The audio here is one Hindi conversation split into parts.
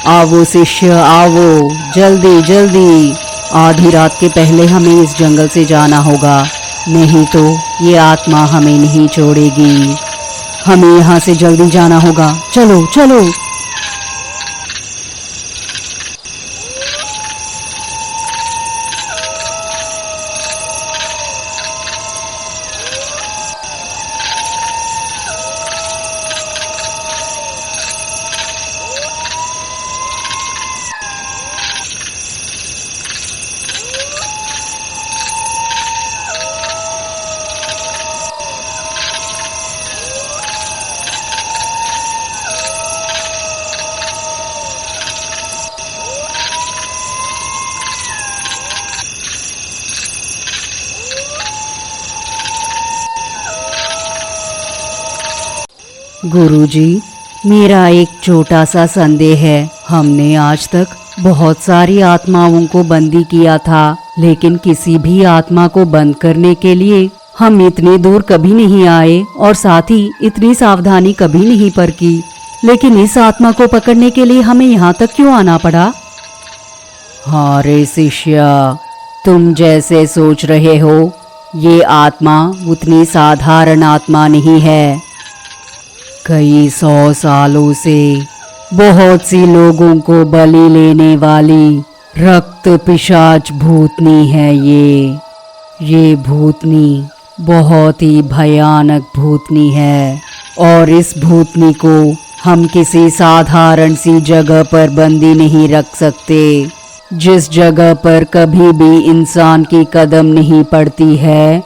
आओ शिष्य आओ, जल्दी जल्दी। आधी रात के पहले हमें इस जंगल से जाना होगा, नहीं तो ये आत्मा हमें नहीं छोड़ेगी। हमें यहाँ से जल्दी जाना होगा, चलो चलो। गुरुजी, मेरा एक छोटा सा संदेह है। हमने आज तक बहुत सारी आत्माओं को बंदी किया था, लेकिन किसी भी आत्मा को बंद करने के लिए हम इतने दूर कभी नहीं आए और साथ ही इतनी सावधानी कभी नहीं बरती। लेकिन इस आत्मा को पकड़ने के लिए हमें यहाँ तक क्यों आना पड़ा? हाँ रे शिष्य, तुम जैसे सोच रहे हो ये आत्मा उतनी साधारण आत्मा नहीं है। कई 100 सालों से बहुत सी लोगों को बलि लेने वाली रक्त पिशाच भूतनी है ये भूतनी बहुत ही भयानक भूतनी है और इस भूतनी को हम किसी साधारण सी जगह पर बंदी नहीं रख सकते। जिस जगह पर कभी भी इंसान की कदम नहीं पड़ती है,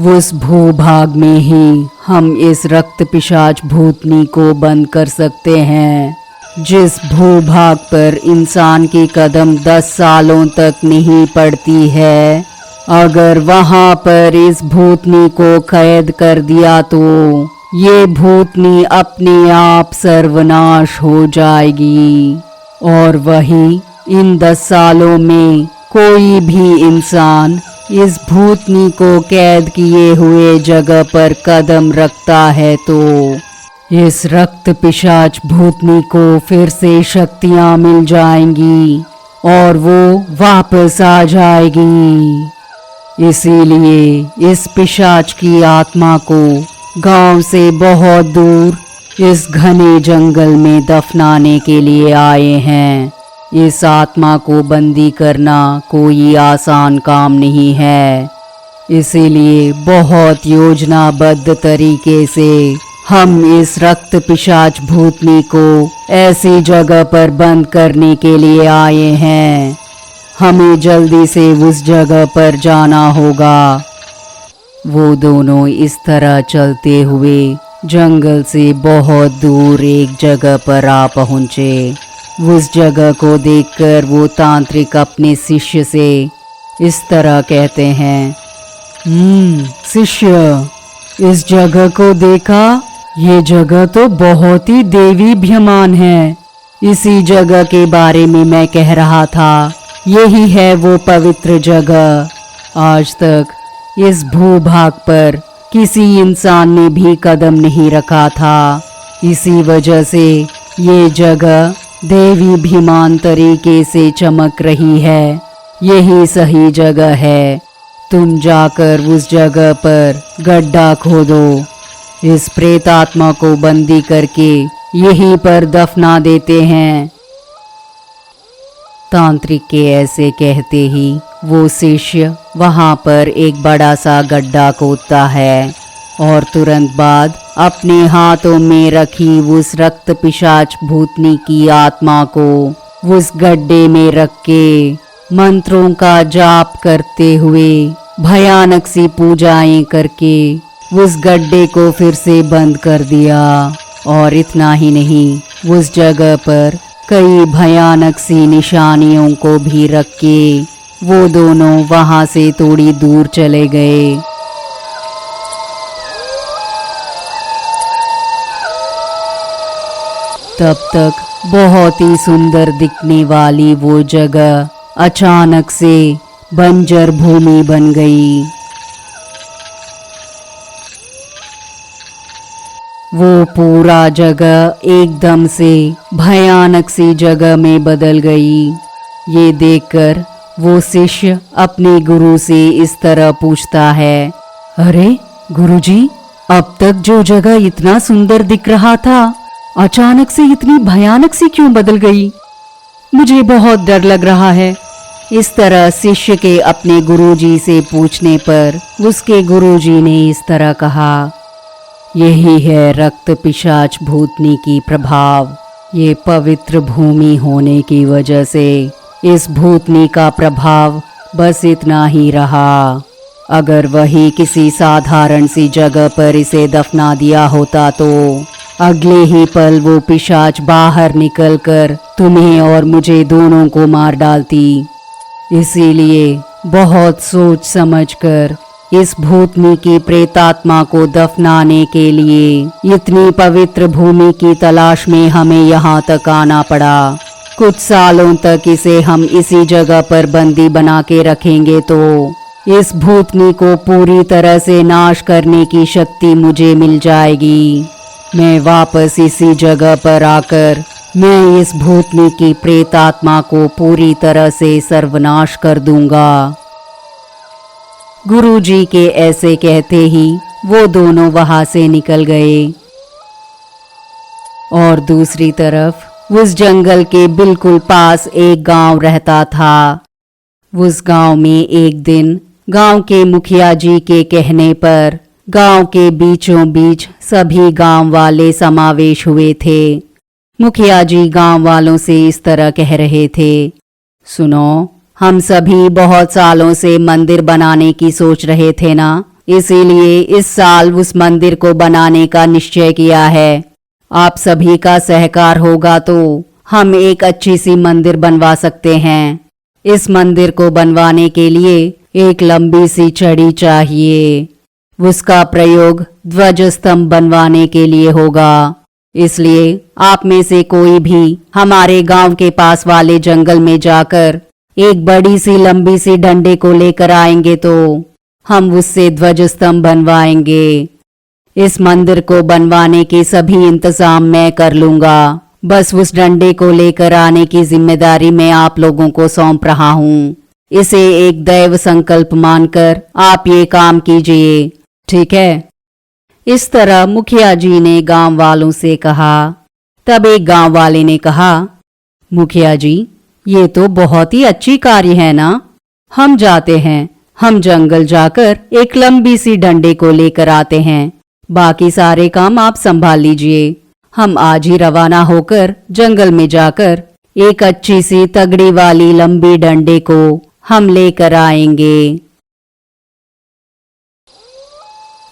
उस भूभाग में ही हम इस रक्त पिशाच भूतनी को बंद कर सकते हैं। जिस भूभाग पर इंसान की कदम 10 सालों तक नहीं पड़ती है, अगर वहां पर इस भूतनी को कैद कर दिया तो ये भूतनी अपने आप सर्वनाश हो जाएगी और वही इन 10 सालों में कोई भी इंसान इस भूतनी को कैद किए हुए जगह पर कदम रखता है तो इस रक्त पिशाच भूतनी को फिर से शक्तियां मिल जाएंगी और वो वापस आ जाएगी। इसीलिए इस पिशाच की आत्मा को गांव से बहुत दूर इस घने जंगल में दफनाने के लिए आए हैं। इस आत्मा को बंदी करना कोई आसान काम नहीं है, इसीलिए बहुत योजनाबद्ध तरीके से हम इस रक्त पिशाच भूतनी को ऐसी जगह पर बंद करने के लिए आए हैं। हमें जल्दी से उस जगह पर जाना होगा। वो दोनों इस तरह चलते हुए जंगल से बहुत दूर एक जगह पर आ पहुँचे। उस जगह को देखकर वो तांत्रिक अपने शिष्य से इस तरह कहते हैं, शिष्य, इस जगह को देखा? ये जगह तो बहुत ही देवी भ्यमान है। इसी जगह के बारे में मैं कह रहा था। यही है वो पवित्र जगह। आज तक इस भूभाग पर किसी इंसान ने भी कदम नहीं रखा था। इसी वजह से ये जगह देवी भीमान तरीके से चमक रही है। यही सही जगह है। तुम जाकर उस जगह पर गड्ढा खोदो। इस प्रेत आत्मा को बंदी करके यहीं पर दफना देते हैं। तांत्रिक के ऐसे कहते ही वो शिष्य वहां पर एक बड़ा सा गड्ढा खोदता है और तुरंत बाद अपने हाथों में रखी उस रक्त पिशाच भूतनी की आत्मा को उस गड्ढे में रख के मंत्रों का जाप करते हुए भयानक सी पूजाएं करके उस गड्ढे को फिर से बंद कर दिया। और इतना ही नहीं, उस जगह पर कई भयानक सी निशानियों को भी रख के वो दोनों वहां से थोड़ी दूर चले गए। तब तक बहुत ही सुंदर दिखने वाली वो जगह अचानक से बंजर भूमि बन गई। वो पूरा जगह एकदम से भयानक सी जगह में बदल गई। ये देखकर वो शिष्य अपने गुरु से इस तरह पूछता है, अरे गुरुजी, अब तक जो जगह इतना सुंदर दिख रहा था, अचानक से इतनी भयानक सी क्यों बदल गई? मुझे बहुत डर लग रहा है। इस तरह शिष्य के अपने गुरुजी से पूछने पर उसके गुरुजी ने इस तरह कहा, यही है रक्त पिशाच भूतनी की प्रभाव। ये पवित्र भूमि होने की वजह से इस भूतनी का प्रभाव बस इतना ही रहा। अगर वही किसी साधारण सी जगह पर इसे दफना दिया होता तो अगले ही पल वो पिशाच बाहर निकलकर तुम्हें और मुझे दोनों को मार डालती। इसीलिए बहुत सोच समझकर इस भूतनी की प्रेतात्मा को दफनाने के लिए इतनी पवित्र भूमि की तलाश में हमें यहाँ तक आना पड़ा। कुछ सालों तक इसे हम इसी जगह पर बंदी बना के रखेंगे तो इस भूतनी को पूरी तरह से नाश करने की शक्ति मुझे मिल जाएगी। मैं वापस इसी जगह पर आकर मैं इस भूतनी की प्रेतात्मा को पूरी तरह से सर्वनाश कर दूंगा। गुरुजी के ऐसे कहते ही वो दोनों वहां से निकल गए। और दूसरी तरफ उस जंगल के बिल्कुल पास एक गांव रहता था। उस गांव में एक दिन गांव के मुखिया जी के कहने पर गांव के बीचों बीच सभी गांव वाले समावेश हुए थे। मुखिया जी गांव वालों से इस तरह कह रहे थे, सुनो, हम सभी बहुत सालों से मंदिर बनाने की सोच रहे थे ना, इसीलिए इस साल उस मंदिर को बनाने का निश्चय किया है। आप सभी का सहकार होगा तो हम एक अच्छी सी मंदिर बनवा सकते हैं। इस मंदिर को बनवाने के लिए एक लंबी सी छड़ी चाहिए। उसका प्रयोग ध्वज स्तंभ बनवाने के लिए होगा। इसलिए आप में से कोई भी हमारे गांव के पास वाले जंगल में जाकर एक बड़ी सी लंबी सी डंडे को लेकर आएंगे तो हम उससे ध्वज स्तंभ बनवाएंगे। इस मंदिर को बनवाने के सभी इंतजाम मैं कर लूंगा। बस उस डंडे को लेकर आने की जिम्मेदारी मैं आप लोगों को सौंप रहा हूँ। इसे एक दैव संकल्प मानकर आप ये काम कीजिए, ठीक है? इस तरह मुखिया जी ने गांव वालों से कहा। तब एक गांव वाले ने कहा, मुखिया जी, ये तो बहुत ही अच्छी कार्य है ना। हम जाते हैं, हम जंगल जाकर एक लंबी सी डंडे को लेकर आते हैं। बाकी सारे काम आप संभाल लीजिए। हम आज ही रवाना होकर जंगल में जाकर एक अच्छी सी तगड़ी वाली लंबी डंडे को हम लेकर आएंगे।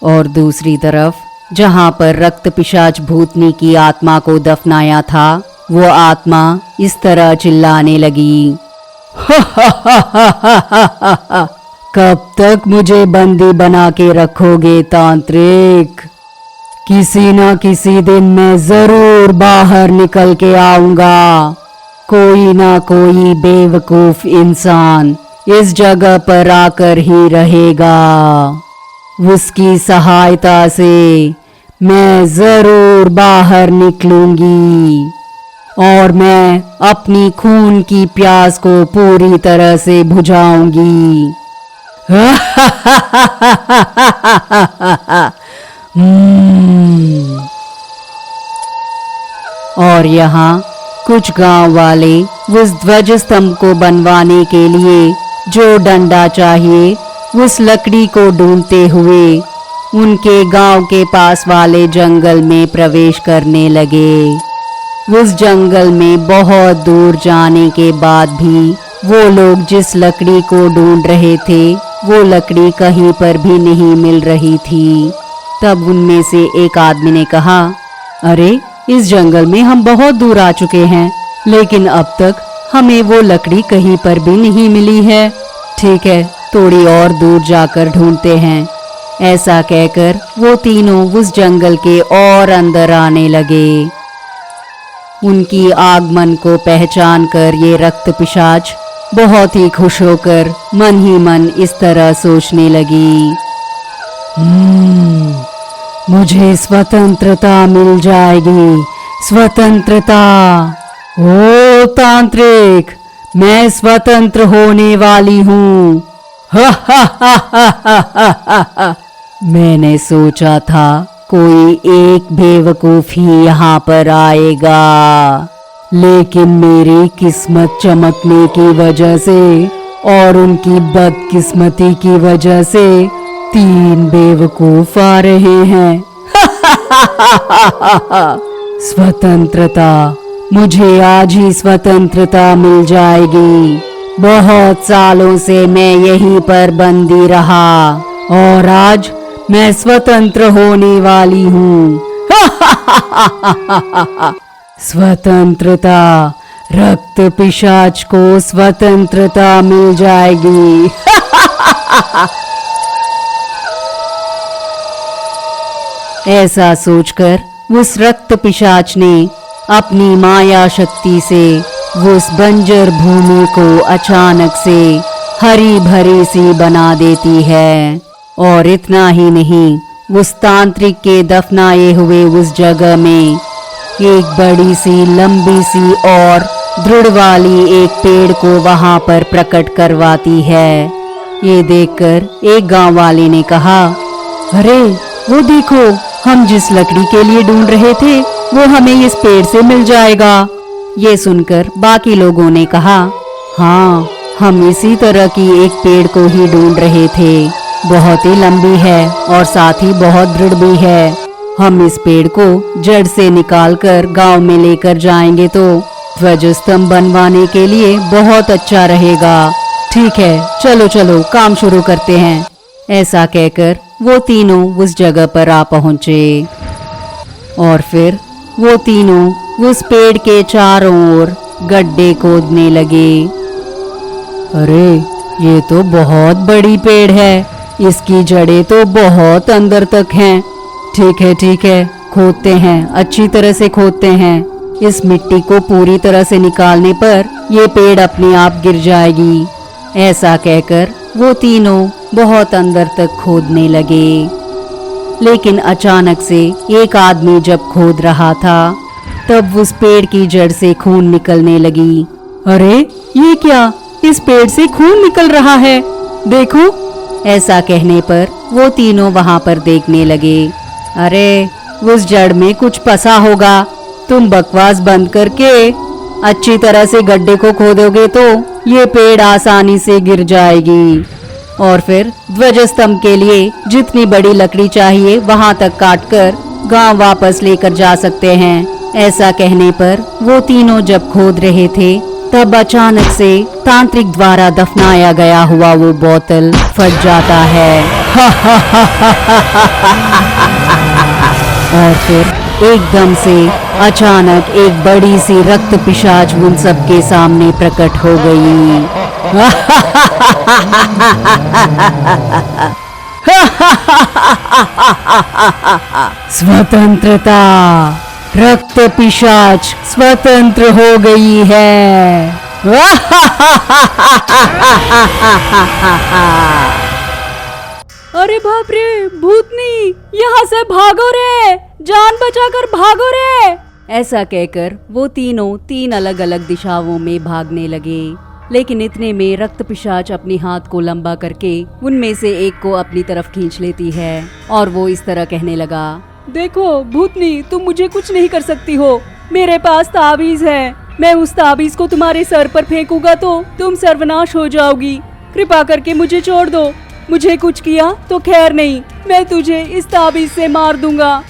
और दूसरी तरफ जहां पर रक्त पिशाच भूतनी की आत्मा को दफनाया था, वो आत्मा इस तरह चिल्लाने लगी, कब तक मुझे बंदी बना के रखोगे तांत्रिक? किसी न किसी दिन मैं जरूर बाहर निकल के आऊंगा। कोई ना कोई बेवकूफ इंसान इस जगह पर आकर ही रहेगा। उसकी सहायता से मैं जरूर बाहर निकलूंगी और मैं अपनी खून की प्यास को पूरी तरह से बुझाऊंगी। और यहाँ कुछ गांव वाले उस ध्वज स्तंभ को बनवाने के लिए जो डंडा चाहिए उस लकड़ी को ढूंढते हुए उनके गांव के पास वाले जंगल में प्रवेश करने लगे। उस जंगल में बहुत दूर जाने के बाद भी वो लोग जिस लकड़ी को ढूंढ रहे थे वो लकड़ी कहीं पर भी नहीं मिल रही थी। तब उनमें से एक आदमी ने कहा, अरे, इस जंगल में हम बहुत दूर आ चुके हैं, लेकिन अब तक हमें वो लकड़ी कहीं पर भी नहीं मिली है। ठीक है, थोड़ी और दूर जाकर ढूंढते हैं। ऐसा कहकर वो तीनों उस जंगल के और अंदर आने लगे। उनकी आगमन को पहचान कर ये रक्त पिशाच बहुत ही खुश होकर मन ही मन इस तरह सोचने लगी, मुझे स्वतंत्रता मिल जाएगी, स्वतंत्रता। ओ तांत्रिक, मैं स्वतंत्र होने वाली हूँ। मैंने सोचा था कोई एक बेवकूफ ही यहाँ पर आएगा, लेकिन मेरी किस्मत चमकने की वजह से और उनकी बदकिस्मती की वजह से 3 बेवकूफ आ रहे हैं। स्वतंत्रता, मुझे आज ही स्वतंत्रता मिल जाएगी। बहुत सालों से मैं यहीं पर बंदी रहा और आज मैं स्वतंत्र होने वाली हूँ। स्वतंत्रता, रक्त पिशाच को स्वतंत्रता मिल जाएगी। ऐसा सोचकर उस रक्त पिशाच ने अपनी माया शक्ति से उस बंजर भूमि को अचानक से हरी भरी सी बना देती है। और इतना ही नहीं, उस तांत्रिक के दफनाए हुए उस जगह में एक बड़ी सी लंबी सी और दृढ़ वाली एक पेड़ को वहां पर प्रकट करवाती है। ये देखकर एक गांव वाले ने कहा, अरे वो देखो, हम जिस लकड़ी के लिए ढूंढ रहे थे वो हमें इस पेड़ से मिल जाएगा। ये सुनकर बाकी लोगों ने कहा, हाँ, हम इसी तरह की एक पेड़ को ही ढूंढ रहे थे। बहुत ही लंबी है और साथ ही बहुत दृढ़ भी है। हम इस पेड़ को जड़ से निकालकर गांव में लेकर जाएंगे तो ध्वज स्तंभ बनवाने के लिए बहुत अच्छा रहेगा। ठीक है, चलो चलो काम शुरू करते हैं। ऐसा कहकर वो तीनों उस जगह पर आ पहुंचे और फिर वो तीनों उस पेड़ के चारों ओर गड्ढे खोदने लगे। अरे, ये तो बहुत बड़ी पेड़ है, इसकी जड़ें तो बहुत अंदर तक हैं। ठीक है, खोदते हैं, अच्छी तरह से खोदते हैं। इस मिट्टी को पूरी तरह से निकालने पर ये पेड़ अपने आप गिर जाएगी। ऐसा कहकर वो तीनों बहुत अंदर तक खोदने लगे। लेकिन अचानक से एक आदमी जब खोद रहा था तब उस पेड़ की जड़ से खून निकलने लगी। अरे, ये क्या, इस पेड़ से खून निकल रहा है, देखो। ऐसा कहने पर वो तीनों वहां पर देखने लगे। अरे, उस जड़ में कुछ फंसा होगा। तुम बकवास बंद करके अच्छी तरह से गड्ढे को खोदोगे तो ये पेड़ आसानी से गिर जाएगी और फिर ध्वज स्तंभ के लिए जितनी बड़ी लकड़ी चाहिए वहां तक काटकर गांव वापस लेकर जा सकते हैं। ऐसा कहने पर वो तीनों जब खोद रहे थे तब अचानक से तांत्रिक द्वारा दफनाया गया हुआ वो बोतल फट जाता है। और फिर एकदम से अचानक एक बड़ी सी रक्त पिशाच उन सबके सामने प्रकट हो गई। स्वतंत्रता, रक्त पिशाच स्वतंत्र हो गई है। अरे बाप रे, भूतनी, यहाँ से भागो रे, जान बचाकर भागो रे। ऐसा कहकर वो तीनों 3 अलग अलग दिशाओं में भागने लगे। लेकिन इतने में रक्त पिशाच अपने हाथ को लंबा करके उनमें से एक को अपनी तरफ खींच लेती है और वो इस तरह कहने लगा, देखो भूतनी, तुम मुझे कुछ नहीं कर सकती हो। मेरे पास ताबीज है, मैं उस ताबीज को तुम्हारे सर पर फेंकूंगा तो तुम सर्वनाश हो जाओगी। कृपा करके मुझे छोड़ दो। मुझे कुछ किया तो खैर नहीं, मैं तुझे इस ताबीज से मार दूंगा।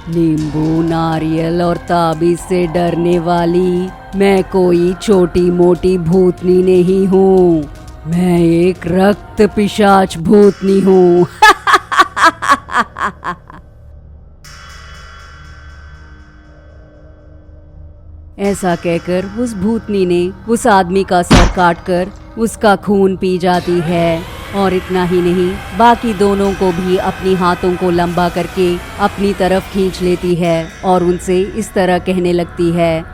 नींबू, नारियल और ताबीज से डरने वाली मैं कोई छोटी मोटी भूतनी नहीं हूँ। मैं एक रक्त पिशाच भूतनी हूँ। ऐसा कहकर उस भूतनी ने उस आदमी का सर काटकर उसका खून पी जाती है और इतना ही नहीं, बाकी दोनों को भी अपनी हाथों को लंबा करके अपनी तरफ खींच लेती है और उनसे इस तरह कहने लगती है,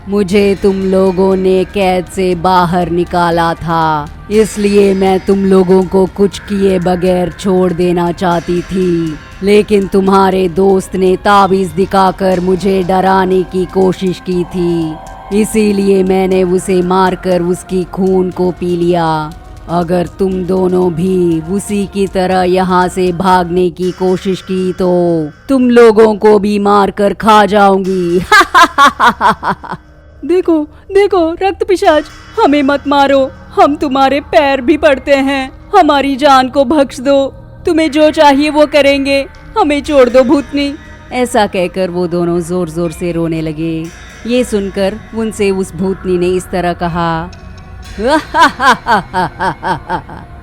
मुझे तुम लोगों ने कैद से बाहर निकाला था, इसलिए मैं तुम लोगों को कुछ किए बगैर छोड़ देना चाहती थी, लेकिन तुम्हारे दोस्त ने ताबीज दिखाकर मुझे डराने की कोशिश की थी, इसीलिए मैंने उसे मारकर उसकी खून को पी लिया। अगर तुम दोनों भी उसी की तरह यहाँ से भागने की कोशिश की तो तुम लोगों को भी मारकर खा जाऊंगी। देखो देखो रक्त पिशाच, हमें मत मारो, हम तुम्हारे पैर भी पड़ते हैं, हमारी जान को बख्श दो, तुम्हें जो चाहिए वो करेंगे, हमें छोड़ दो भूतनी। ऐसा कहकर वो दोनों जोर जोर से रोने लगे। ये सुनकर उनसे उस भूतनी ने इस तरह कहा,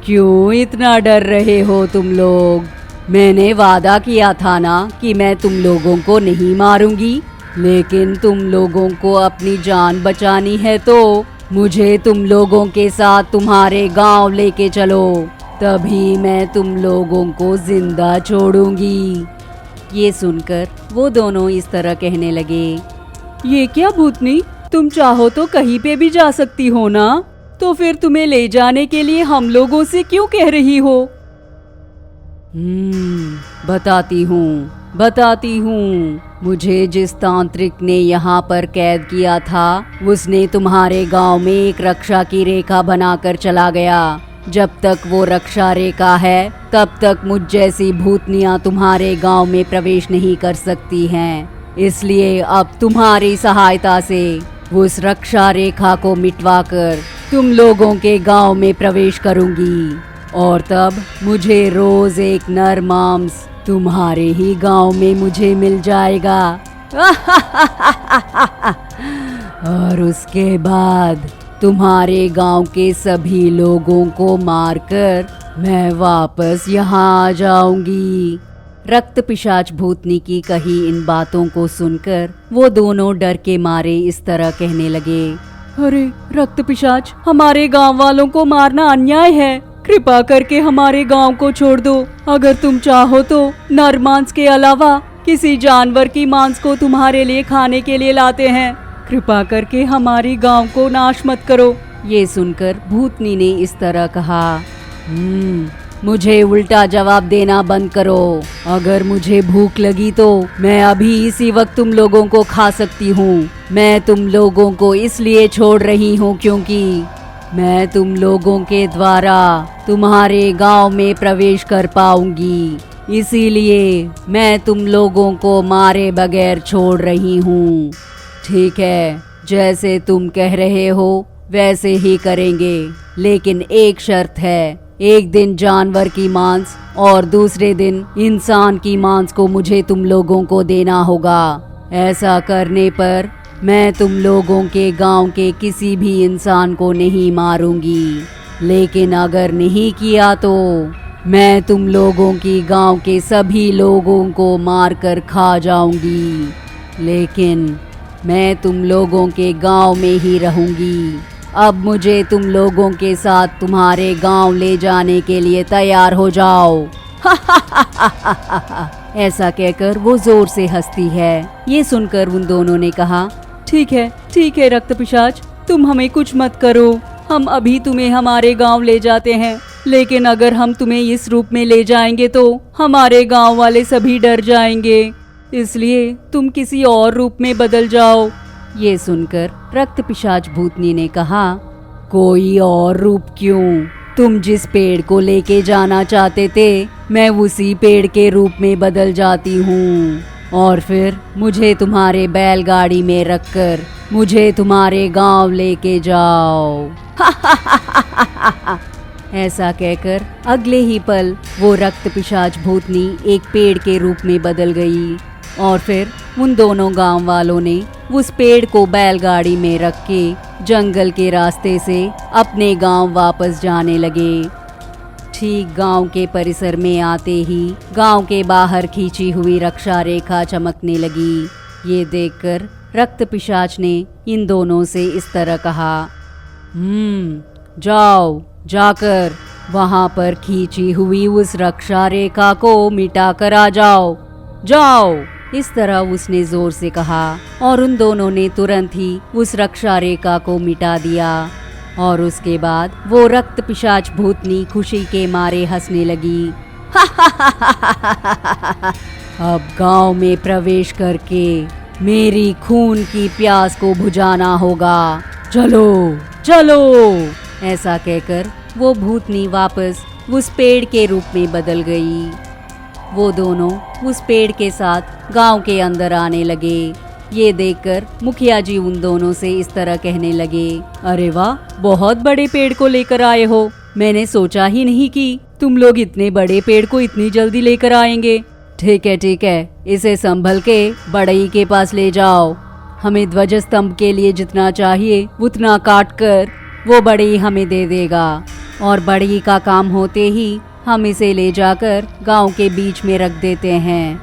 क्यों इतना डर रहे हो तुम लोग? मैंने वादा किया था ना कि मैं तुम लोगों को नहीं मारूंगी, लेकिन तुम लोगों को अपनी जान बचानी है तो मुझे तुम लोगों के साथ तुम्हारे गांव लेके चलो, तभी मैं तुम लोगों को जिंदा छोड़ूंगी। ये सुनकर वो दोनों इस तरह कहने लगे, ये क्या भूतनी, तुम चाहो तो कहीं पे भी जा सकती हो ना, तो फिर तुम्हें ले जाने के लिए हम लोगों से क्यों कह रही हो? बताती हूँ। मुझे जिस तांत्रिक ने यहाँ पर कैद किया था, उसने तुम्हारे गांव में एक रक्षा की रेखा बनाकर चला गया। जब तक वो रक्षा रेखा है, तब तक मुझ जैसी भूतनियाँ तुम्हारे गांव में प्रवेश नहीं कर सकती हैं। इसलिए अब तुम्हारी सहायता से उस रक्षा रेखा को मिटवाकर तुम लोगों के गांव में प्रवेश करूंगी, और तब मुझे रोज एक नर मांस तुम्हारे ही गांव में मुझे मिल जाएगा। और उसके बाद तुम्हारे गांव के सभी लोगों को मारकर मैं वापस यहाँ आ जाऊंगी। रक्त पिशाच भूतनी की कही इन बातों को सुनकर वो दोनों डर के मारे इस तरह कहने लगे, अरे रक्त पिशाच, हमारे गांव वालों को मारना अन्याय है, कृपा करके हमारे गांव को छोड़ दो। अगर तुम चाहो तो नर मांस के अलावा किसी जानवर की मांस को तुम्हारे लिए खाने के लिए लाते हैं, कृपा करके हमारी गांव को नाश मत करो। ये सुनकर भूतनी ने इस तरह कहा, मुझे उल्टा जवाब देना बंद करो। अगर मुझे भूख लगी तो मैं अभी इसी वक्त तुम लोगों को खा सकती हूँ। मैं तुम लोगों को इसलिए छोड़ रही हूँ क्योंकि मैं तुम लोगों के द्वारा तुम्हारे गांव में प्रवेश कर पाऊंगी, इसीलिए मैं तुम लोगों को मारे बगैर छोड़ रही हूँ। ठीक है, जैसे तुम कह रहे हो वैसे ही करेंगे, लेकिन एक शर्त है, एक दिन जानवर की मांस और दूसरे दिन इंसान की मांस को मुझे तुम लोगों को देना होगा। ऐसा करने पर मैं तुम लोगों के गांव के किसी भी इंसान को नहीं मारूंगी, लेकिन अगर नहीं किया तो मैं तुम लोगों की गांव के सभी लोगों को मारकर खा जाऊंगी, लेकिन मैं तुम लोगों के गांव में ही रहूंगी। अब मुझे तुम लोगों के साथ तुम्हारे गांव ले जाने के लिए तैयार हो जाओ। ऐसा कहकर वो जोर से हंसती है। ये सुनकर उन दोनों ने कहा, ठीक है रक्त पिशाच, तुम हमें कुछ मत करो, हम अभी तुम्हें हमारे गांव ले जाते हैं, लेकिन अगर हम तुम्हें इस रूप में ले जाएंगे तो हमारे गांव वाले सभी डर जाएंगे, इसलिए तुम किसी और रूप में बदल जाओ। ये सुनकर रक्त पिशाच भूतनी ने कहा, कोई और रूप क्यों? तुम जिस पेड़ को लेके जाना चाहते थे, मैं उसी पेड़ के रूप में बदल जाती हूँ, और फिर मुझे तुम्हारे बैलगाड़ी में रखकर मुझे तुम्हारे गांव लेके जाओ। ऐसा कहकर अगले ही पल वो रक्त पिशाच भूतनी एक पेड़ के रूप में बदल गई, और फिर उन दोनों गांव वालों ने उस पेड़ को बैलगाड़ी में रख के जंगल के रास्ते से अपने गांव वापस जाने लगे। ठीक गांव के परिसर में आते ही गांव के बाहर खींची हुई रक्षा रेखा चमकने लगी। ये देखकर रक्त पिशाच ने इन दोनों से इस तरह कहा, जाओ, जाकर वहां पर खींची हुई उस रक्षा रेखा को मिटा कर आ जाओ। जाओ। इस तरह उसने जोर से कहा और उन दोनों ने तुरंत ही उस रक्षा रेखा को मिटा दिया। और उसके बाद वो रक्त पिशाच भूतनी खुशी के मारे हंसने लगी। अब गांव में प्रवेश करके मेरी खून की प्यास को बुझाना होगा। चलो चलो। ऐसा कहकर वो भूतनी वापस उस पेड़ के रूप में बदल गई। वो दोनों उस पेड़ के साथ गांव के अंदर आने लगे। ये देखकर मुखिया जी उन दोनों से इस तरह कहने लगे, अरे वाह, बहुत बड़े पेड़ को लेकर आए हो। मैंने सोचा ही नहीं कि तुम लोग इतने बड़े पेड़ को इतनी जल्दी लेकर आएंगे। ठीक है, इसे संभल के बड़ई के पास ले जाओ। हमें ध्वज स्तंभ के लिए जितना चाहिए उतना काट कर वो बड़ई हमें दे देगा और बड़ई का काम होते ही हम इसे ले जाकर गांव के बीच में रख देते हैं।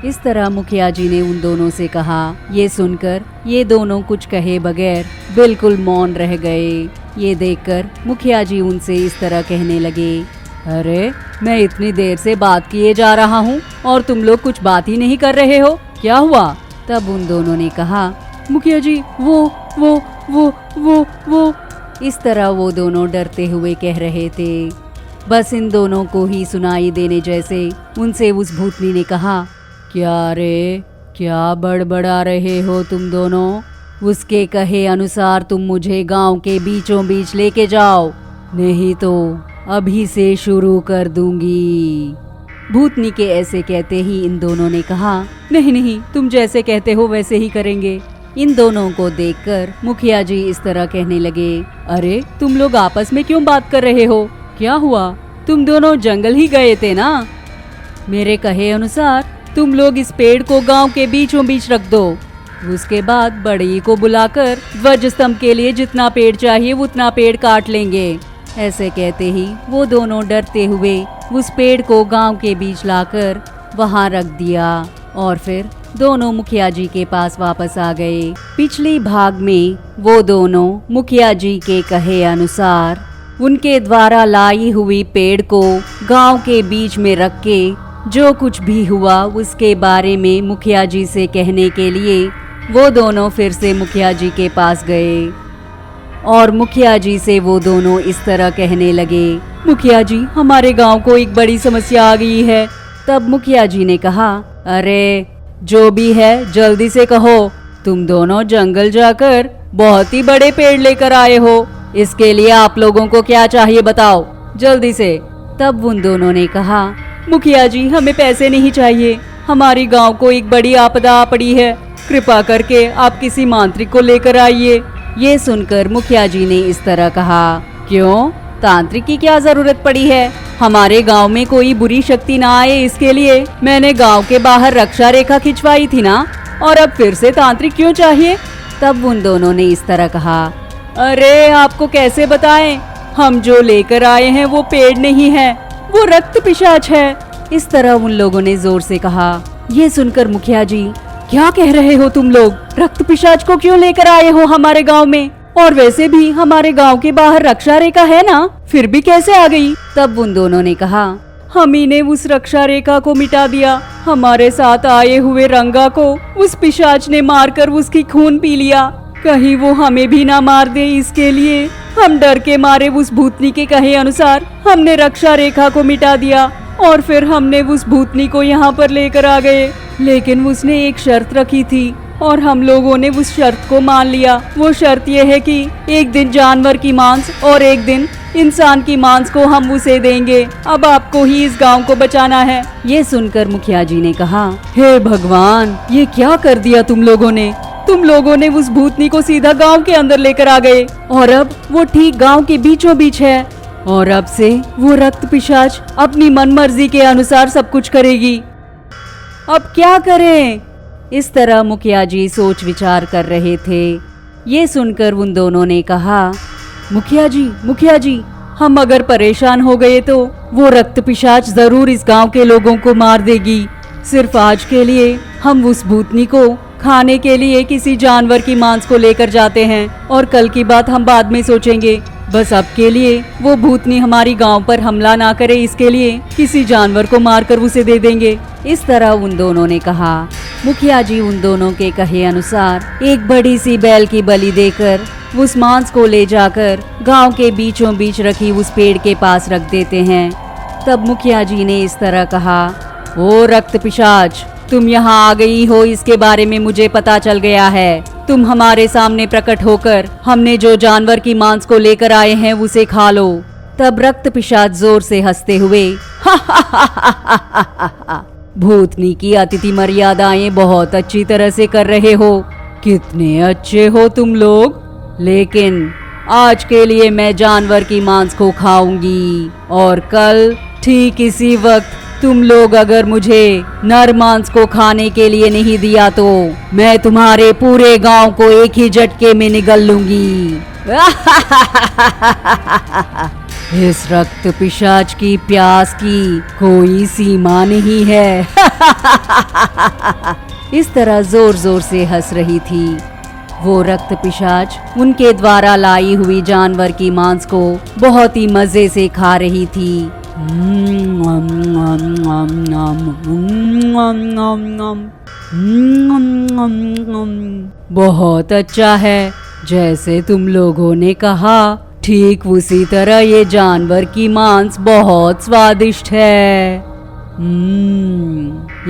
इस तरह मुखिया जी ने उन दोनों से कहा। ये सुनकर ये दोनों कुछ कहे बगैर बिल्कुल मौन रह गए। ये देखकर मुखिया जी उनसे इस तरह कहने लगे, अरे मैं इतनी देर से बात किए जा रहा हूँ और तुम लोग कुछ बात ही नहीं कर रहे हो, क्या हुआ? तब उन दोनों ने कहा, मुखिया जी वो। इस तरह वो दोनों डरते हुए कह रहे थे। बस इन दोनों को ही सुनाई देने जैसे उनसे उस भूतनी ने कहा, क्या रे, क्या बड़बड़ा रहे हो तुम दोनों? उसके कहे अनुसार तुम मुझे गांव के बीचों बीच लेके जाओ, नहीं तो अभी से शुरू कर दूंगी। भूतनी के ऐसे कहते ही इन दोनों ने कहा, नहीं, तुम जैसे कहते हो वैसे ही करेंगे। इन दोनों को देखकर मुखिया जी इस तरह कहने लगे, अरे तुम लोग आपस में क्यों बात कर रहे हो? क्या हुआ? तुम दोनों जंगल ही गए थे ना? मेरे कहे अनुसार तुम लोग इस पेड़ को गांव के बीचों बीच रख दो। उसके बाद बड़ी को बुलाकर ध्वज स्तंभ के लिए जितना पेड़ चाहिए उतना पेड़ काट लेंगे। ऐसे कहते ही वो दोनों डरते हुए उस पेड़ को गांव के बीच लाकर वहां रख दिया और फिर दोनों मुखिया जी के पास वापस आ गए। पिछली भाग में वो दोनों मुखिया जी के कहे अनुसार उनके द्वारा लाई हुई पेड़ को गांव के बीच में रख के जो कुछ भी हुआ उसके बारे में मुखिया जी से कहने के लिए वो दोनों फिर से मुखिया जी के पास गए और मुखिया जी से वो दोनों इस तरह कहने लगे, मुखिया जी, हमारे गांव को एक बड़ी समस्या आ गई है। तब मुखिया जी ने कहा, अरे जो भी है जल्दी से कहो। तुम दोनों जंगल जाकर बहुत ही बड़े पेड़ लेकर आए हो, इसके लिए आप लोगों को क्या चाहिए बताओ जल्दी से। तब उन दोनों ने कहा, मुखिया जी, हमें पैसे नहीं चाहिए, हमारी गांव को एक बड़ी आपदा आ पड़ी है, कृपा करके आप किसी मांत्रिक को लेकर आइए। ये सुनकर मुखिया जी ने इस तरह कहा, क्यों, तांत्रिक की क्या जरूरत पड़ी है? हमारे गांव में कोई बुरी शक्ति ना आए इसके लिए मैंने गांव के बाहर रक्षा रेखा खिंचवाई थी ना, और अब फिर से तांत्रिक क्यों चाहिए? तब उन दोनों ने इस तरह कहा, अरे आपको कैसे बताएं, हम जो लेकर आए हैं वो पेड़ नहीं है, वो रक्त पिशाच है। इस तरह उन लोगों ने जोर से कहा। ये सुनकर मुखिया जी, क्या कह रहे हो तुम लोग? रक्त पिशाच को क्यों लेकर आए हो हमारे गांव में? और वैसे भी हमारे गांव के बाहर रक्षा रेखा है ना, फिर भी कैसे आ गई? तब उन दोनों ने कहा, हम ही ने उस रक्षा रेखा को मिटा दिया। हमारे साथ आए हुए रंगा को उस पिशाच ने मारकर उसकी खून पी लिया। कहीं वो हमें भी ना मार दे, इसके लिए हम डर के मारे उस भूतनी के कहे अनुसार हमने रक्षा रेखा को मिटा दिया और फिर हमने उस भूतनी को यहाँ पर लेकर आ गए। लेकिन उसने एक शर्त रखी थी और हम लोगों ने उस शर्त को मान लिया। वो शर्त ये है कि एक दिन जानवर की मांस और एक दिन इंसान की मांस को हम उसे देंगे। अब आपको ही इस गांव को बचाना है। ये सुनकर मुखिया जी ने कहा, हे भगवान, ये क्या कर दिया तुम लोगों ने? तुम लोगों ने उस भूतनी को सीधा गांव के अंदर लेकर आ गए और अब वो ठीक गांव के बीचों बीच है और अब से वो रक्त पिशाच अपनी मनमर्जी के अनुसार सब कुछ करेगी। अब क्या करें? इस तरह मुखिया जी सोच विचार कर रहे थे। ये सुनकर उन दोनों ने कहा, मुखिया जी, हम अगर परेशान हो गए तो वो रक्त पिशाच जरूर इस गांव के लोगों को मार देगी। सिर्फ आज के लिए हम उस भूतनी को खाने के लिए किसी जानवर की मांस को लेकर जाते हैं और कल की बात हम बाद में सोचेंगे। बस अब के लिए वो भूतनी हमारी गांव पर हमला ना करे, इसके लिए किसी जानवर को मारकर उसे दे देंगे। इस तरह उन दोनों ने कहा। मुखिया जी उन दोनों के कहे अनुसार एक बड़ी सी बैल की बलि देकर उस मांस को ले जाकर गांव के बीचों बीच रखी उस पेड़ के पास रख देते हैं। तब मुखिया जी ने इस तरह कहा, ओ रक्त पिशाच, तुम यहाँ आ गई हो, इसके बारे में मुझे पता चल गया है। तुम हमारे सामने प्रकट होकर हमने जो जानवर की मांस को लेकर आए हैं उसे खा लो। तब रक्त पिशाच जोर से हंसते हुए भूतनी की अतिथि मर्यादाएं बहुत अच्छी तरह से कर रहे हो, कितने अच्छे हो तुम लोग। लेकिन आज के लिए मैं जानवर की मांस को खाऊंगी और कल ठीक इसी वक्त तुम लोग अगर मुझे नर मांस को खाने के लिए नहीं दिया तो मैं तुम्हारे पूरे गांव को एक ही झटके में निगल लूंगी। इस रक्त पिशाच की प्यास की कोई सीमा नहीं है। इस तरह जोर जोर से हंस रही थी। वो रक्त पिशाच उनके द्वारा लाई हुई जानवर की मांस को बहुत ही मजे से खा रही थी। बहुत अच्छा है, जैसे तुम लोगों ने कहा ठीक उसी तरह ये जानवर की मांस बहुत स्वादिष्ट है।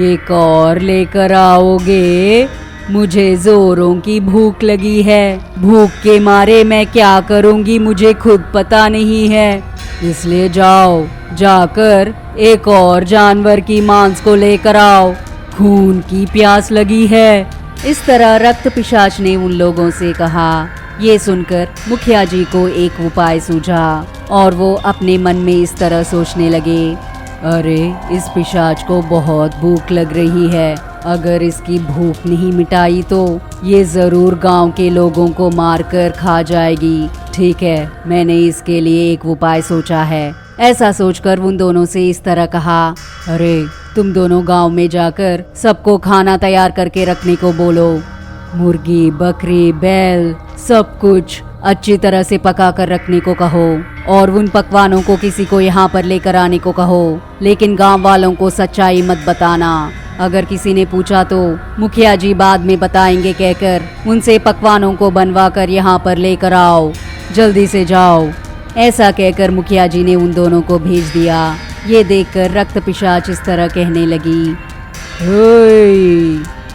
एक और लेकर आओगे? मुझे जोरों की भूख लगी है। भूख के मारे मैं क्या करूंगी मुझे खुद पता नहीं है, इसलिए जाओ जाकर एक और जानवर की मांस को लेकर आओ, खून की प्यास लगी है। इस तरह रक्त पिशाच ने उन लोगों से कहा। ये सुनकर मुखिया जी को एक उपाय सूझा और वो अपने मन में इस तरह सोचने लगे, अरे इस पिशाच को बहुत भूख लग रही है, अगर इसकी भूख नहीं मिटाई तो ये जरूर गांव के लोगों को मारकर खा जाएगी। ठीक है, मैंने इसके लिए एक उपाय सोचा है। ऐसा सोचकर उन दोनों से इस तरह कहा, अरे तुम दोनों गांव में जाकर सबको खाना तैयार करके रखने को बोलो। मुर्गी, बकरी, बैल सब कुछ अच्छी तरह से पका कर रखने को कहो और उन पकवानों को किसी को यहाँ पर लेकर आने को कहो, लेकिन गांव वालों को सच्चाई मत बताना। अगर किसी ने पूछा तो मुखिया जी बाद में बताएंगे कहकर उनसे पकवानों को बनवा कर यहाँ पर लेकर आओ, जल्दी से जाओ। ऐसा कहकर मुखिया जी ने उन दोनों को भेज दिया। ये देखकर रक्त पिशाच इस तरह कहने लगी,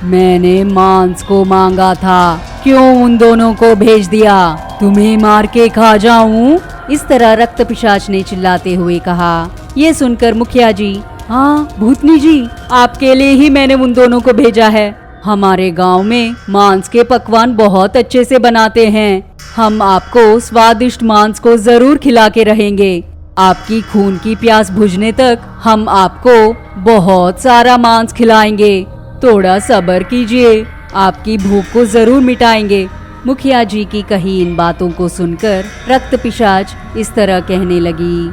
मैंने मांस को मांगा था, क्यों उन दोनों को भेज दिया? तुम्हें मार के खा जाऊं? इस तरह रक्त पिशाच ने चिल्लाते हुए कहा। ये सुनकर मुखिया जी, हाँ भूतनी जी, आपके लिए ही मैंने उन दोनों को भेजा है। हमारे गांव में मांस के पकवान बहुत अच्छे से बनाते हैं, हम आपको स्वादिष्ट मांस को जरूर खिला के रहेंगे। आपकी खून की प्यास बुझने तक हम आपको बहुत सारा मांस खिलाएंगे, थोड़ा सब्र कीजिए, आपकी भूख को जरूर मिटाएंगे। मुखिया जी की कही इन बातों को सुनकर रक्त पिशाच इस तरह कहने लगी,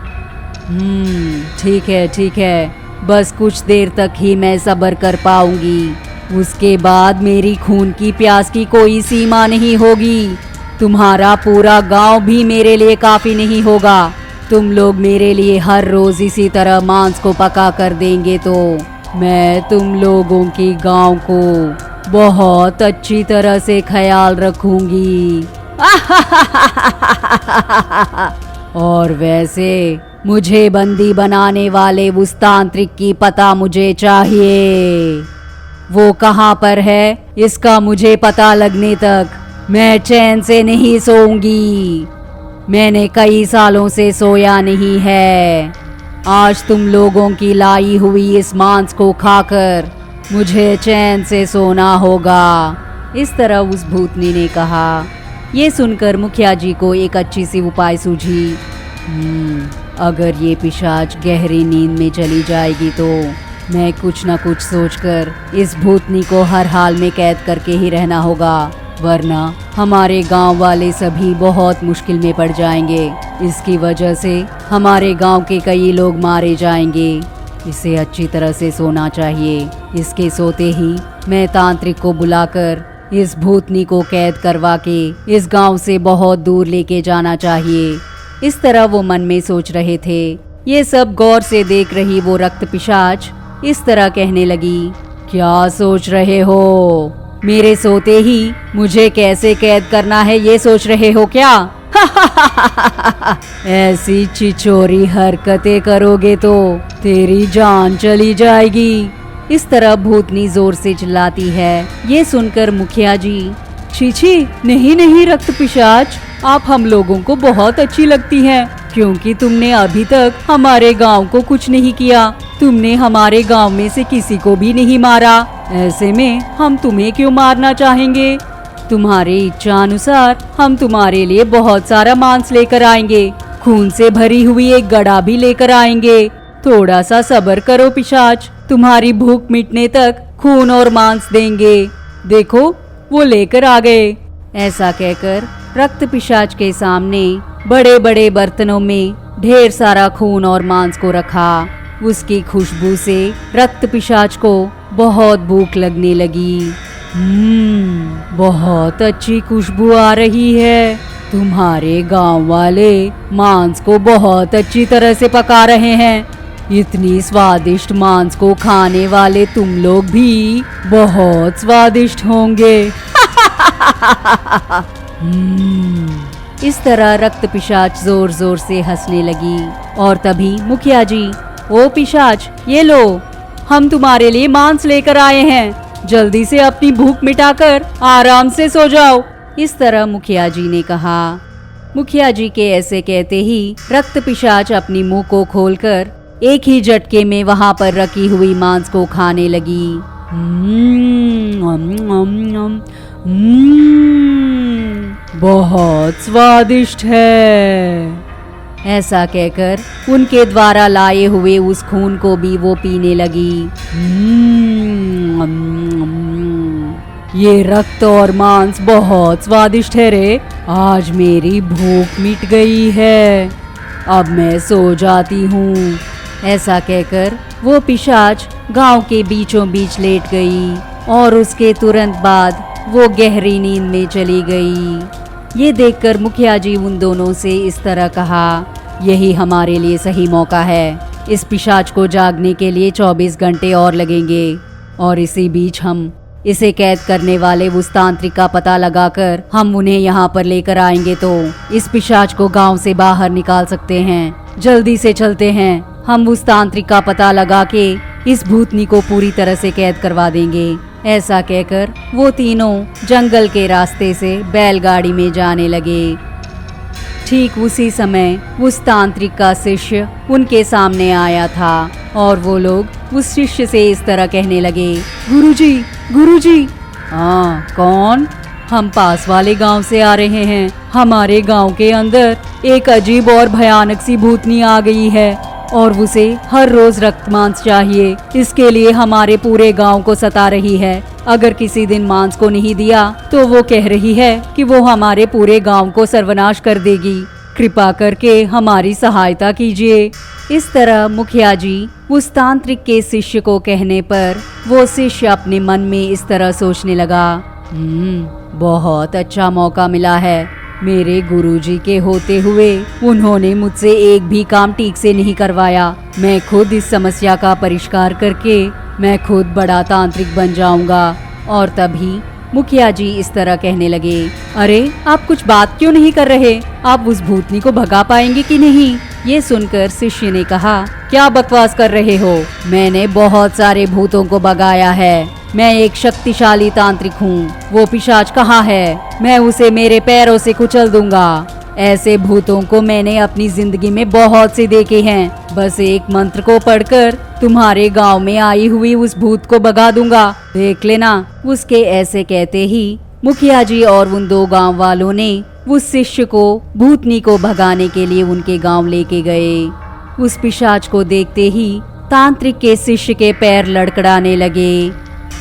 ठीक है, बस कुछ देर तक ही मैं सब्र कर पाऊंगी, उसके बाद मेरी खून की प्यास की कोई सीमा नहीं होगी। तुम्हारा पूरा गांव भी मेरे लिए काफी नहीं होगा। तुम लोग मेरे लिए हर रोज इसी तरह मांस को पका कर देंगे तो मैं तुम लोगों की गांव को बहुत अच्छी तरह से ख्याल रखूंगी। और वैसे मुझे बंदी बनाने वाले उस तांत्रिक की पता मुझे चाहिए। वो कहाँ पर है, इसका मुझे पता लगने तक मैं चैन से नहीं सोऊंगी। मैंने कई सालों से सोया नहीं है। आज तुम लोगों की लाई हुई इस मांस को खाकर मुझे चैन से सोना होगा। इस तरह उस भूतनी ने कहा। ये सुनकर मुखिया जी को एक अच्छी सी उपाय सूझी। अगर ये पिशाच गहरी नींद में चली जाएगी तो मैं कुछ न कुछ सोचकर इस भूतनी को हर हाल में कैद करके ही रहना होगा, वरना हमारे गांव वाले सभी बहुत मुश्किल में पड़ जाएंगे। इसकी वजह से हमारे गांव के कई लोग मारे जाएंगे। इसे अच्छी तरह से सोना चाहिए। इसके सोते ही मैं तांत्रिक को बुलाकर इस भूतनी को कैद करवा के इस गांव से बहुत दूर लेके जाना चाहिए। इस तरह वो मन में सोच रहे थे। ये सब गौर से देख रही वो रक्त पिशाच इस तरह कहने लगी, क्या सोच रहे हो? मेरे सोते ही मुझे कैसे कैद करना है ये सोच रहे हो क्या? ऐसी छिछोरी हरकतें करोगे तो तेरी जान चली जाएगी। इस तरह भूतनी जोर से चिल्लाती है। ये सुनकर मुखिया जी, छी नहीं नहीं रक्त पिशाच, आप हम लोगों को बहुत अच्छी लगती हैं, क्योंकि तुमने अभी तक हमारे गांव को कुछ नहीं किया। तुमने हमारे गांव में से किसी को भी नहीं मारा। ऐसे में हम तुम्हें क्यों मारना चाहेंगे? तुम्हारी इच्छा अनुसार हम तुम्हारे लिए बहुत सारा मांस लेकर आएंगे। खून से भरी हुई एक गड़ा भी लेकर आएंगे। थोड़ा सा सब्र करो पिशाच, तुम्हारी भूख मिटने तक खून और मांस देंगे। देखो वो लेकर आ गए। ऐसा कहकर रक्त पिशाच के सामने बड़े बड़े बर्तनों में ढेर सारा खून और मांस को रखा। उसकी खुशबू से रक्त पिशाच को बहुत भूख लगने लगी। बहुत अच्छी खुशबू आ रही है। तुम्हारे गांव वाले मांस को बहुत अच्छी तरह से पका रहे हैं। इतनी स्वादिष्ट मांस को खाने वाले तुम लोग भी बहुत स्वादिष्ट होंगे। इस तरह रक्त पिशाच जोर जोर से हंसने लगी। और तभी मुखिया जी, ओ पिशाच, ये लो, हम तुम्हारे लिए मांस लेकर आए हैं। जल्दी से अपनी भूख मिटाकर आराम से सो जाओ। इस तरह मुखिया जी ने कहा। मुखिया जी के ऐसे कहते ही रक्त पिशाच अपनी मुंह को खोलकर एक ही झटके में वहां पर रखी हुई मांस को खाने लगी। बहुत स्वादिष्ट है। ऐसा कहकर उनके द्वारा लाए हुए उस खून को भी वो पीने लगी। ये रक्त और मांस बहुत स्वादिष्ट है रे। आज मेरी भूख मिट गई है। अब मैं सो जाती हूँ। ऐसा कहकर वो पिशाच गांव के बीचों बीच लेट गई और उसके तुरंत बाद वो गहरी नींद में चली गई। ये देखकर मुखिया जी उन दोनों से इस तरह कहा, यही हमारे लिए सही मौका है। इस पिशाच को जागने के लिए 24 घंटे और लगेंगे और इसी बीच हम इसे कैद करने वाले उस तांत्रिक का पता लगाकर हम उन्हें यहाँ पर लेकर आएंगे तो इस पिशाच को गांव से बाहर निकाल सकते हैं। जल्दी से चलते हैं। हम उस तांत्रिक का पता लगा के इस भूतनी को पूरी तरह से कैद करवा देंगे। ऐसा कहकर वो तीनों जंगल के रास्ते से बैलगाड़ी में जाने लगे। ठीक उसी समय उस तांत्रिक का शिष्य उनके सामने आया था और वो लोग उस शिष्य से इस तरह कहने लगे, गुरुजी, गुरुजी। हाँ, कौन? हम पास वाले गांव से आ रहे हैं। हमारे गांव के अंदर एक अजीब और भयानक सी भूतनी आ गई है और उसे हर रोज रक्त मांस चाहिए। इसके लिए हमारे पूरे गांव को सता रही है। अगर किसी दिन मांस को नहीं दिया तो वो कह रही है कि वो हमारे पूरे गांव को सर्वनाश कर देगी। कृपा करके हमारी सहायता कीजिए। इस तरह मुखिया जी उस तांत्रिक के शिष्य को कहने पर वो शिष्य अपने मन में इस तरह सोचने लगा, बहुत अच्छा मौका मिला है। मेरे गुरुजी के होते हुए उन्होंने मुझसे एक भी काम ठीक से नहीं करवाया। मैं खुद इस समस्या का परिष्कार करके मैं खुद बड़ा तांत्रिक बन जाऊंगा। और तभी मुखिया जी इस तरह कहने लगे, अरे आप कुछ बात क्यों नहीं कर रहे? आप उस भूतनी को भगा पाएंगे कि नहीं? ये सुनकर शिष्य ने कहा, क्या बकवास कर रहे हो? मैंने बहुत सारे भूतों को भगाया है। मैं एक शक्तिशाली तांत्रिक हूँ। वो पिशाच कहाँ है? मैं उसे मेरे पैरों से कुचल दूंगा। ऐसे भूतों को मैंने अपनी जिंदगी में बहुत से देखे हैं। बस एक मंत्र को पढ़कर तुम्हारे गांव में आई हुई उस भूत को भगा दूंगा, देख लेना। उसके ऐसे कहते ही मुखिया जी और उन दो गांव वालों ने उस शिष्य को भूतनी को भगाने के लिए उनके गांव लेके गए। उस पिशाच को देखते ही तांत्रिक के शिष्य के पैर लड़खड़ाने लगे।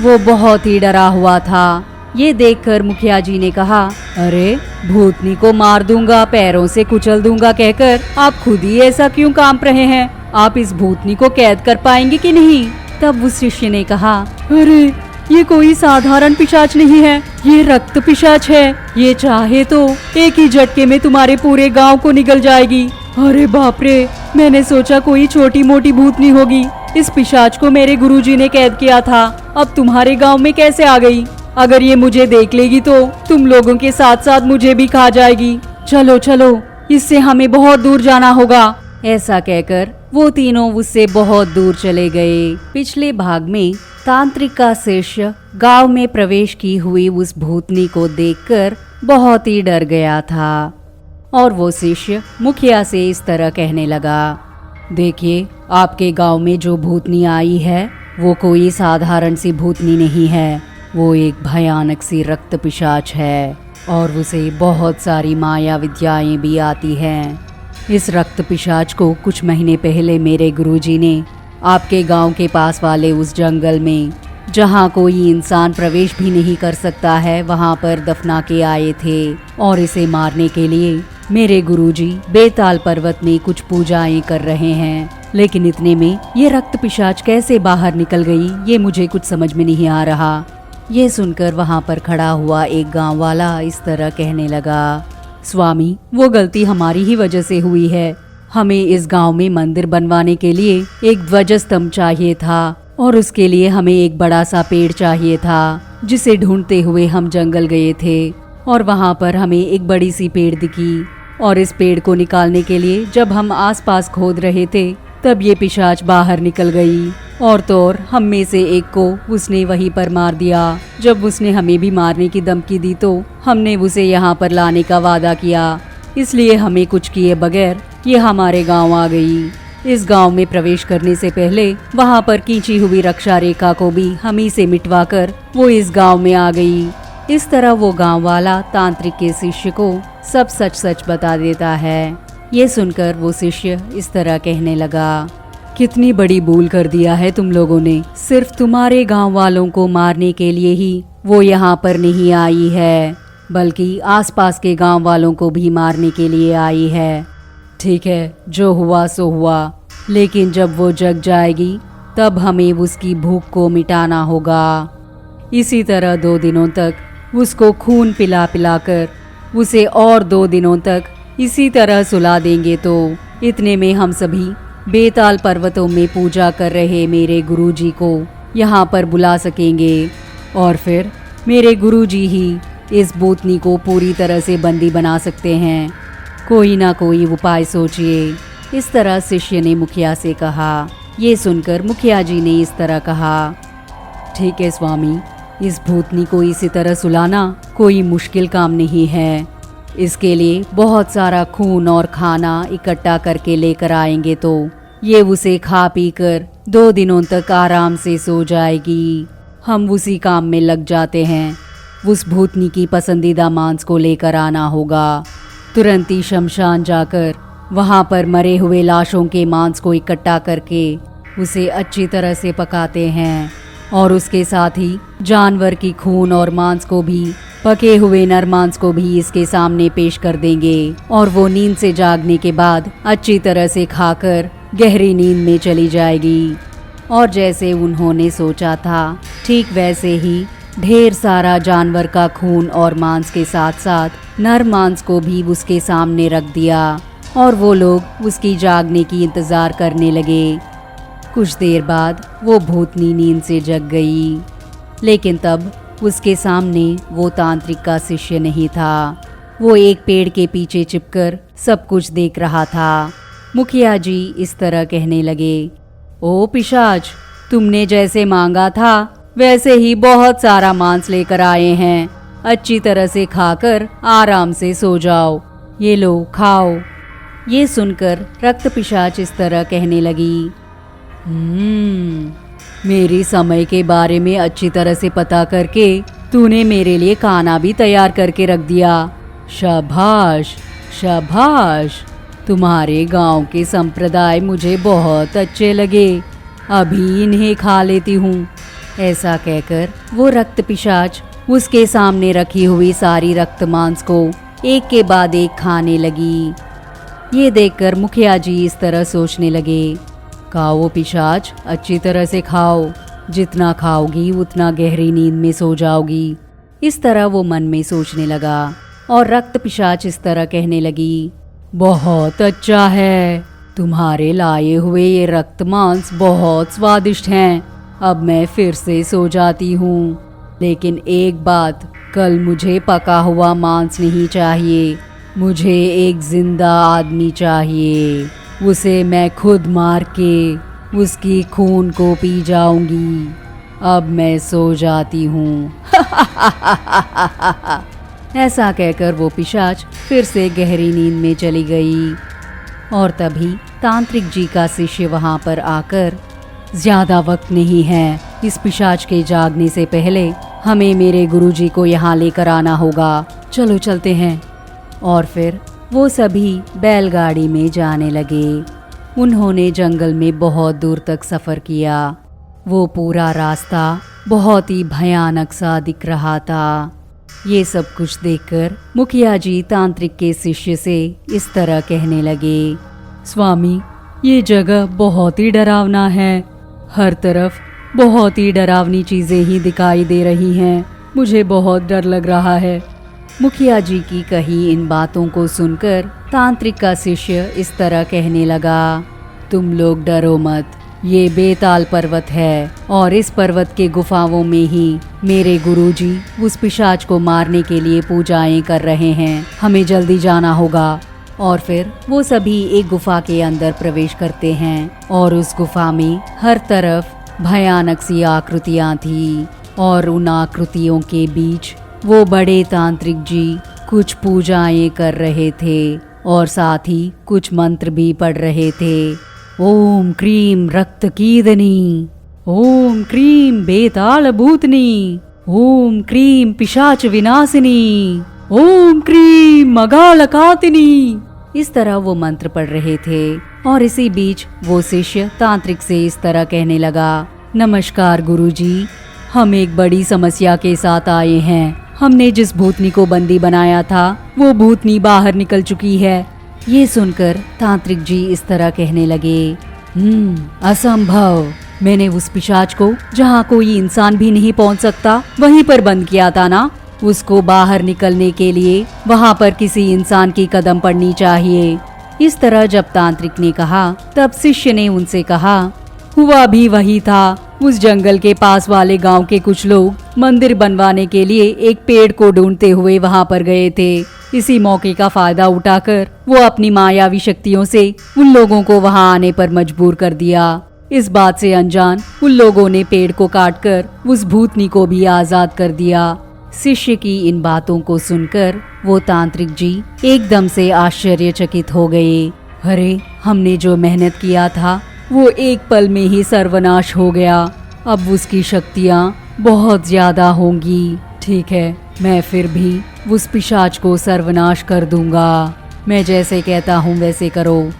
वो बहुत ही डरा हुआ था। ये देखकर मुखिया जी ने कहा, अरे भूतनी को मार दूंगा, पैरों से कुचल दूंगा कहकर आप खुद ही ऐसा क्यों कांप रहे हैं? आप इस भूतनी को कैद कर पाएंगे कि नहीं? तब उस शिष्य ने कहा, अरे ये कोई साधारण पिशाच नहीं है, ये रक्त पिशाच है। ये चाहे तो एक ही झटके में तुम्हारे पूरे गांव को निगल जाएगी। अरे बाप रे, मैंने सोचा कोई छोटी मोटी भूतनी होगी। इस पिशाच को मेरे गुरुजी ने कैद किया था, अब तुम्हारे गांव में कैसे आ गई? अगर ये मुझे देख लेगी तो तुम लोगों के साथ साथ मुझे भी खा जाएगी। चलो चलो, इससे हमें बहुत दूर जाना होगा। ऐसा कहकर वो तीनों उससे बहुत दूर चले गए। पिछले भाग में तांत्रिक का शिष्य गांव में प्रवेश की हुई उस भूतनी को देखकर बहुत ही डर गया था और वो शिष्य मुखिया से इस तरह कहने लगा, देखिए, आपके गांव में जो भूतनी आई है वो कोई साधारण सी भूतनी नहीं है, वो एक भयानक सी रक्त पिशाच है और उसे बहुत सारी माया विद्याएं भी आती हैं। इस रक्त पिशाच को कुछ महीने पहले मेरे गुरुजी ने आपके गांव के पास वाले उस जंगल में, जहां कोई इंसान प्रवेश भी नहीं कर सकता है, वहां पर दफना के आए थे और इसे मारने के लिए मेरे गुरुजी बेताल पर्वत में कुछ पूजाएं कर रहे हैं। लेकिन इतने में ये रक्त पिशाच कैसे बाहर निकल गई, ये मुझे कुछ समझ में नहीं आ रहा। ये सुनकर वहां पर खड़ा हुआ एक गांव वाला इस तरह कहने लगा, स्वामी, वो गलती हमारी ही वजह से हुई है। हमें इस गांव में मंदिर बनवाने के लिए एक ध्वज स्तंभ चाहिए था और उसके लिए हमें एक बड़ा सा पेड़ चाहिए था, जिसे ढूंढते हुए हम जंगल गए थे और वहां पर हमें एक बड़ी सी पेड़ दिखी और इस पेड़ को निकालने के लिए जब हम आसपास खोद रहे थे तब ये पिशाच बाहर निकल गई और तो और हम में से एक को उसने वहीं पर मार दिया। जब उसने हमें भी मारने की धमकी दी तो हमने उसे यहाँ पर लाने का वादा किया, इसलिए हमें कुछ किए बगैर ये हमारे गांव आ गई। इस गांव में प्रवेश करने से पहले वहाँ पर खींची हुई रक्षा रेखा को भी हम ही से मिटवाकर वो इस गांव में आ गई। इस तरह वो गांव वाला तांत्रिक के शिष्य को सब सच सच बता देता है। ये सुनकर वो शिष्य इस तरह कहने लगा, कितनी बड़ी भूल कर दिया है तुम लोगों ने। सिर्फ तुम्हारे गांव वालों को मारने के लिए ही वो यहाँ पर नहीं आई है, बल्कि आसपास के गांव वालों को भी मारने के लिए आई है। ठीक है, जो हुआ सो हुआ, लेकिन जब वो जग जाएगी तब हमें उसकी भूख को मिटाना होगा। इसी तरह 2 दिनों तक उसको खून पिला पिलाकर उसे और 2 दिनों तक इसी तरह सुला देंगे तो इतने में हम सभी बेताल पर्वतों में पूजा कर रहे मेरे गुरुजी को यहाँ पर बुला सकेंगे और फिर मेरे गुरुजी ही इस भूतनी को पूरी तरह से बंदी बना सकते हैं। कोई ना कोई उपाय सोचिए। इस तरह शिष्य ने मुखिया से कहा। ये सुनकर मुखिया जी ने इस तरह कहा, ठीक है स्वामी, इस भूतनी को इसी तरह सुलाना कोई मुश्किल काम नहीं है। इसके लिए बहुत सारा खून और खाना इकट्ठा करके लेकर आएंगे तो ये उसे खा पी कर 2 दिनों तक आराम से सो जाएगी। हम उसी काम में लग जाते हैं। उस भूतनी की पसंदीदा मांस को लेकर आना होगा। तुरंत ही शमशान जाकर वहां पर मरे हुए लाशों के मांस को इकट्ठा करके उसे अच्छी तरह से पकाते हैं और उसके साथ ही जानवर की खून और मांस को भी, पके हुए नर मांस को भी इसके सामने पेश कर देंगे और वो नींद से जागने के बाद अच्छी तरह से खाकर गहरी नींद में चली जाएगी। और जैसे उन्होंने सोचा था ठीक वैसे ही ढेर सारा जानवर का खून और मांस के साथ साथ नर मांस को भी उसके सामने रख दिया और वो लोग उसकी जागने की इंतजार करने लगे। कुछ देर बाद वो भूतनी नींद से जग गई, लेकिन तब उसके सामने वो तांत्रिक का शिष्य नहीं था। वो एक पेड़ के पीछे छिपकर सब कुछ देख रहा था। मुखिया जी इस तरह कहने लगे, ओ पिशाच, तुमने जैसे मांगा था वैसे ही बहुत सारा मांस लेकर आए हैं। अच्छी तरह से खाकर आराम से सो जाओ। ये लो, खाओ। ये सुनकर रक्त पिशाच इस तरह कहने लगी, मेरी समय के बारे में अच्छी तरह से पता करके तूने मेरे लिए खाना भी तैयार करके रख दिया। शाबाश शाबाश, तुम्हारे गांव के संप्रदाय मुझे बहुत अच्छे लगे, अभी इन्हें खा लेती हूँ। ऐसा कहकर वो रक्त पिशाच उसके सामने रखी हुई सारी रक्त मांस को एक के बाद एक खाने लगी। ये देखकर मुखिया जी इस तरह सोचने लगे, खाओ पिशाच, अच्छी तरह से खाओ। जितना खाओगी उतना गहरी नींद में सो जाओगी। इस तरह वो मन में सोचने लगा और रक्त पिशाच इस तरह कहने लगी, बहुत अच्छा है, तुम्हारे लाए हुए ये रक्त मांस बहुत स्वादिष्ट हैं। अब मैं फिर से सो जाती हूँ, लेकिन एक बात, कल मुझे पका हुआ मांस नहीं चाहिए, मुझे एक जिंदा आदमी चाहिए। उसे मैं खुद मार के उसकी खून को पी जाऊंगी। अब मैं सो जाती हूँ। ऐसा कहकर वो पिशाच फिर से गहरी नींद में चली गई। और तभी तांत्रिक जी का शिष्य वहां पर आकर, ज्यादा वक्त नहीं है, इस पिशाच के जागने से पहले हमें मेरे गुरुजी को यहाँ लेकर आना होगा, चलो चलते हैं। और फिर वो सभी बैलगाड़ी में जाने लगे। उन्होंने जंगल में बहुत दूर तक सफर किया। वो पूरा रास्ता बहुत ही भयानक सा दिख रहा था। ये सब कुछ देखकर मुखिया जी तांत्रिक के शिष्य से इस तरह कहने लगे, स्वामी, ये जगह बहुत ही डरावना है। हर तरफ बहुत ही डरावनी चीजें ही दिखाई दे रही हैं। मुझे बहुत डर लग रहा है। मुखिया जी की कही इन बातों को सुनकर तांत्रिक का शिष्य इस तरह कहने लगा, तुम लोग डरो मत, ये बेताल पर्वत है और इस पर्वत के गुफाओं में ही मेरे गुरुजी उस पिशाच को मारने के लिए पूजाएं कर रहे हैं। हमें जल्दी जाना होगा। और फिर वो सभी एक गुफा के अंदर प्रवेश करते हैं और उस गुफा में हर तरफ भयानक सी आकृतियां थी और उन आकृतियों के बीच वो बड़े तांत्रिक जी कुछ पूजाएं कर रहे थे और साथ ही कुछ मंत्र भी पढ़ रहे थे। ओम क्रीम रक्त कीदनी, ओम क्रीम बेताल भूतनी, ओम क्रीम पिशाच विनाशिनी, ओम क्रीम मगालकातिनी। इस तरह वो मंत्र पढ़ रहे थे और इसी बीच वो शिष्य तांत्रिक से इस तरह कहने लगा, नमस्कार गुरुजी, हम एक बड़ी समस्या के साथ आए हैं। हमने जिस भूतनी को बंदी बनाया था वो भूतनी बाहर निकल चुकी है। ये सुनकर तांत्रिक जी इस तरह कहने लगे, असंभव, मैंने उस पिशाच को जहाँ कोई इंसान भी नहीं पहुँच सकता वहीं पर बंद किया था ना। उसको बाहर निकलने के लिए वहाँ पर किसी इंसान की कदम पड़नी चाहिए। इस तरह जब तांत्रिक ने कहा तब शिष्य ने उनसे कहा, हुआ भी वही था। उस जंगल के पास वाले गांव के कुछ लोग मंदिर बनवाने के लिए एक पेड़ को ढूंढते हुए वहां पर गए थे। इसी मौके का फायदा उठाकर वो अपनी मायावी शक्तियों से उन लोगों को वहां आने पर मजबूर कर दिया। इस बात से अनजान उन लोगों ने पेड़ को काटकर उस भूतनी को भी आजाद कर दिया। शिष्य की इन बातों को सुनकर वो तांत्रिक जी एकदम से आश्चर्यचकित हो गए। अरे, हमने जो मेहनत किया था वो एक पल में ही सर्वनाश हो गया। अब उसकी शक्तियाँ बहुत ज्यादा होंगी। ठीक है, मैं फिर भी उस पिशाच को सर्वनाश कर दूंगा। मैं जैसे कहता हूँ वैसे करो।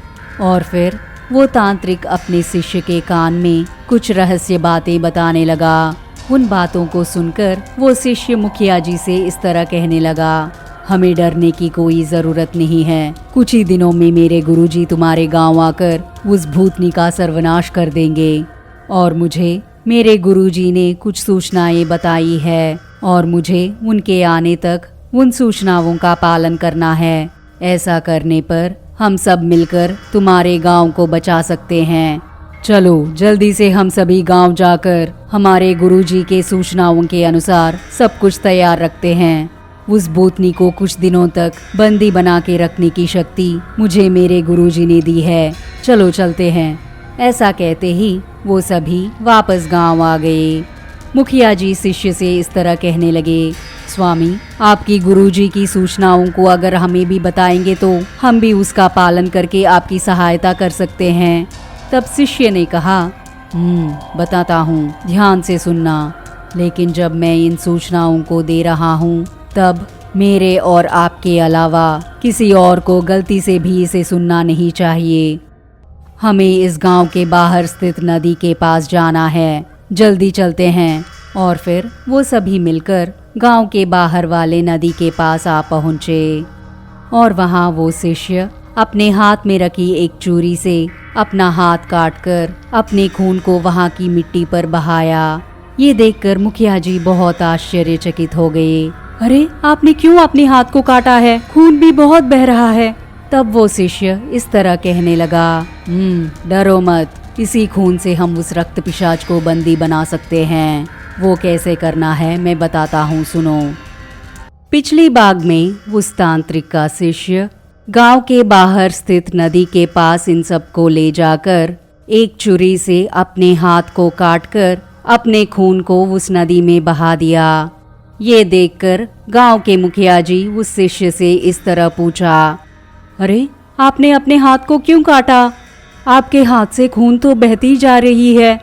और फिर वो तांत्रिक अपने शिष्य के कान में कुछ रहस्य बातें बताने लगा। उन बातों को सुनकर वो शिष्य मुखिया जी से इस तरह कहने लगा, हमें डरने की कोई जरूरत नहीं है। कुछ ही दिनों में मेरे गुरुजी तुम्हारे गांव आकर उस भूतनी का सर्वनाश कर देंगे। और मुझे मेरे गुरुजी ने कुछ सूचनाएं बताई है और मुझे उनके आने तक उन सूचनाओं का पालन करना है। ऐसा करने पर हम सब मिलकर तुम्हारे गांव को बचा सकते हैं। चलो जल्दी से हम सभी गांव जाकर हमारे गुरुजी के सूचनाओं के अनुसार सब कुछ तैयार रखते हैं। उस भूतनी को कुछ दिनों तक बंदी बना के रखने की शक्ति मुझे मेरे गुरुजी ने दी है। चलो चलते हैं। ऐसा कहते ही वो सभी वापस गांव आ गए। मुखिया जी शिष्य से इस तरह कहने लगे, स्वामी, आपकी गुरुजी की सूचनाओं को अगर हमें भी बताएंगे तो हम भी उसका पालन करके आपकी सहायता कर सकते हैं। तब शिष्य ने कहा, बताता हूँ, ध्यान से सुनना। लेकिन जब मैं इन सूचनाओं को दे रहा हूँ तब मेरे और आपके अलावा किसी और को गलती से भी इसे सुनना नहीं चाहिए। हमें इस गांव के बाहर स्थित नदी के पास जाना है। जल्दी चलते हैं। और फिर वो सभी मिलकर गांव के बाहर वाले नदी के पास आ पहुँचे और वहाँ वो शिष्य अपने हाथ में रखी एक चूरी से अपना हाथ काटकर अपने खून को वहां की मिट्टी पर बहाया। ये देखकर मुखिया जी बहुत आश्चर्यचकित हो गए। अरे आपने क्यों अपने हाथ को काटा है? खून भी बहुत बह रहा है। तब वो शिष्य इस तरह कहने लगा, डरो मत, इसी खून से हम उस रक्त पिशाच को बंदी बना सकते हैं। वो कैसे करना है मैं बताता हूँ, सुनो। पिछली बाग में उस तांत्रिक का शिष्य गांव के बाहर स्थित नदी के पास इन सबको ले जाकर एक छुरी से अपने हाथ को काटकर अपने खून को उस नदी में बहा दिया। ये देखकर गांव के मुखिया जी उस शिष्य से इस तरह पूछा, अरे आपने अपने हाथ को क्यों काटा? आपके हाथ से खून तो बहती जा रही है।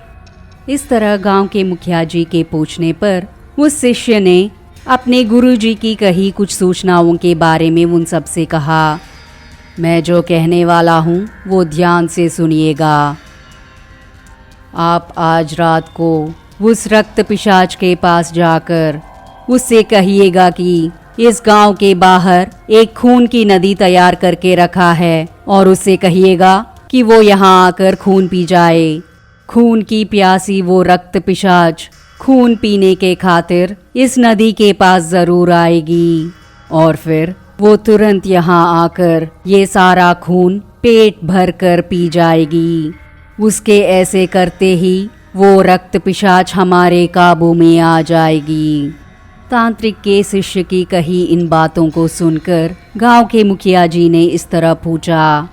इस तरह गांव के मुखिया जी के पूछने पर उस शिष्य ने अपने गुरुजी की कही कुछ सूचनाओं के बारे में उन सब से कहा। मैं जो कहने वाला हूँ वो ध्यान से सुनिएगा। आप आज रात को उस रक्त पिशाच के पास जाकर उससे कहिएगा कि इस गांव के बाहर एक खून की नदी तैयार करके रखा है और उससे कहिएगा कि वो यहाँ आकर खून पी जाए। खून की प्यासी वो रक्त पिशाच खून पीने के खातिर इस नदी के पास जरूर आएगी और फिर वो तुरंत यहाँ आकर ये सारा खून पेट भर कर पी जाएगी। उसके ऐसे करते ही वो रक्त पिशाच हमारे काबू में आ जाएगी। तांत्रिक के शिष्य की कही इन बातों को सुनकर गांव के मुखिया जी ने इस तरह पूछा,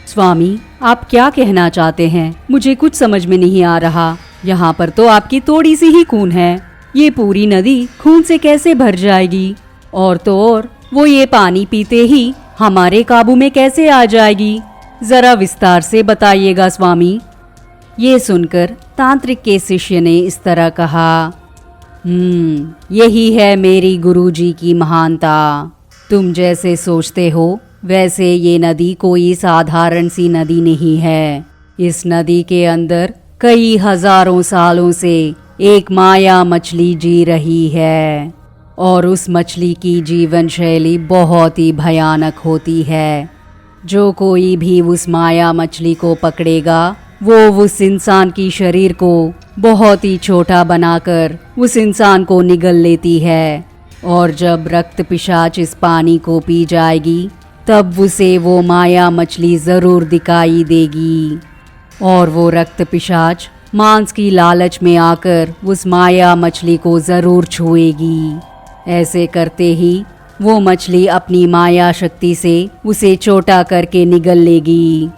स्वामी आप क्या कहना चाहते हैं? मुझे कुछ समझ में नहीं आ रहा। यहाँ पर तो आपकी थोड़ी सी ही खून है, ये पूरी नदी खून से कैसे भर जाएगी? और तो और वो ये पानी पीते ही हमारे काबू में कैसे आ जाएगी? जरा विस्तार से बताइएगा स्वामी। ये सुनकर तांत्रिक के शिष्य ने इस तरह कहा, यही है मेरी गुरुजी की महानता। तुम जैसे सोचते हो वैसे ये नदी कोई साधारण सी नदी नहीं है। इस नदी के अंदर कई हजारों सालों से एक माया मछली जी रही है और उस मछली की जीवन शैली बहुत ही भयानक होती है। जो कोई भी उस माया मछली को पकड़ेगा वो उस इंसान की शरीर को बहुत ही छोटा बनाकर उस इंसान को निगल लेती है और जब रक्त पिशाच इस पानी को पी जाएगी तब उसे वो माया मछली जरूर दिखाई देगी और वो रक्त पिशाच मांस की लालच में आकर उस माया मछली को जरूर छुएगी। ऐसे करते ही वो मछली अपनी माया शक्ति से उसे छोटा करके निगल लेगी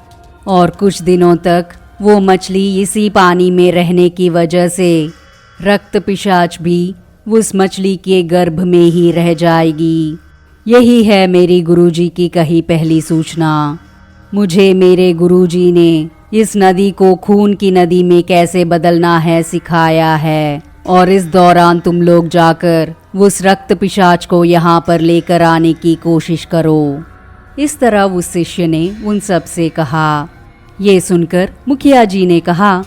और कुछ दिनों तक वो मछली इसी पानी में रहने की वजह से रक्त पिशाच भी उस मछली के गर्भ में ही रह जाएगी। यही है मेरी गुरुजी की कही पहली सूचना। मुझे मेरे गुरुजी ने इस नदी को खून की नदी में कैसे बदलना है सिखाया है और इस दौरान तुम लोग जाकर उस रक्त पिशाच को यहाँ पर लेकर आने की कोशिश करो। इस तरह उस शिष्य ने उन सब से कहा। ये सुनकर मुखिया जी ने कहा,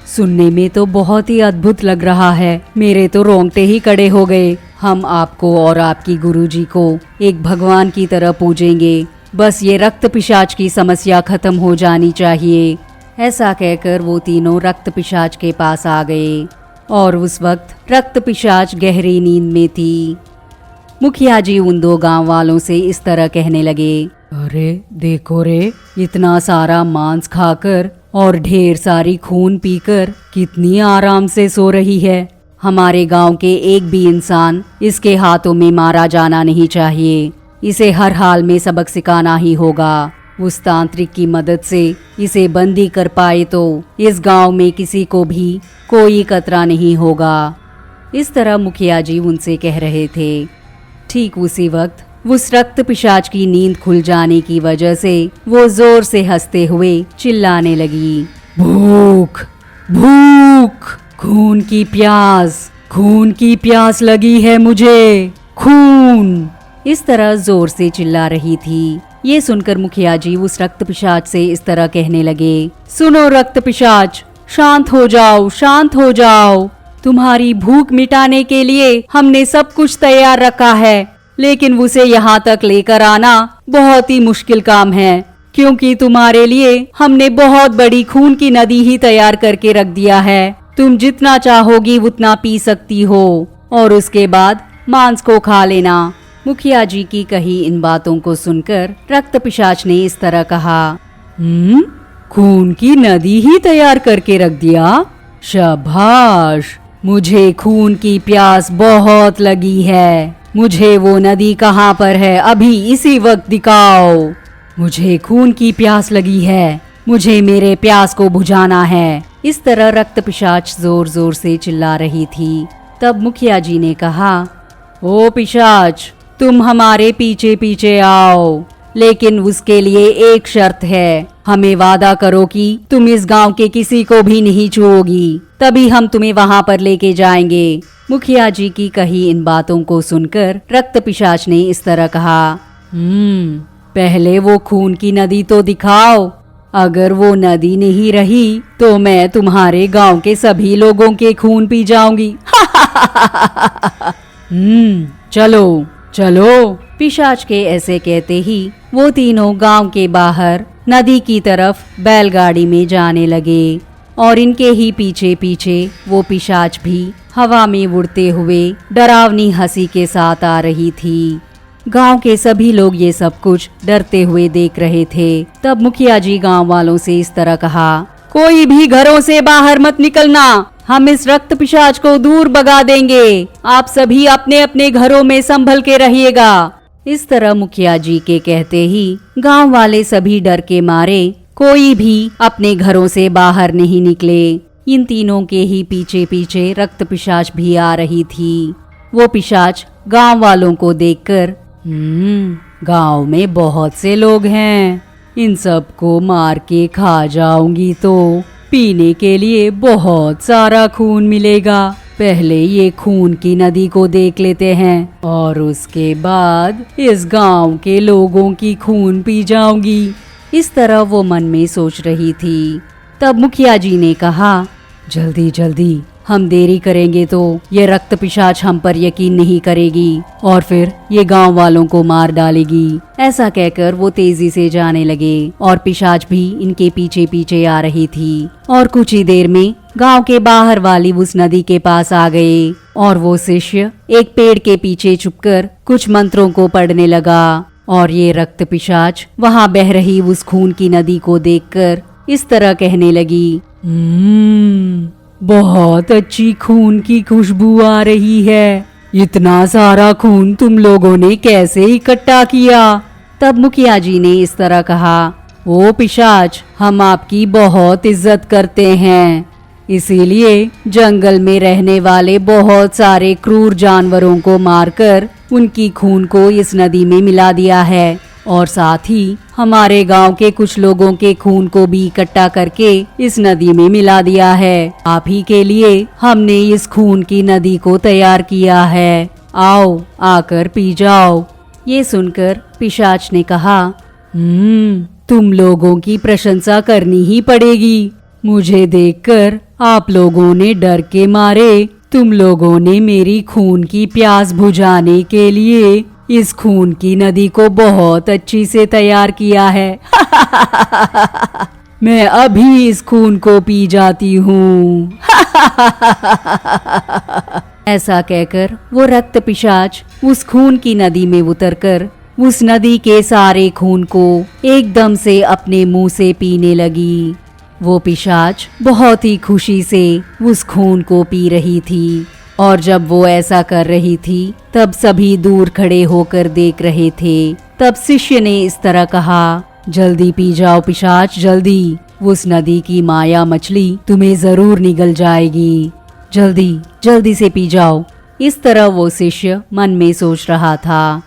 सुनने में तो बहुत ही अद्भुत लग रहा है, मेरे तो रोंगटे ही खड़े हो गए। हम आपको और आपकी गुरुजी को एक भगवान की तरह पूजेंगे, बस ये रक्त पिशाच की समस्या खत्म हो जानी चाहिए। ऐसा कहकर वो तीनों रक्त पिशाच के पास आ गए और उस वक्त रक्त पिशाच गहरी नींद में थी। मुखिया जी उन दो गांव वालों से इस तरह कहने लगे, अरे देखो रे, इतना सारा मांस खाकर और ढेर सारी खून पीकर कितनी आराम से सो रही है। हमारे गांव के एक भी इंसान इसके हाथों में मारा जाना नहीं चाहिए। इसे हर हाल में सबक सिखाना ही होगा। उस तांत्रिक की मदद से इसे बंदी कर पाए तो इस गांव में किसी को भी कोई खतरा नहीं होगा। इस तरह मुखिया जी उनसे कह रहे थे। ठीक उसी वक्त उस रक्त पिशाच की नींद खुल जाने की वजह से वो जोर से हंसते हुए चिल्लाने लगी, भूख भूख, खून की प्यास, खून की प्यास लगी है मुझे, खून। इस तरह जोर से चिल्ला रही थी। ये सुनकर मुखिया जी उस रक्त पिशाच से इस तरह कहने लगे, सुनो रक्त पिशाच, शांत हो जाओ, शांत हो जाओ। तुम्हारी भूख मिटाने के लिए हमने सब कुछ तैयार रखा है, लेकिन उसे यहाँ तक लेकर आना बहुत ही मुश्किल काम है, क्योंकि तुम्हारे लिए हमने बहुत बड़ी खून की नदी ही तैयार करके रख दिया है। तुम जितना चाहोगी उतना पी सकती हो और उसके बाद मांस को खा लेना। मुखिया जी की कही इन बातों को सुनकर रक्त पिशाच ने इस तरह कहा, खून की नदी ही तैयार करके रख दिया? शाबाश, मुझे खून की प्यास बहुत लगी है। मुझे वो नदी कहाँ पर है, अभी इसी वक्त दिखाओ। मुझे खून की प्यास लगी है, मुझे मेरे प्यास को बुझाना है। इस तरह रक्त पिशाच जोर जोर से चिल्ला रही थी। तब मुखिया जी ने कहा, ओ पिशाच, तुम हमारे पीछे पीछे आओ, लेकिन उसके लिए एक शर्त है। हमें वादा करो कि तुम इस गांव के किसी को भी नहीं छुओगी, तभी हम तुम्हें वहां पर लेके जाएंगे। मुखिया जी की कही इन बातों को सुनकर रक्त पिशाच ने इस तरह कहा, पहले वो खून की नदी तो दिखाओ। अगर वो नदी नहीं रही तो मैं तुम्हारे गांव के सभी लोगों के खून पी जाऊंगी। चलो चलो। पिशाच के ऐसे कहते ही वो तीनों गांव के बाहर नदी की तरफ बैलगाड़ी में जाने लगे और इनके ही पीछे पीछे वो पिशाच भी हवा में उड़ते हुए डरावनी हंसी के साथ आ रही थी। गांव के सभी लोग ये सब कुछ डरते हुए देख रहे थे। तब मुखिया जी गांव वालों से इस तरह कहा, कोई भी घरों से बाहर मत निकलना, हम इस रक्त पिशाच को दूर भगा देंगे। आप सभी अपने अपने घरों में संभल के रहिएगा। इस तरह मुखिया जी के कहते ही गांव वाले सभी डर के मारे कोई भी अपने घरों से बाहर नहीं निकले। इन तीनों के ही पीछे पीछे रक्त पिशाच भी आ रही थी। वो पिशाच गांव वालों को देखकर, गांव में बहुत से लोग हैं, इन सब को मार के खा जाऊंगी तो पीने के लिए बहुत सारा खून मिलेगा। पहले ये खून की नदी को देख लेते हैं और उसके बाद इस गांव के लोगों की खून पी जाऊंगी। इस तरह वो मन में सोच रही थी। तब मुखिया जी ने कहा, जल्दी जल्दी, हम देरी करेंगे तो ये रक्त पिशाच हम पर यकीन नहीं करेगी और फिर ये गांव वालों को मार डालेगी। ऐसा कहकर वो तेजी से जाने लगे और पिशाच भी इनके पीछे पीछे आ रही थी। और कुछ ही देर में गांव के बाहर वाली उस नदी के पास आ गए और वो शिष्य एक पेड़ के पीछे छुपकर कुछ मंत्रों को पढ़ने लगा। और ये रक्त पिशाच वहां बह रही उस खून की नदी को देखकर इस तरह कहने लगी, बहुत अच्छी खून की खुशबू आ रही है। इतना सारा खून तुम लोगों ने कैसे इकट्ठा किया? तब मुखिया जी ने इस तरह कहा, ओ पिशाच, हम आपकी बहुत इज्जत करते हैं, इसीलिए जंगल में रहने वाले बहुत सारे क्रूर जानवरों को मारकर उनकी खून को इस नदी में मिला दिया है और साथ ही हमारे गांव के कुछ लोगों के खून को भी इकट्ठा करके इस नदी में मिला दिया है। आप ही के लिए हमने इस खून की नदी को तैयार किया है, आओ आकर पी जाओ। ये सुनकर पिशाच ने कहा, तुम लोगों की प्रशंसा करनी ही पड़ेगी। मुझे देखकर आप लोगों ने डर के मारे तुम लोगों ने मेरी खून की प्यास बुझाने के लिए इस खून की नदी को बहुत अच्छी से तैयार किया है। मैं अभी इस खून को पी जाती हूँ। ऐसा कहकर वो रक्त पिशाच उस खून की नदी में उतरकर उस नदी के सारे खून को एकदम से अपने मुंह से पीने लगी। वो पिशाच बहुत ही खुशी से उस खून को पी रही थी और जब वो ऐसा कर रही थी तब सभी दूर खड़े होकर देख रहे थे। तब शिष्य ने इस तरह कहा, जल्दी पी जाओ पिशाच, जल्दी, उस नदी की माया मछली तुम्हें जरूर निगल जाएगी। जल्दी जल्दी से पी जाओ। इस तरह वो शिष्य मन में सोच रहा था।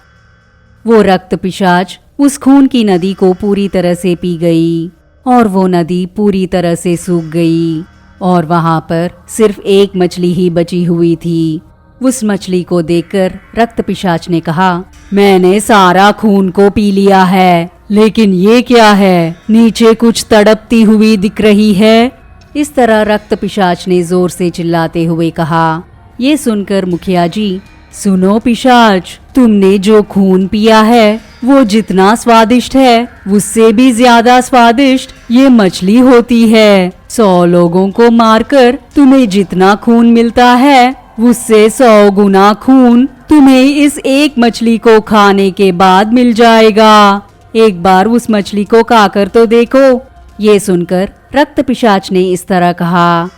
वो रक्त पिशाच उस खून की नदी को पूरी तरह से पी गई और वो नदी पूरी तरह से सूख गई और वहां पर सिर्फ एक मछली ही बची हुई थी। उस मछली को देखकर रक्त पिशाच ने कहा, मैंने सारा खून को पी लिया है, लेकिन ये क्या है, नीचे कुछ तड़पती हुई दिख रही है। इस तरह रक्त पिशाच ने जोर से चिल्लाते हुए कहा। ये सुनकर मुखिया जी, सुनो पिशाच, तुमने जो खून पिया है वो जितना स्वादिष्ट है उससे भी ज्यादा स्वादिष्ट ये मछली होती है। 100 लोगों को मारकर तुम्हें जितना खून मिलता है उससे 100 गुना खून तुम्हें इस एक मछली को खाने के बाद मिल जाएगा। एक बार उस मछली को खाकर तो देखो। ये सुनकर रक्त पिशाच ने इस तरह कहा,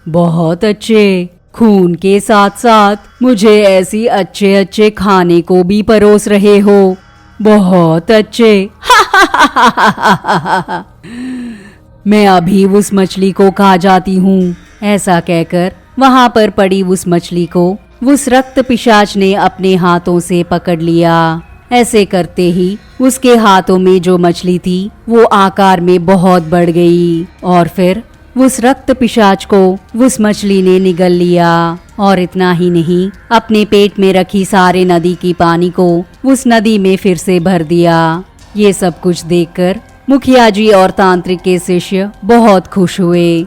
बहुत अच्छे। खून के साथ साथ मुझे ऐसी अच्छे अच्छे खाने को भी परोस रहे हो, बहुत अच्छे। मैं अभी उस मछली को खा जाती हूँ। ऐसा कहकर वहां पर पड़ी उस मछली को उस रक्त पिशाच ने अपने हाथों से पकड़ लिया। ऐसे करते ही उसके हाथों में जो मछली थी वो आकार में बहुत बढ़ गई और फिर उस रक्त पिशाच को उस मछली ने निगल लिया। और इतना ही नहीं, अपने पेट में रखी सारे नदी की पानी को उस नदी में फिर से भर दिया। ये सब कुछ देखकर मुखिया जी और तांत्रिक के शिष्य बहुत खुश हुए।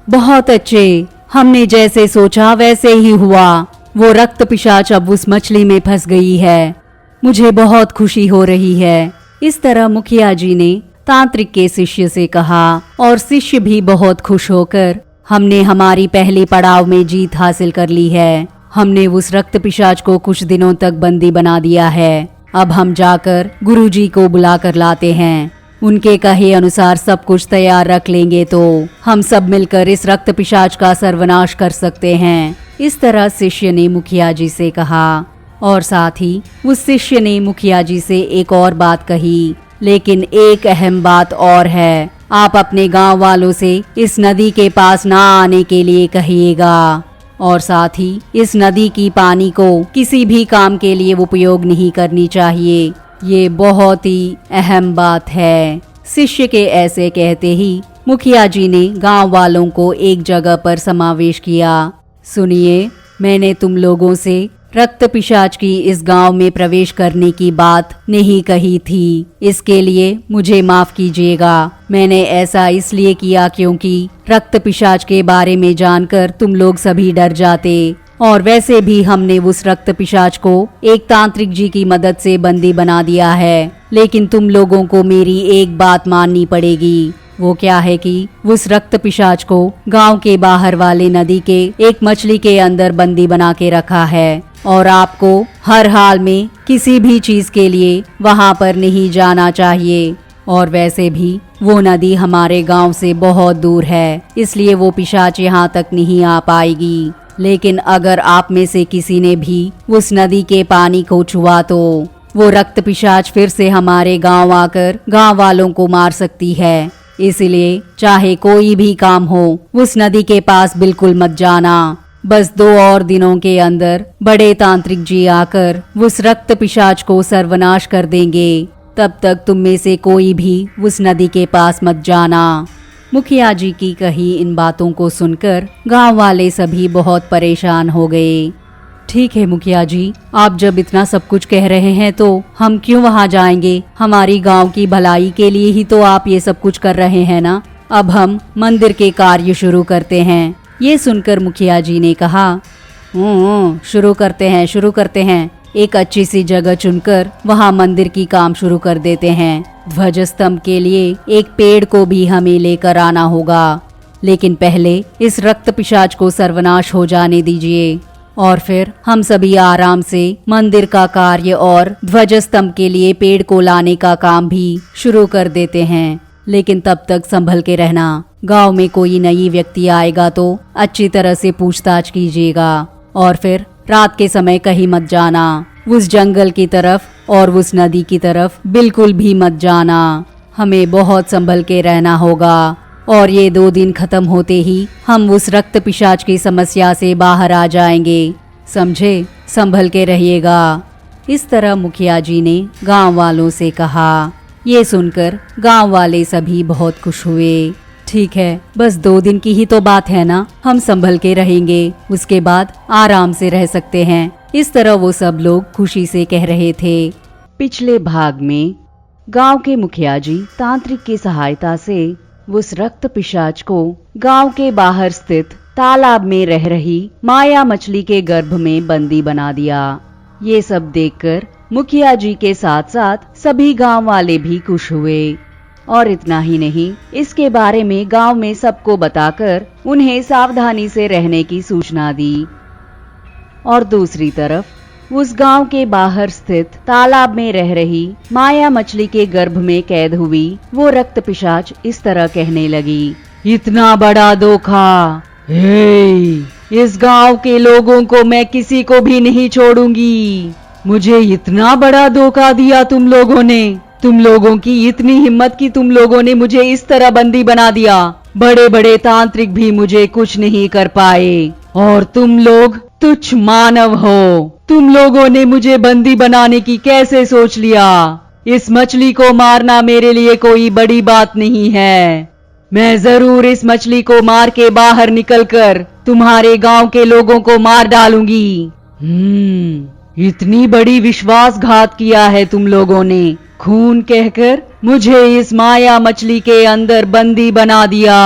बहुत अच्छे, हमने जैसे सोचा वैसे ही हुआ। वो रक्त पिशाच अब उस मछली में फंस गई है। मुझे बहुत खुशी हो रही है। इस तरह मुखिया जी ने तांत्रिक के शिष्य से कहा और शिष्य भी बहुत खुश होकर, हमने हमारी पहली पड़ाव में जीत हासिल कर ली है। हमने उस रक्त पिशाच को कुछ दिनों तक बंदी बना दिया है। अब हम जाकर गुरुजी को बुला कर लाते हैं। उनके कहे अनुसार सब कुछ तैयार रख लेंगे तो हम सब मिलकर इस रक्त पिशाच का सर्वनाश कर सकते हैं। इस तरह शिष्य ने मुखिया जी से कहा और साथ ही उस शिष्य ने मुखिया जी से एक और बात कही। लेकिन एक अहम बात और है, आप अपने गांव वालों से इस नदी के पास ना आने के लिए कहिएगा और साथ ही इस नदी की पानी को किसी भी काम के लिए उपयोग नहीं करनी चाहिए। ये बहुत ही अहम बात है। शिष्य के ऐसे कहते ही मुखिया जी ने गांव वालों को एक जगह पर समावेश किया। सुनिए, मैंने तुम लोगों से रक्त पिशाच की इस गांव में प्रवेश करने की बात नहीं कही थी। इसके लिए मुझे माफ कीजिएगा। मैंने ऐसा इसलिए किया क्योंकि रक्त पिशाच के बारे में जानकर तुम लोग सभी डर जाते और वैसे भी हमने उस रक्त पिशाच को एक तांत्रिक जी की मदद से बंदी बना दिया है। लेकिन तुम लोगों को मेरी एक बात माननी पड़ेगी। वो क्या है कि उस रक्त पिशाच को गांव के बाहर वाले नदी के एक मछली के अंदर बंदी बना के रखा है और आपको हर हाल में किसी भी चीज के लिए वहां पर नहीं जाना चाहिए। और वैसे भी वो नदी हमारे गांव से बहुत दूर है, इसलिए वो पिशाच यहाँ तक नहीं आ पाएगी। लेकिन अगर आप में से किसी ने भी उस नदी के पानी को छुआ तो वो रक्त पिशाच फिर से हमारे गांव आकर गांव वालों को मार सकती है। इसलिए चाहे कोई भी काम हो, उस नदी के पास बिल्कुल मत जाना। बस 2 और दिनों के अंदर बड़े तांत्रिक जी आकर उस रक्त पिशाच को सर्वनाश कर देंगे। तब तक तुम में से कोई भी उस नदी के पास मत जाना। मुखिया जी की कही इन बातों को सुनकर गांव वाले सभी बहुत परेशान हो गए। ठीक है मुखिया जी, आप जब इतना सब कुछ कह रहे हैं तो हम क्यों वहां जाएंगे? हमारी गांव की भलाई के लिए ही तो आप ये सब कुछ कर रहे हैं ना। अब हम मंदिर के कार्य शुरू करते हैं। ये सुनकर मुखिया जी ने कहा, शुरू करते हैं। एक अच्छी सी जगह चुनकर वहां मंदिर की काम शुरू कर देते हैं। ध्वज स्तंभ के लिए एक पेड़ को भी हमें लेकर आना होगा। लेकिन पहले इस रक्त पिशाच को सर्वनाश हो जाने दीजिए और फिर हम सभी आराम से मंदिर का कार्य और ध्वज स्तंभ के लिए पेड़ को लाने का काम भी शुरू कर देते हैं। लेकिन तब तक संभल के रहना। गांव में कोई नई व्यक्ति आएगा तो अच्छी तरह से पूछताछ कीजिएगा और फिर रात के समय कहीं मत जाना। उस जंगल की तरफ और उस नदी की तरफ बिल्कुल भी मत जाना। हमें बहुत संभल के रहना होगा और ये 2 दिन खत्म होते ही हम उस रक्त पिशाच की समस्या से बाहर आ जाएंगे। समझे? संभल के रहिएगा। इस तरह मुखिया जी ने गांव वालों से कहा। ये सुनकर गांव वाले सभी बहुत खुश हुए। ठीक है, बस 2 दिन की ही तो बात है ना, हम संभल के रहेंगे, उसके बाद आराम से रह सकते हैं। इस तरह वो सब लोग खुशी से कह रहे थे। पिछले भाग में गांव के मुखिया जी तांत्रिक की सहायता से उस रक्त पिशाच को गांव के बाहर स्थित तालाब में रह रही माया मछली के गर्भ में बंदी बना दिया। ये सब देखकर मुखिया जी के साथ साथ सभी गांव वाले भी खुश हुए। और इतना ही नहीं, इसके बारे में गांव में सबको बताकर उन्हें सावधानी से रहने की सूचना दी। और दूसरी तरफ उस गांव के बाहर स्थित तालाब में रह रही माया मछली के गर्भ में कैद हुई वो रक्त पिशाच इस तरह कहने लगी, इतना बड़ा धोखा! इस गांव के लोगों को मैं किसी को भी नहीं छोड़ूंगी। मुझे इतना बड़ा धोखा दिया तुम लोगों ने। तुम लोगों की इतनी हिम्मत कि तुम लोगों ने मुझे इस तरह बंदी बना दिया। बड़े बड़े तांत्रिक भी मुझे कुछ नहीं कर पाए और तुम लोग तुच्छ मानव हो। तुम लोगों ने मुझे बंदी बनाने की कैसे सोच लिया? इस मछली को मारना मेरे लिए कोई बड़ी बात नहीं है। मैं जरूर इस मछली को मार के बाहर निकलकर तुम्हारे गांव के लोगों को मार डालूंगी। इतनी बड़ी विश्वासघात किया है तुम लोगों ने। खून कहकर मुझे इस माया मछली के अंदर बंदी बना दिया।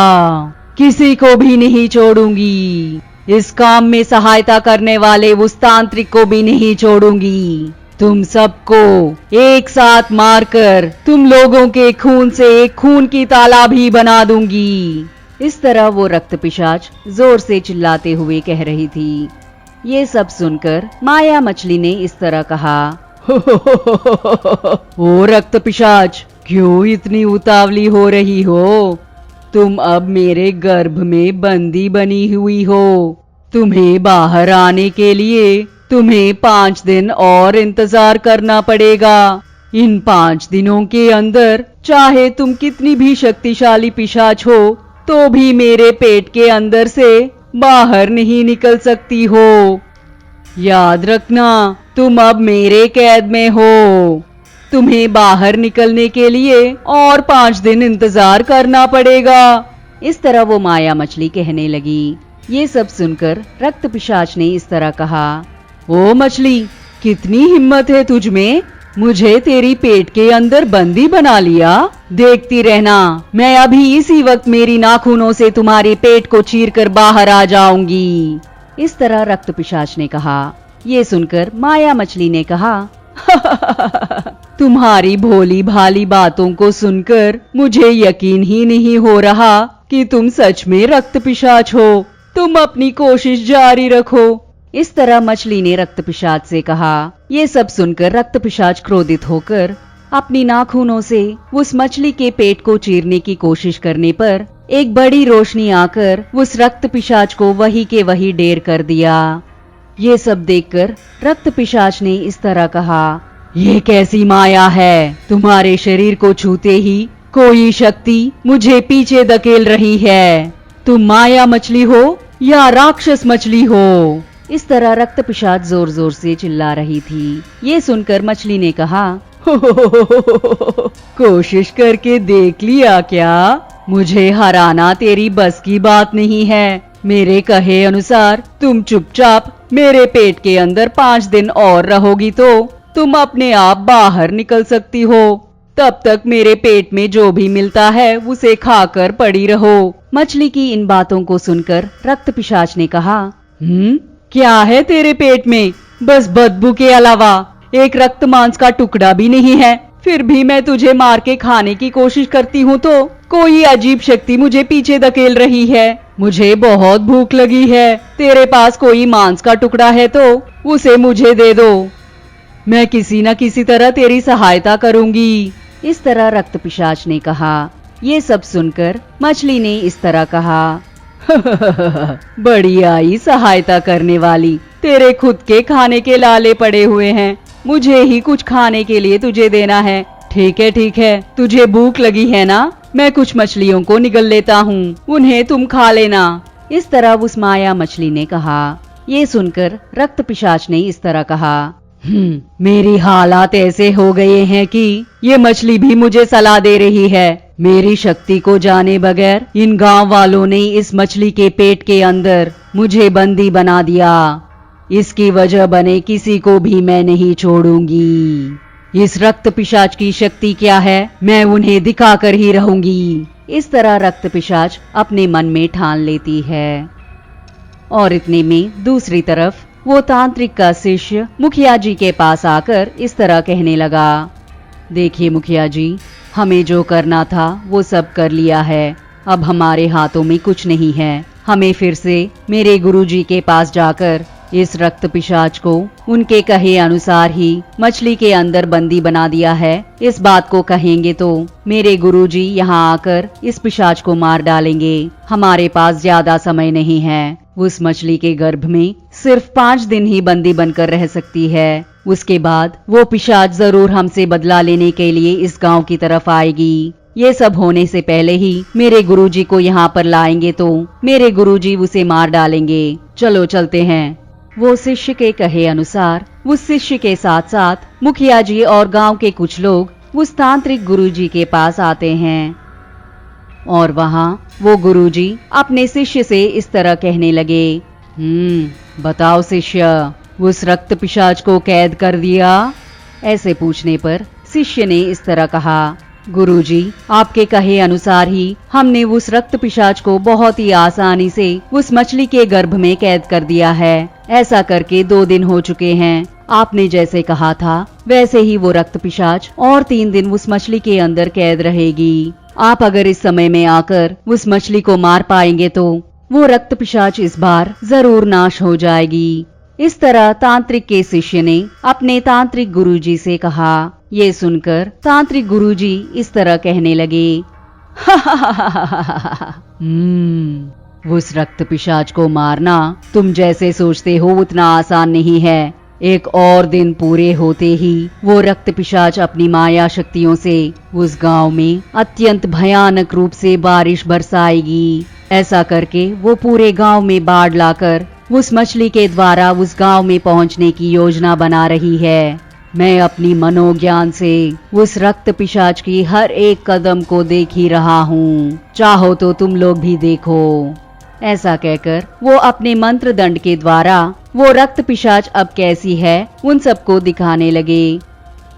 किसी को भी नहीं छोड़ूंगी। इस काम में सहायता करने वाले उस तांत्रिक को भी नहीं छोड़ूंगी। तुम सबको एक साथ मारकर तुम लोगों के खून से एक खून की तालाब ही बना दूंगी। इस तरह वो रक्त पिशाच जोर से चिल्लाते हुए कह रही थी। ये सब सुनकर माया मछली ने इस तरह कहा, ओ रक्त पिशाच, क्यों इतनी उतावली हो रही हो? तुम अब मेरे गर्भ में बंदी बनी हुई हो। तुम्हें बाहर आने के लिए तुम्हें 5 दिन और इंतजार करना पड़ेगा। इन 5 दिनों के अंदर चाहे तुम कितनी भी शक्तिशाली पिशाच हो तो भी मेरे पेट के अंदर से बाहर नहीं निकल सकती हो। याद रखना, तुम अब मेरे कैद में हो। तुम्हें बाहर निकलने के लिए और 5 दिन इंतजार करना पड़ेगा। इस तरह वो माया मछली कहने लगी। ये सब सुनकर रक्त पिशाच ने इस तरह कहा, ओ मछली, कितनी हिम्मत है तुझ में? मुझे तेरी पेट के अंदर बंदी बना लिया। देखती रहना, मैं अभी इसी वक्त मेरी नाखूनों से तुम्हारे पेट को चीरकर बाहर आ जाऊंगी। इस तरह रक्त पिशाच ने कहा। ये सुनकर माया मछली ने कहा, तुम्हारी भोली भाली बातों को सुनकर मुझे यकीन ही नहीं हो रहा कि तुम सच में रक्त पिशाच हो। तुम अपनी कोशिश जारी रखो। इस तरह मछली ने रक्त पिशाच से कहा। ये सब सुनकर रक्त पिशाच क्रोधित होकर अपनी नाखूनों से उस मछली के पेट को चीरने की कोशिश करने पर एक बड़ी रोशनी आकर उस रक्त पिशाच को वही के वही ढेर कर दिया। ये सब देखकर रक्त पिशाच ने इस तरह कहा, ये कैसी माया है? तुम्हारे शरीर को छूते ही कोई शक्ति मुझे पीछे धकेल रही है। तुम माया मछली हो या राक्षस मछली हो? इस तरह रक्त पिशाच जोर जोर से चिल्ला रही थी। ये सुनकर मछली ने कहा, कोशिश करके देख लिया क्या? मुझे हराना तेरी बस की बात नहीं है। मेरे कहे अनुसार तुम चुपचाप मेरे पेट के अंदर 5 दिन और रहोगी तो तुम अपने आप बाहर निकल सकती हो। तब तक मेरे पेट में जो भी मिलता है उसे खाकर पड़ी रहो। मछली की इन बातों को सुनकर रक्त पिशाच ने कहा, क्या है तेरे पेट में? बस बदबू के अलावा एक रक्त मांस का टुकड़ा भी नहीं है। फिर भी मैं तुझे मार के खाने की कोशिश करती हूँ तो कोई अजीब शक्ति मुझे पीछे धकेल रही है। मुझे बहुत भूख लगी है। तेरे पास कोई मांस का टुकड़ा है तो उसे मुझे दे दो। मैं किसी न किसी तरह तेरी सहायता करूंगी। इस तरह रक्त पिशाच ने कहा। ये सब सुनकर मछली ने इस तरह कहा, बड़ी आई सहायता करने वाली। तेरे खुद के खाने के लाले पड़े हुए हैं। मुझे ही कुछ खाने के लिए तुझे देना है। ठीक है, तुझे भूख लगी है ना? मैं कुछ मछलियों को निगल लेता हूँ, उन्हें तुम खा लेना। इस तरह उस माया मछली ने कहा। ये सुनकर रक्त पिशाच ने इस तरह कहा, मेरी हालात ऐसे हो गए हैं कि ये मछली भी मुझे सलाह दे रही है। मेरी शक्ति को जाने बगैर इन गांव वालों ने इस मछली के पेट के अंदर मुझे बंदी बना दिया। इसकी वजह बने किसी को भी मैं नहीं छोड़ूंगी। इस रक्त पिशाच की शक्ति क्या है मैं उन्हें दिखाकर ही रहूंगी। इस तरह रक्त पिशाच अपने मन में ठान लेती है। और इतने में दूसरी तरफ वो तांत्रिक का शिष्य मुखिया जी के पास आकर इस तरह कहने लगा, देखिए मुखिया जी, हमें जो करना था वो सब कर लिया है। अब हमारे हाथों में कुछ नहीं है। हमें फिर से मेरे गुरुजी के पास जाकर इस रक्त पिशाच को उनके कहे अनुसार ही मछली के अंदर बंदी बना दिया है, इस बात को कहेंगे तो मेरे गुरुजी यहाँ आकर इस पिशाच को मार डालेंगे। हमारे पास ज्यादा समय नहीं है। उस मछली के गर्भ में सिर्फ 5 दिन ही बंदी बनकर रह सकती है। उसके बाद वो पिशाच जरूर हमसे बदला लेने के लिए इस गांव की तरफ आएगी। ये सब होने से पहले ही मेरे गुरुजी को यहाँ पर लाएंगे तो मेरे गुरुजी उसे मार डालेंगे। चलो चलते हैं। वो शिष्य के कहे अनुसार उस शिष्य के साथ साथ मुखिया जी और गांव के कुछ लोग उस तांत्रिक गुरुजी के पास आते हैं और वहाँ वो गुरुजी अपने शिष्य से इस तरह कहने लगे, बताओ शिष्य, उस रक्त पिशाच को कैद कर दिया? ऐसे पूछने पर शिष्य ने इस तरह कहा, गुरुजी, आपके कहे अनुसार ही हमने उस रक्त पिशाच को बहुत ही आसानी से उस मछली के गर्भ में कैद कर दिया है। ऐसा करके 2 दिन हो चुके हैं। आपने जैसे कहा था वैसे ही वो रक्त पिशाच और 3 दिन उस मछली के अंदर कैद रहेगी। आप अगर इस समय में आकर उस मछली को मार पाएंगे तो वो रक्त पिशाच इस बार जरूर नाश हो जाएगी। इस तरह तांत्रिक के शिष्य ने अपने तांत्रिक गुरुजी से कहा। ये सुनकर तांत्रिक गुरुजी इस तरह कहने लगे, उस रक्त पिशाच को मारना तुम जैसे सोचते हो उतना आसान नहीं है। एक और दिन पूरे होते ही वो रक्त पिशाच अपनी माया शक्तियों से उस गांव में अत्यंत भयानक रूप से बारिश बरसाएगी। ऐसा करके वो पूरे गांव में बाढ़ लाकर उस मछली के द्वारा उस गांव में पहुंचने की योजना बना रही है। मैं अपनी मनोज्ञान से उस रक्त पिशाच की हर एक कदम को देख ही रहा हूँ। चाहो तो तुम लोग भी देखो। ऐसा कहकर वो अपने मंत्र दंड के द्वारा वो रक्त पिशाच अब कैसी है उन सबको दिखाने लगे।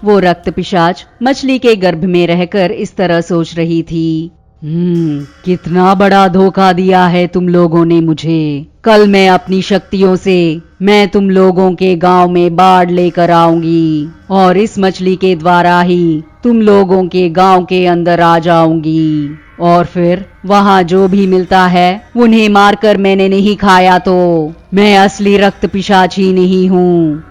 वो रक्त पिशाच मछली के गर्भ में रहकर इस तरह सोच रही थी, कितना बड़ा धोखा दिया है तुम लोगों ने मुझे। कल मैं अपनी शक्तियों से मैं तुम लोगों के गांव में बाढ़ लेकर आऊंगी और इस मछली के द्वारा ही तुम लोगों के गांव के अंदर आ जाऊंगी और फिर वहां जो भी मिलता है उन्हें मारकर मैंने नहीं खाया तो मैं असली रक्त पिशाच ही नहीं हूँ।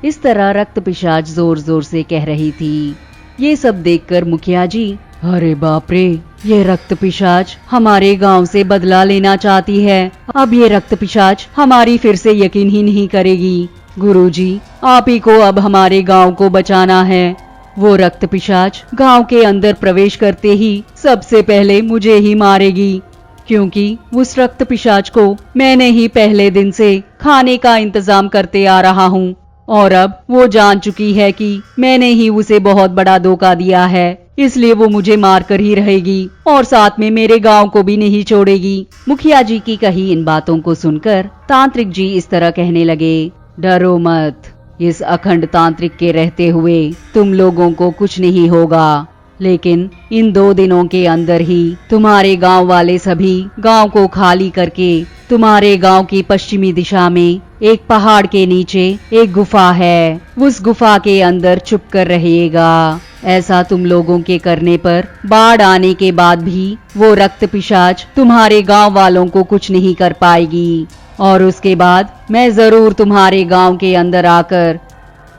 इस तरह रक्त पिशाच जोर जोर से कह रही थी। ये सब देखकर मुखिया जी, अरे बाप रे, ये रक्त पिशाच हमारे गांव से बदला लेना चाहती है। अब ये रक्त पिशाच हमारी फिर से यकीन ही नहीं करेगी। गुरुजी, आप ही को अब हमारे गांव को बचाना है। वो रक्त पिशाच गांव के अंदर प्रवेश करते ही सबसे पहले मुझे ही मारेगी, क्योंकि उस रक्त पिशाच को मैंने ही पहले दिन से खाने का इंतजाम करते आ रहा हूँ और अब वो जान चुकी है कि मैंने ही उसे बहुत बड़ा धोखा दिया है, इसलिए वो मुझे मार कर ही रहेगी और साथ में मेरे गांव को भी नहीं छोड़ेगी। मुखिया जी की कही इन बातों को सुनकर तांत्रिक जी इस तरह कहने लगे, डरो मत, इस अखंड तांत्रिक के रहते हुए तुम लोगों को कुछ नहीं होगा, लेकिन इन 2 दिनों के अंदर ही तुम्हारे गांव वाले सभी गांव को खाली करके तुम्हारे गांव की पश्चिमी दिशा में एक पहाड़ के नीचे एक गुफा है, उस गुफा के अंदर छुप कर रहिएगा। ऐसा तुम लोगों के करने पर बाढ़ आने के बाद भी वो रक्त पिशाच तुम्हारे गांव वालों को कुछ नहीं कर पाएगी और उसके बाद मैं जरूर तुम्हारे गांव के अंदर आकर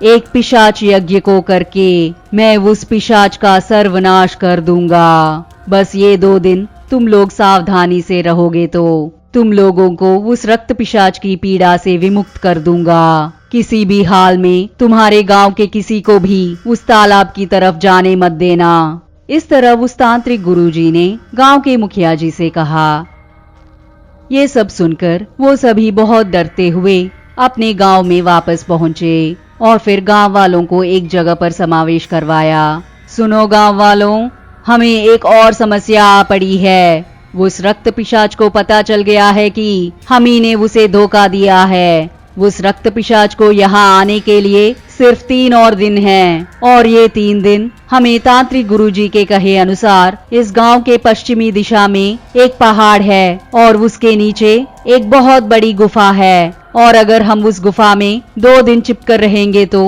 एक पिशाच यज्ञ को करके मैं उस पिशाच का सर्वनाश कर दूंगा। बस ये 2 दिन तुम लोग सावधानी से रहोगे तो तुम लोगों को उस रक्त पिशाच की पीड़ा से विमुक्त कर दूंगा। किसी भी हाल में तुम्हारे गांव के किसी को भी उस तालाब की तरफ जाने मत देना। इस तरह उस तांत्रिक गुरुजी ने गांव के मुखिया जी से कहा। ये सब सुनकर वो सभी बहुत डरते हुए अपने गांव में वापस पहुंचे और फिर गांव वालों को एक जगह पर समावेश करवाया। सुनो गांव वालों, हमें एक और समस्या आ पड़ी है। उस रक्त पिशाच को पता चल गया है कि हम ही ने उसे धोखा दिया है। उस रक्त पिशाच को यहाँ आने के लिए सिर्फ 3 और दिन हैं और ये 3 दिन हमें तांत्रिक गुरुजी के कहे अनुसार इस गांव के पश्चिमी दिशा में एक पहाड़ है और उसके नीचे एक बहुत बड़ी गुफा है और अगर हम उस गुफा में 2 दिन चिपकर रहेंगे तो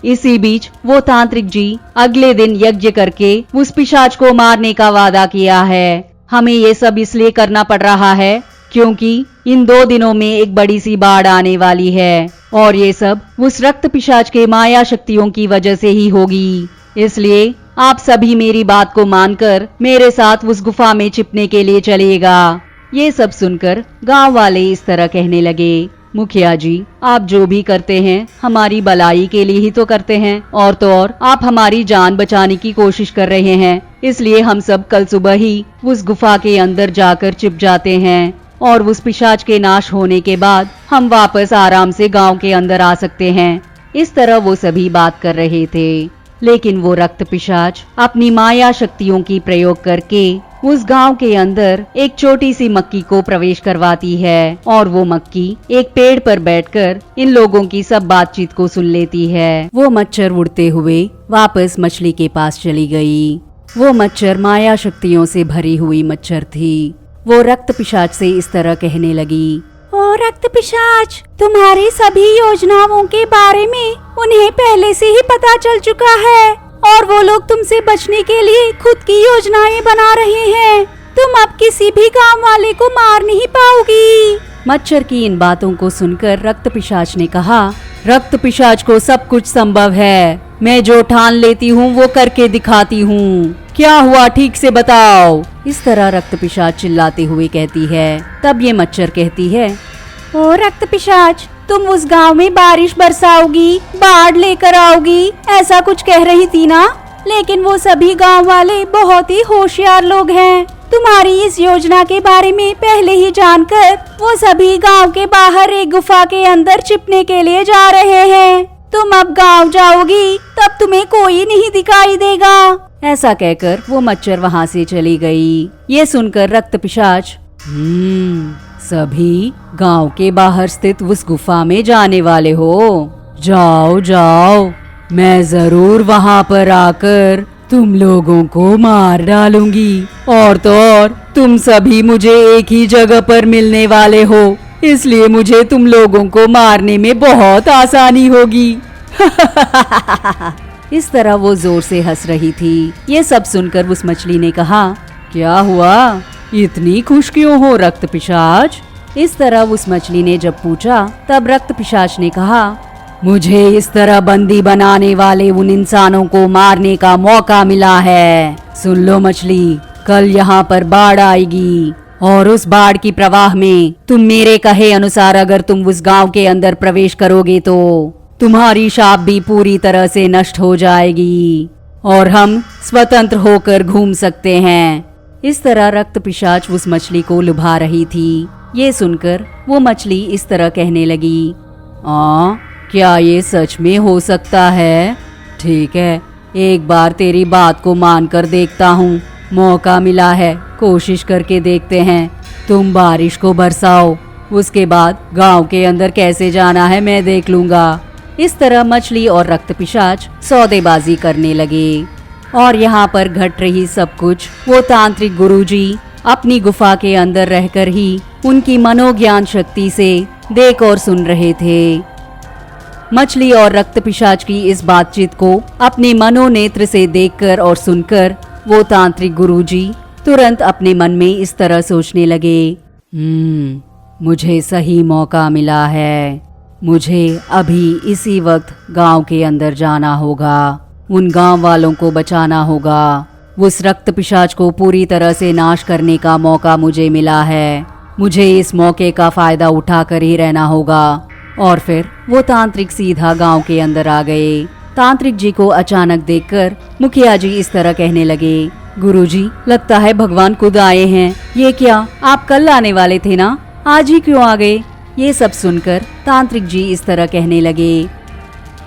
इसी बीच वो तांत्रिक जी अगले दिन यज्ञ करके उस पिशाच को मारने का वादा किया है। हमें ये सब इसलिए करना पड़ रहा है क्योंकि इन 2 दिनों में एक बड़ी सी बाढ़ आने वाली है और ये सब उस रक्त पिशाच के माया शक्तियों की वजह से ही होगी। इसलिए आप सभी मेरी बात को मानकर मेरे साथ उस गुफा में छिपने के लिए चलिएगा। ये सब सुनकर गांव वाले इस तरह कहने लगे, मुखिया जी आप जो भी करते हैं हमारी भलाई के लिए ही तो करते हैं और तो और आप हमारी जान बचाने की कोशिश कर रहे हैं, इसलिए हम सब कल सुबह ही उस गुफा के अंदर जाकर छिप जाते हैं और उस पिशाच के नाश होने के बाद हम वापस आराम से गांव के अंदर आ सकते हैं। इस तरह वो सभी बात कर रहे थे, लेकिन वो रक्त पिशाच अपनी माया शक्तियों की प्रयोग करके उस गांव के अंदर एक छोटी सी मक्की को प्रवेश करवाती है और वो मक्की एक पेड़ पर बैठकर इन लोगों की सब बातचीत को सुन लेती है। वो मच्छर उड़ते हुए वापस मछली के पास चली गई। वो मच्छर माया शक्तियों से भरी हुई मच्छर थी। वो रक्त पिशाच से इस तरह कहने लगी, ओ रक्त पिशाच, तुम्हारी सभी योजनाओं के बारे में उन्हें पहले से ही पता चल चुका है और वो लोग तुमसे बचने के लिए खुद की योजनाएं बना रहे हैं। तुम अब किसी भी गांव वाले को मार नहीं पाओगी। मच्छर की इन बातों को सुनकर रक्त पिशाच ने कहा, रक्त पिशाच को सब कुछ संभव है, मैं जो ठान लेती हूँ वो करके दिखाती हूँ, क्या हुआ ठीक से बताओ। इस तरह रक्त पिशाच चिल्लाते हुए कहती है। तब ये मच्छर कहती है, ओ रक्त पिशाच, तुम उस गांव में बारिश बरसाओगी, बाढ़ लेकर आओगी, ऐसा कुछ कह रही थी ना। लेकिन वो सभी गांव वाले बहुत ही होशियार लोग हैं। तुम्हारी इस योजना के बारे में पहले ही जानकर वो सभी गांव के बाहर एक गुफा के अंदर छिपने के लिए जा रहे हैं। तुम अब गांव जाओगी तब तुम्हें कोई नहीं दिखाई देगा। ऐसा कहकर वो मच्छर वहाँ से चली गई। ये सुनकर रक्त पिशाच, सभी गांव के बाहर स्थित उस गुफा में जाने वाले हो, जाओ जाओ, मैं जरूर वहाँ पर आकर तुम लोगों को मार डालूंगी और तो और तुम सभी मुझे एक ही जगह पर मिलने वाले हो, इसलिए मुझे तुम लोगों को मारने में बहुत आसानी होगी। इस तरह वो जोर से हंस रही थी। ये सब सुनकर उस मछली ने कहा, क्या हुआ, इतनी खुश क्यों हो रक्त पिशाच। इस तरह उस मछली ने जब पूछा तब रक्त पिशाच ने कहा, मुझे इस तरह बंदी बनाने वाले उन इंसानों को मारने का मौका मिला है। सुन लो मछली, कल यहाँ पर बाढ़ आएगी और उस बाढ़ की प्रवाह में तुम मेरे कहे अनुसार अगर तुम उस गांव के अंदर प्रवेश करोगे तो तुम्हारी शाप भी पूरी तरह से नष्ट हो जाएगी और हम स्वतंत्र होकर घूम सकते हैं। इस तरह रक्त पिशाच उस मछली को लुभा रही थी। ये सुनकर वो मछली इस तरह कहने लगी, क्या ये सच में हो सकता है? ठीक है, एक बार तेरी बात को मान कर देखता हूँ, मौका मिला है, कोशिश करके देखते हैं। तुम बारिश को बरसाओ, उसके बाद गांव के अंदर कैसे जाना है मैं देख लूंगा। इस तरह मछली और रक्त पिशाच सौदेबाजी करने लगे और यहाँ पर घट रही सब कुछ वो तांत्रिक गुरुजी अपनी गुफा के अंदर रहकर ही उनकी मनोज्ञान शक्ति से देख और सुन रहे थे। मछली और रक्त पिशाच की इस बातचीत को अपने मनोनेत्र से देखकर और सुनकर वो तांत्रिक गुरुजी तुरंत अपने मन में इस तरह सोचने लगे, मुझे सही मौका मिला है, मुझे अभी इसी वक्त गांव के अंदर जाना होगा, उन गांव वालों को बचाना होगा। उस रक्त पिशाच को पूरी तरह से नाश करने का मौका मुझे मिला है, मुझे इस मौके का फायदा उठाकर ही रहना होगा। और फिर वो तांत्रिक सीधा गांव के अंदर आ गए। तांत्रिक जी को अचानक देखकर मुखिया जी इस तरह कहने लगे, गुरुजी, लगता है भगवान खुद आए हैं। ये क्या, आप कल आने वाले थे ना, आज ही क्यों आ गए? ये सब सुनकर तांत्रिक जी इस तरह कहने लगे,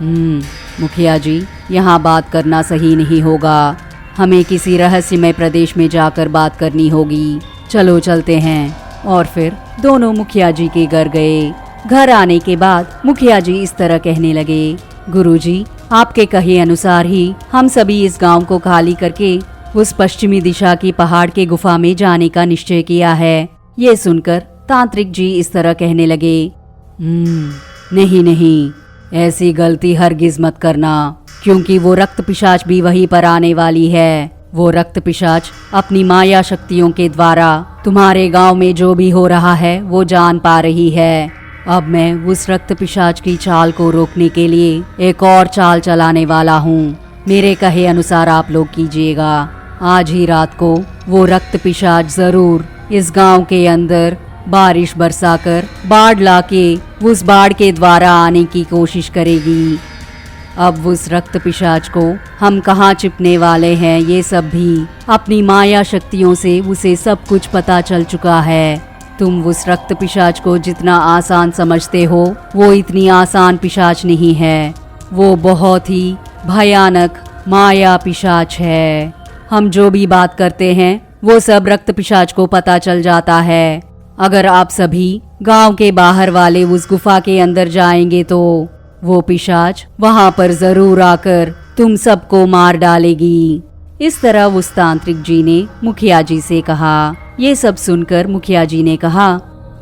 मुखिया जी, यहाँ बात करना सही नहीं होगा, हमें किसी रहस्यमय प्रदेश में जाकर बात करनी होगी, चलो चलते हैं। और फिर दोनों मुखिया जी के घर गए। घर आने के बाद मुखिया जी इस तरह कहने लगे, गुरुजी, आपके कहे अनुसार ही हम सभी इस गांव को खाली करके उस पश्चिमी दिशा की पहाड़ के गुफा में जाने का निश्चय किया है। ये सुनकर तांत्रिक जी इस तरह कहने लगे, नहीं नहीं, ऐसी गलती हरगिज मत करना, क्योंकि वो रक्त पिशाच भी वहीं पर आने वाली है। वो रक्त पिशाच अपनी माया शक्तियों के द्वारा तुम्हारे गांव में जो भी हो रहा है वो जान पा रही है। अब मैं उस रक्त पिशाच की चाल को रोकने के लिए एक और चाल चलाने वाला हूँ। मेरे कहे अनुसार आप लोग कीजिएगा। आज ही रात को वो रक्त पिशाच जरूर इस गांव के अंदर बारिश बरसाकर बाढ़ लाके उस बाढ़ के द्वारा आने की कोशिश करेगी। अब उस रक्त पिशाच को हम कहाँ छिपने वाले हैं ये सब भी अपनी माया शक्तियों से उसे सब कुछ पता चल चुका है। तुम उस रक्त पिशाच को जितना आसान समझते हो वो इतनी आसान पिशाच नहीं है। वो बहुत ही भयानक माया पिशाच है। हम जो भी बात करते हैं वो सब रक्त पिशाच को पता चल जाता है। अगर आप सभी गांव के बाहर वाले उस गुफा के अंदर जाएंगे तो वो पिशाच वहां पर जरूर आकर तुम सबको मार डालेगी। इस तरह उस तांत्रिक जी ने मुखिया जी से कहा। ये सब सुनकर मुखिया जी ने कहा,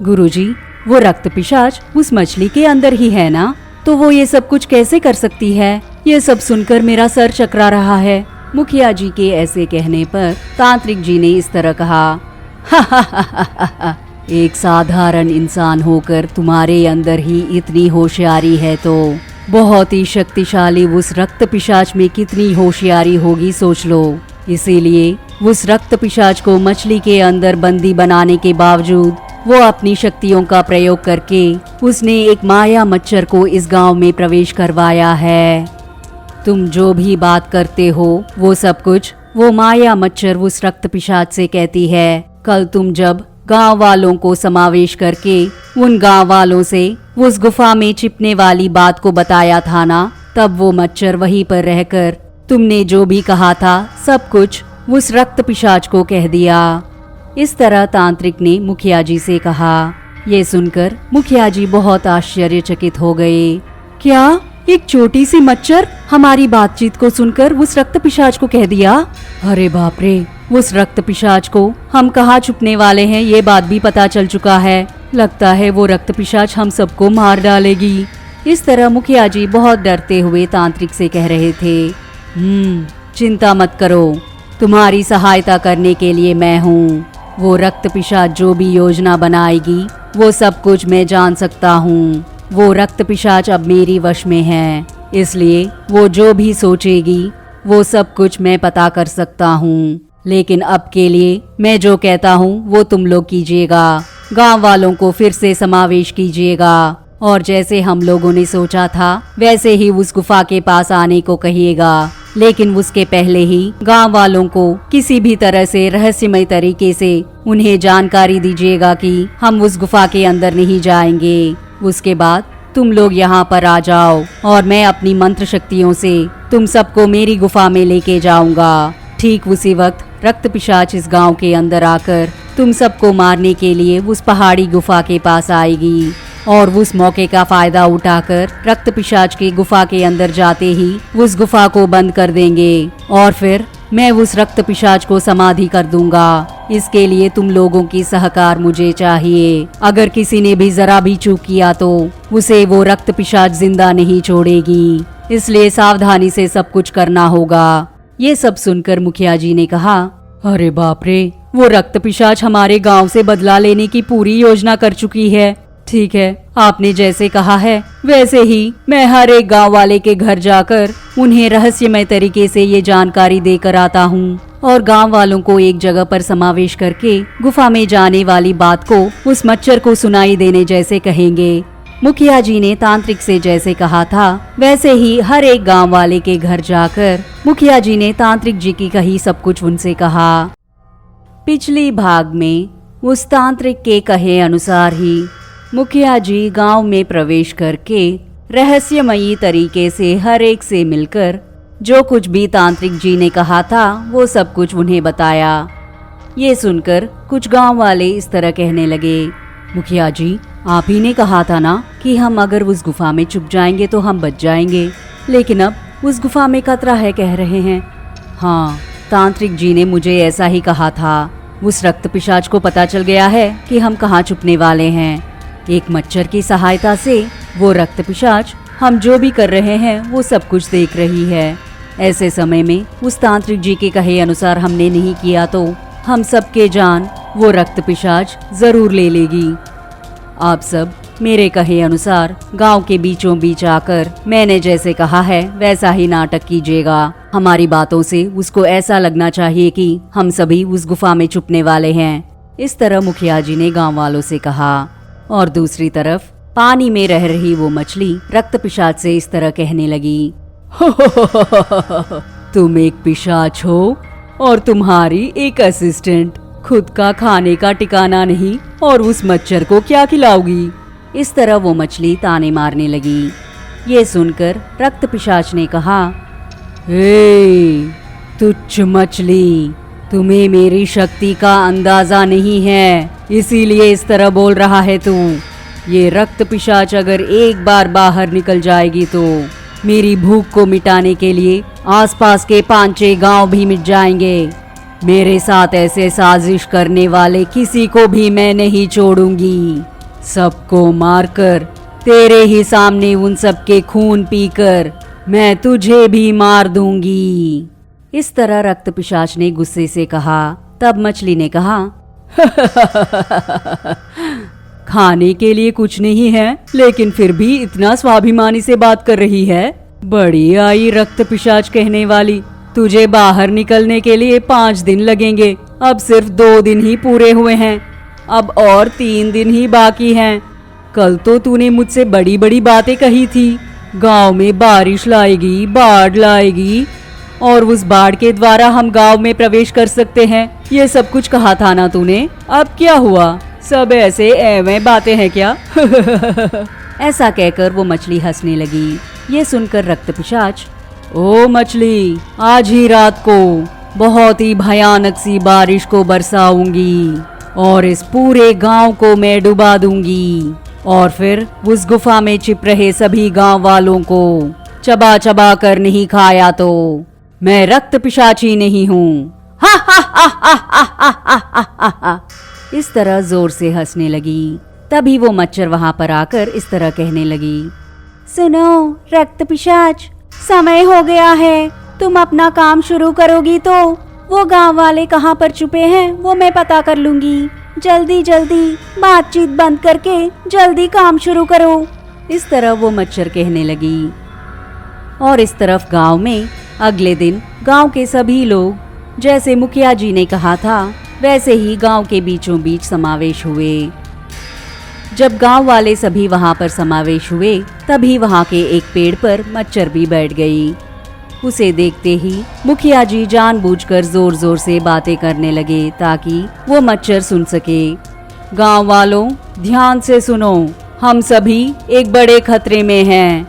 गुरुजी, वो रक्त पिशाच उस मछली के अंदर ही है ना, तो वो ये सब कुछ कैसे कर सकती है? ये सब सुनकर मेरा सर चकरा रहा है। मुखिया जी के ऐसे कहने पर तांत्रिक जी ने इस तरह कहा, एक साधारण इंसान होकर तुम्हारे अंदर ही इतनी होशियारी है तो बहुत ही शक्तिशाली उस रक्त पिशाच में कितनी होशियारी होगी सोच लो। इसीलिए उस रक्त पिशाच को मछली के अंदर बंदी बनाने के बावजूद वो अपनी शक्तियों का प्रयोग करके उसने एक माया मच्छर को इस गांव में प्रवेश करवाया है। तुम जो भी बात करते हो वो सब कुछ वो माया मच्छर उस रक्त पिशाच से कहती है। कल तुम जब गांव वालों को समावेश करके उन गांव वालों से उस गुफा में छिपने वाली बात को बताया था ना, तब वो मच्छर वहीं पर रहकर तुमने जो भी कहा था सब कुछ उस रक्त पिशाच को कह दिया। इस तरह तांत्रिक ने मुखिया जी से कहा। ये सुनकर मुखिया जी बहुत आश्चर्यचकित हो गए। क्या एक छोटी सी मच्छर हमारी बातचीत को सुनकर उस रक्त पिशाच को कह दिया? अरे बाप रे, उस रक्त पिशाच को हम कहाँ छुपने वाले हैं ये बात भी पता चल चुका है। लगता है वो रक्त पिशाच हम सबको मार डालेगी। इस तरह मुखिया जी बहुत डरते हुए तांत्रिक से कह रहे थे, चिंता मत करो, तुम्हारी सहायता करने के लिए मैं हूँ। वो रक्त पिशाच जो भी योजना बनाएगी वो सब कुछ मैं जान सकता हूँ। वो रक्त पिशाच अब मेरी वश में है, इसलिए वो जो भी सोचेगी वो सब कुछ मैं पता कर सकता हूँ। लेकिन अब के लिए मैं जो कहता हूँ वो तुम लोग कीजिएगा। गांव वालों को फिर से समावेश कीजिएगा और जैसे हम लोगों ने सोचा था वैसे ही उस गुफा के पास आने को कहिएगा। लेकिन उसके पहले ही गांव वालों को किसी भी तरह से रहस्यमय तरीके से उन्हें जानकारी दीजिएगा कि हम उस गुफा के अंदर नहीं जाएंगे। उसके बाद तुम लोग यहाँ पर आ जाओ और मैं अपनी मंत्र शक्तियों से तुम सबको मेरी गुफा में लेके जाऊंगा। ठीक उसी वक्त रक्त पिशाच इस गांव के अंदर आकर तुम सबको मारने के लिए उस पहाड़ी गुफा के पास आएगी और उस मौके का फायदा उठाकर रक्त पिशाच की गुफा के अंदर जाते ही उस गुफा को बंद कर देंगे और फिर मैं उस रक्त पिशाच को समाधि कर दूंगा। इसके लिए तुम लोगों की सहकार मुझे चाहिए। अगर किसी ने भी जरा भी चूक किया तो उसे वो रक्त पिशाच जिंदा नहीं छोड़ेगी, इसलिए सावधानी से सब कुछ करना होगा। ये सब सुनकर मुखिया जी ने कहा, अरे बाप रे, वो रक्त पिशाच हमारे गांव से बदला लेने की पूरी योजना कर चुकी है। ठीक है, आपने जैसे कहा है वैसे ही मैं हर एक गांव वाले के घर जाकर उन्हें रहस्यमय तरीके से ये जानकारी देकर आता हूँ और गांव वालों को एक जगह पर समावेश करके गुफा में जाने वाली बात को उस मच्छर को सुनाई देने जैसे कहेंगे। मुखिया जी ने तांत्रिक से जैसे कहा था वैसे ही हर एक गांव वाले के घर जाकर मुखिया जी ने तांत्रिक जी की कही सब कुछ उनसे कहा। पिछली भाग में उस तांत्रिक के कहे अनुसार ही मुखिया जी गांव में प्रवेश करके रहस्यमयी तरीके से हर एक से मिलकर जो कुछ भी तांत्रिक जी ने कहा था वो सब कुछ उन्हें बताया। ये सुनकर कुछ गांव वाले इस तरह कहने लगे, मुखिया जी, आप ही ने कहा था ना कि हम अगर उस गुफा में छुप जाएंगे तो हम बच जाएंगे। लेकिन अब उस गुफा में खतरा है कह रहे हैं। हाँ, तांत्रिक जी ने मुझे ऐसा ही कहा था। उस रक्त पिशाच को पता चल गया है कि हम कहाँ छुपने वाले हैं। एक मच्छर की सहायता से वो रक्त पिशाच हम जो भी कर रहे हैं वो सब कुछ देख रही है। ऐसे समय में उस तांत्रिक जी के कहे अनुसार हमने नहीं किया तो हम सबके जान वो रक्त पिशाच जरूर ले लेगी। आप सब मेरे कहे अनुसार गांव के बीचों बीच आकर मैंने जैसे कहा है वैसा ही नाटक कीजिएगा। हमारी बातों से उसको ऐसा लगना चाहिए कि हम सभी उस गुफा में छुपने वाले हैं। इस तरह मुखिया जी ने गांव वालों से कहा। और दूसरी तरफ पानी में रह रही वो मछली रक्त पिशाच से इस तरह कहने लगी, तुम एक पिशाच हो और तुम्हारी एक असिस्टेंट, खुद का खाने का ठिकाना नहीं और उस मच्छर को क्या खिलाओगी। इस तरह वो मछली ताने मारने लगी। ये सुनकर रक्त पिशाच ने कहा, हे तुच्छ मछली, तुम्हें मेरी शक्ति का अंदाजा नहीं है, इसीलिए इस तरह बोल रहा है तू। ये रक्त पिशाच अगर एक बार बाहर निकल जाएगी तो मेरी भूख को मिटाने के लिए आसपास के 5-6 गांव भी मिट जाएंगे। मेरे साथ ऐसे साजिश करने वाले किसी को भी मैं नहीं छोड़ूंगी। सबको मारकर तेरे ही सामने उन सबके खून पीकर मैं तुझे भी मार दूंगी। इस तरह रक्त पिशाच ने गुस्से से कहा। तब मछली ने कहा, खाने के लिए कुछ नहीं है, लेकिन फिर भी इतना स्वाभिमानी से बात कर रही है। बड़ी आई रक्त पिशाच कहने वाली। तुझे बाहर निकलने के लिए 5 दिन लगेंगे, अब सिर्फ 2 दिन ही पूरे हुए हैं, अब और 3 दिन ही बाकी हैं। कल तो तूने मुझसे बड़ी बड़ी बातें कही थी, गांव में बारिश लाएगी, बाढ़ लाएगी और उस बाढ़ के द्वारा हम गांव में प्रवेश कर सकते हैं, ये सब कुछ कहा था ना तूने। अब क्या हुआ, सब ऐसे एवं बातें हैं क्या? ऐसा कहकर वो मछली हंसने लगी। ये सुनकर रक्त पिशाच, ओ मछली, आज ही रात को बहुत ही भयानक सी बारिश को बरसाऊंगी और इस पूरे गांव को मैं डुबा दूंगी और फिर उस गुफा में छिप रहे सभी गांव वालों को चबा चबा कर नहीं खाया तो मैं रक्त पिशाची नहीं हूँ। हा हा हा हा हा हा हा हा। इस तरह जोर से हंसने लगी। तभी वो मच्छर वहां पर आकर इस तरह कहने लगी, सुनो रक्त पिशाच, समय हो गया है, तुम अपना काम शुरू करोगी तो वो गांव वाले कहाँ पर छुपे हैं वो मैं पता कर लूंगी। जल्दी जल्दी बातचीत बंद करके जल्दी काम शुरू करो। इस तरह वो मच्छर कहने लगी। और इस तरफ गांव में अगले दिन गांव के सभी लोग जैसे मुखिया जी ने कहा था वैसे ही गांव के बीचों बीच समावेश हुए। जब गांव वाले सभी वहां पर समावेश हुए तभी वहां के एक पेड़ पर मच्छर भी बैठ गई। उसे देखते ही मुखिया जी जानबूझकर जोर जोर से बातें करने लगे ताकि वो मच्छर सुन सके। गांव वालों, ध्यान से सुनो, हम सभी एक बड़े खतरे में हैं।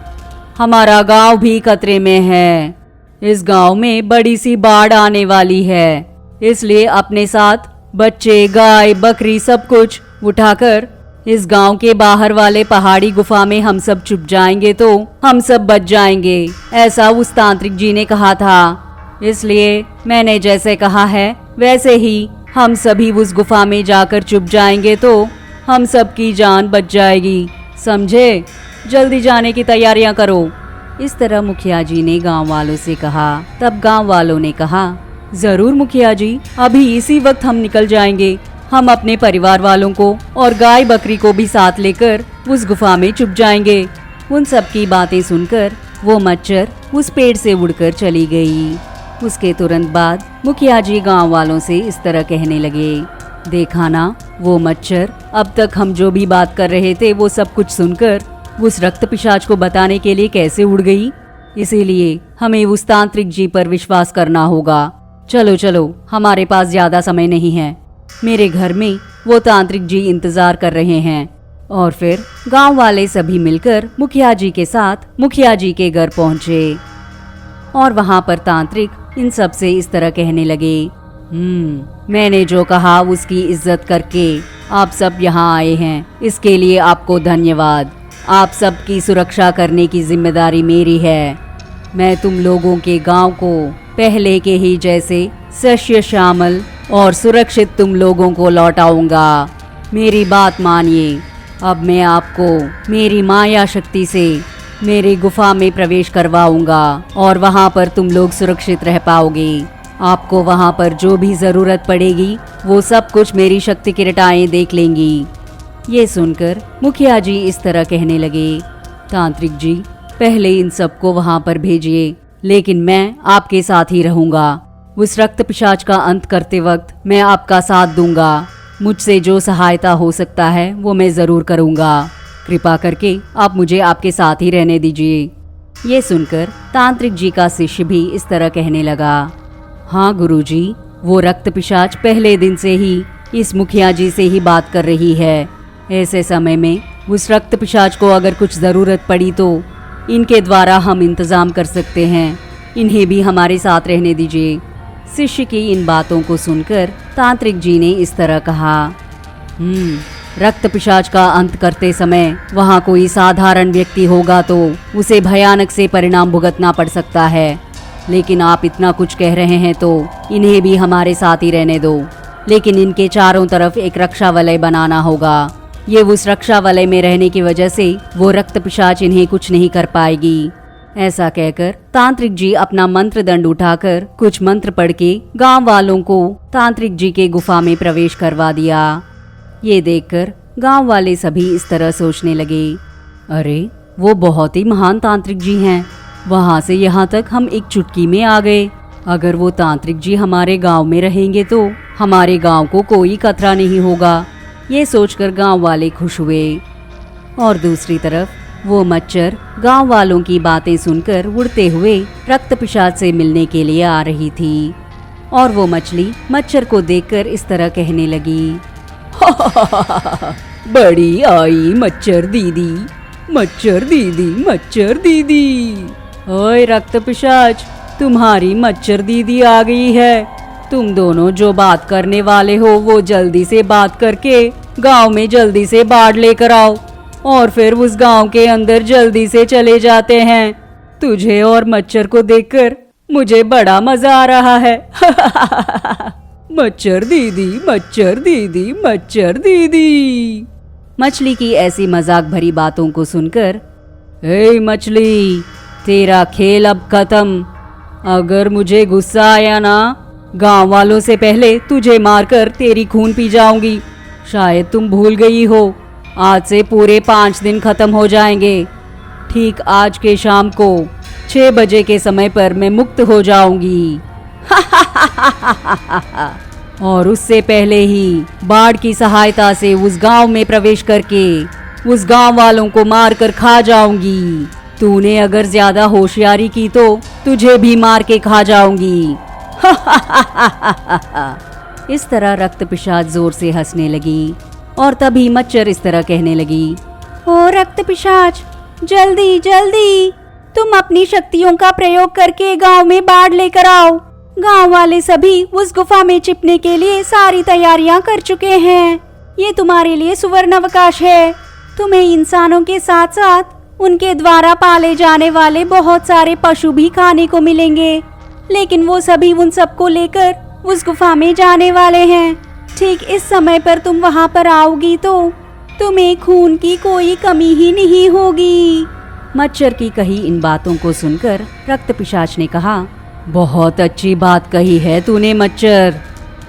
हमारा गांव भी खतरे में है। इस गांव में बड़ी सी बाढ़ आने वाली है, इसलिए अपने साथ बच्चे, गाय, बकरी सब कुछ उठाकर इस गांव के बाहर वाले पहाड़ी गुफा में हम सब छुप जाएंगे तो हम सब बच जाएंगे, ऐसा उस तांत्रिक जी ने कहा था। इसलिए मैंने जैसे कहा है वैसे ही हम सभी उस गुफा में जाकर छुप जाएंगे तो हम सब की जान बच जाएगी, समझे? जल्दी जाने की तैयारियां करो। इस तरह मुखिया जी ने गांव वालों से कहा। तब गांव वालों ने कहा, जरूर मुखिया जी, अभी इसी वक्त हम निकल जाएंगे। हम अपने परिवार वालों को और गाय बकरी को भी साथ लेकर उस गुफा में छुप जाएंगे। उन सब की बातें सुनकर वो मच्छर उस पेड़ से उड़कर चली गई। उसके तुरंत बाद मुखिया जी गांव वालों से इस तरह कहने लगे, देखा ना, वो मच्छर अब तक हम जो भी बात कर रहे थे वो सब कुछ सुनकर उस रक्त पिशाच को बताने के लिए कैसे उड़ गई। इसीलिए हमें उस तांत्रिक जी पर विश्वास करना होगा। चलो चलो, हमारे पास ज्यादा समय नहीं है। मेरे घर में वो तांत्रिक जी इंतजार कर रहे हैं। और फिर गांव वाले सभी मिलकर मुखिया जी के साथ मुखिया जी के घर पहुंचे और वहां पर तांत्रिक इन सब से इस तरह कहने लगे, मैंने जो कहा उसकी इज्जत करके आप सब यहाँ आए हैं, इसके लिए आपको धन्यवाद। आप सबकी सुरक्षा करने की जिम्मेदारी मेरी है। मैं तुम लोगों के गांव को पहले के ही जैसे सस्य श्यामल और सुरक्षित तुम लोगों को लौटाऊंगा। मेरी बात मानिए। अब मैं आपको मेरी माया शक्ति से मेरी गुफा में प्रवेश करवाऊंगा और वहां पर तुम लोग सुरक्षित रह पाओगे। आपको वहां पर जो भी जरूरत पड़ेगी वो सब कुछ मेरी शक्ति किरटाएं देख लेंगी। ये सुनकर मुखिया जी इस तरह कहने लगे, तांत्रिक जी पहले इन सबको वहां पर भेजिए, लेकिन मैं आपके साथ ही रहूंगा। उस रक्त पिशाच का अंत करते वक्त मैं आपका साथ दूंगा। मुझसे जो सहायता हो सकता है वो मैं जरूर करूंगा। कृपा करके आप मुझे आपके साथ ही रहने दीजिए। ये सुनकर तांत्रिक जी का शिष्य भी इस तरह कहने लगा, हाँ गुरुजी, वो रक्त पिशाच पहले दिन से ही इस मुखिया जी से ही बात कर रही है। ऐसे समय में उस रक्त पिशाच को अगर कुछ जरूरत पड़ी तो इनके द्वारा हम इंतजाम कर सकते हैं। इन्हें भी हमारे साथ रहने दीजिए। शिष्य की इन बातों को सुनकर तांत्रिक जी ने इस तरह कहा, रक्त पिशाच का अंत करते समय वहाँ कोई साधारण व्यक्ति होगा तो उसे भयानक से परिणाम भुगतना पड़ सकता है, लेकिन आप इतना कुछ कह रहे हैं तो इन्हें भी हमारे साथ ही रहने दो। लेकिन इनके चारों तरफ एक रक्षा वलय बनाना होगा। ये उस रक्षा वलय में रहने की वजह से वो रक्त पिशाच इन्हें कुछ नहीं कर पाएगी। ऐसा कहकर तांत्रिक जी अपना मंत्र दंड उठाकर कुछ मंत्र पढ़ के गांव वालों को तांत्रिक जी के गुफा में प्रवेश करवा दिया। ये देखकर गांव वाले सभी इस तरह सोचने लगे, अरे वो बहुत ही महान तांत्रिक जी हैं। वहां से यहाँ तक हम एक चुटकी में आ गए। अगर वो तांत्रिक जी हमारे गांव में रहेंगे तो हमारे गांव को कोई खतरा नहीं होगा। ये सोचकर गांव वाले खुश हुए। और दूसरी तरफ वो मच्छर गांव वालों की बातें सुनकर उड़ते हुए रक्त पिशाच से मिलने के लिए आ रही थी। और वो मछली मच्छर को देखकर इस तरह कहने लगी, बड़ी आई मच्छर दीदी, मच्छर दीदी, मच्छर दीदी। ओए रक्त पिशाच, तुम्हारी मच्छर दीदी आ गई है। तुम दोनों जो बात करने वाले हो वो जल्दी से बात करके गांव में जल्दी से बाढ़ लेकर आओ और फिर उस गांव के अंदर जल्दी से चले जाते हैं। तुझे और मच्छर को देखकर मुझे बड़ा मजा आ रहा है। मच्छर दीदी, मच्छर दीदी, मच्छर दीदी। मछली की ऐसी मजाक भरी बातों को सुनकर, ए मछली, तेरा खेल अब खत्म। अगर मुझे गुस्सा आया ना, गांव वालों से पहले तुझे मारकर तेरी खून पी जाऊंगी। शायद तुम भूल गई हो, आज से पूरे 5 दिन खत्म हो जाएंगे। ठीक आज के शाम को 6 बजे के समय पर मैं मुक्त हो जाऊंगी। और उससे पहले ही बाढ़ की सहायता से उस गांव में प्रवेश करके उस गांव वालों को मारकर खा जाऊंगी। तूने अगर ज्यादा होशियारी की तो तुझे भी मार के खा जाऊंगी। इस तरह रक्त पिशाच जोर से हंसने लगी और तभी मच्छर इस तरह कहने लगी, ओ रक्त पिशाच, जल्दी जल्दी तुम अपनी शक्तियों का प्रयोग करके गांव में बाढ़ लेकर आओ। गांव वाले सभी उस गुफा में छिपने के लिए सारी तैयारियां कर चुके हैं। ये तुम्हारे लिए सुवर्ण अवकाश है। तुम्हें इंसानों के साथ साथ उनके द्वारा पाले जाने वाले बहुत सारे पशु भी खाने को मिलेंगे, लेकिन वो सभी उन सबको लेकर उस गुफा में जाने वाले हैं। ठीक इस समय पर तुम वहाँ पर आओगी तो तुम्हें खून की कोई कमी ही नहीं होगी। मच्छर की कही इन बातों को सुनकर रक्त पिशाच ने कहा, बहुत अच्छी बात कही है तूने मच्छर।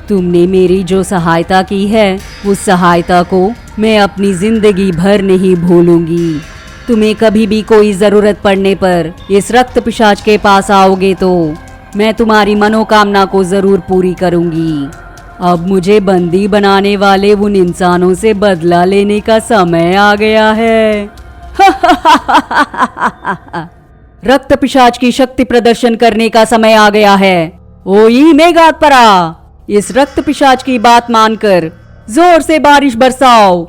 तुमने मेरी जो सहायता की है उस सहायता को मैं अपनी जिंदगी भर नहीं भूलूंगी। तुम्हें कभी भी कोई जरूरत पड़ने पर इस रक्त पिशाच के पास आओगे तो मैं तुम्हारी मनोकामना को जरूर पूरी करूंगी। अब मुझे बंदी बनाने वाले उन इंसानों से बदला लेने का समय आ गया है। रक्त पिशाच की शक्ति प्रदर्शन करने का समय आ गया है। ओई मेघात्परा, इस रक्त पिशाच की बात मानकर जोर से बारिश बरसाओ।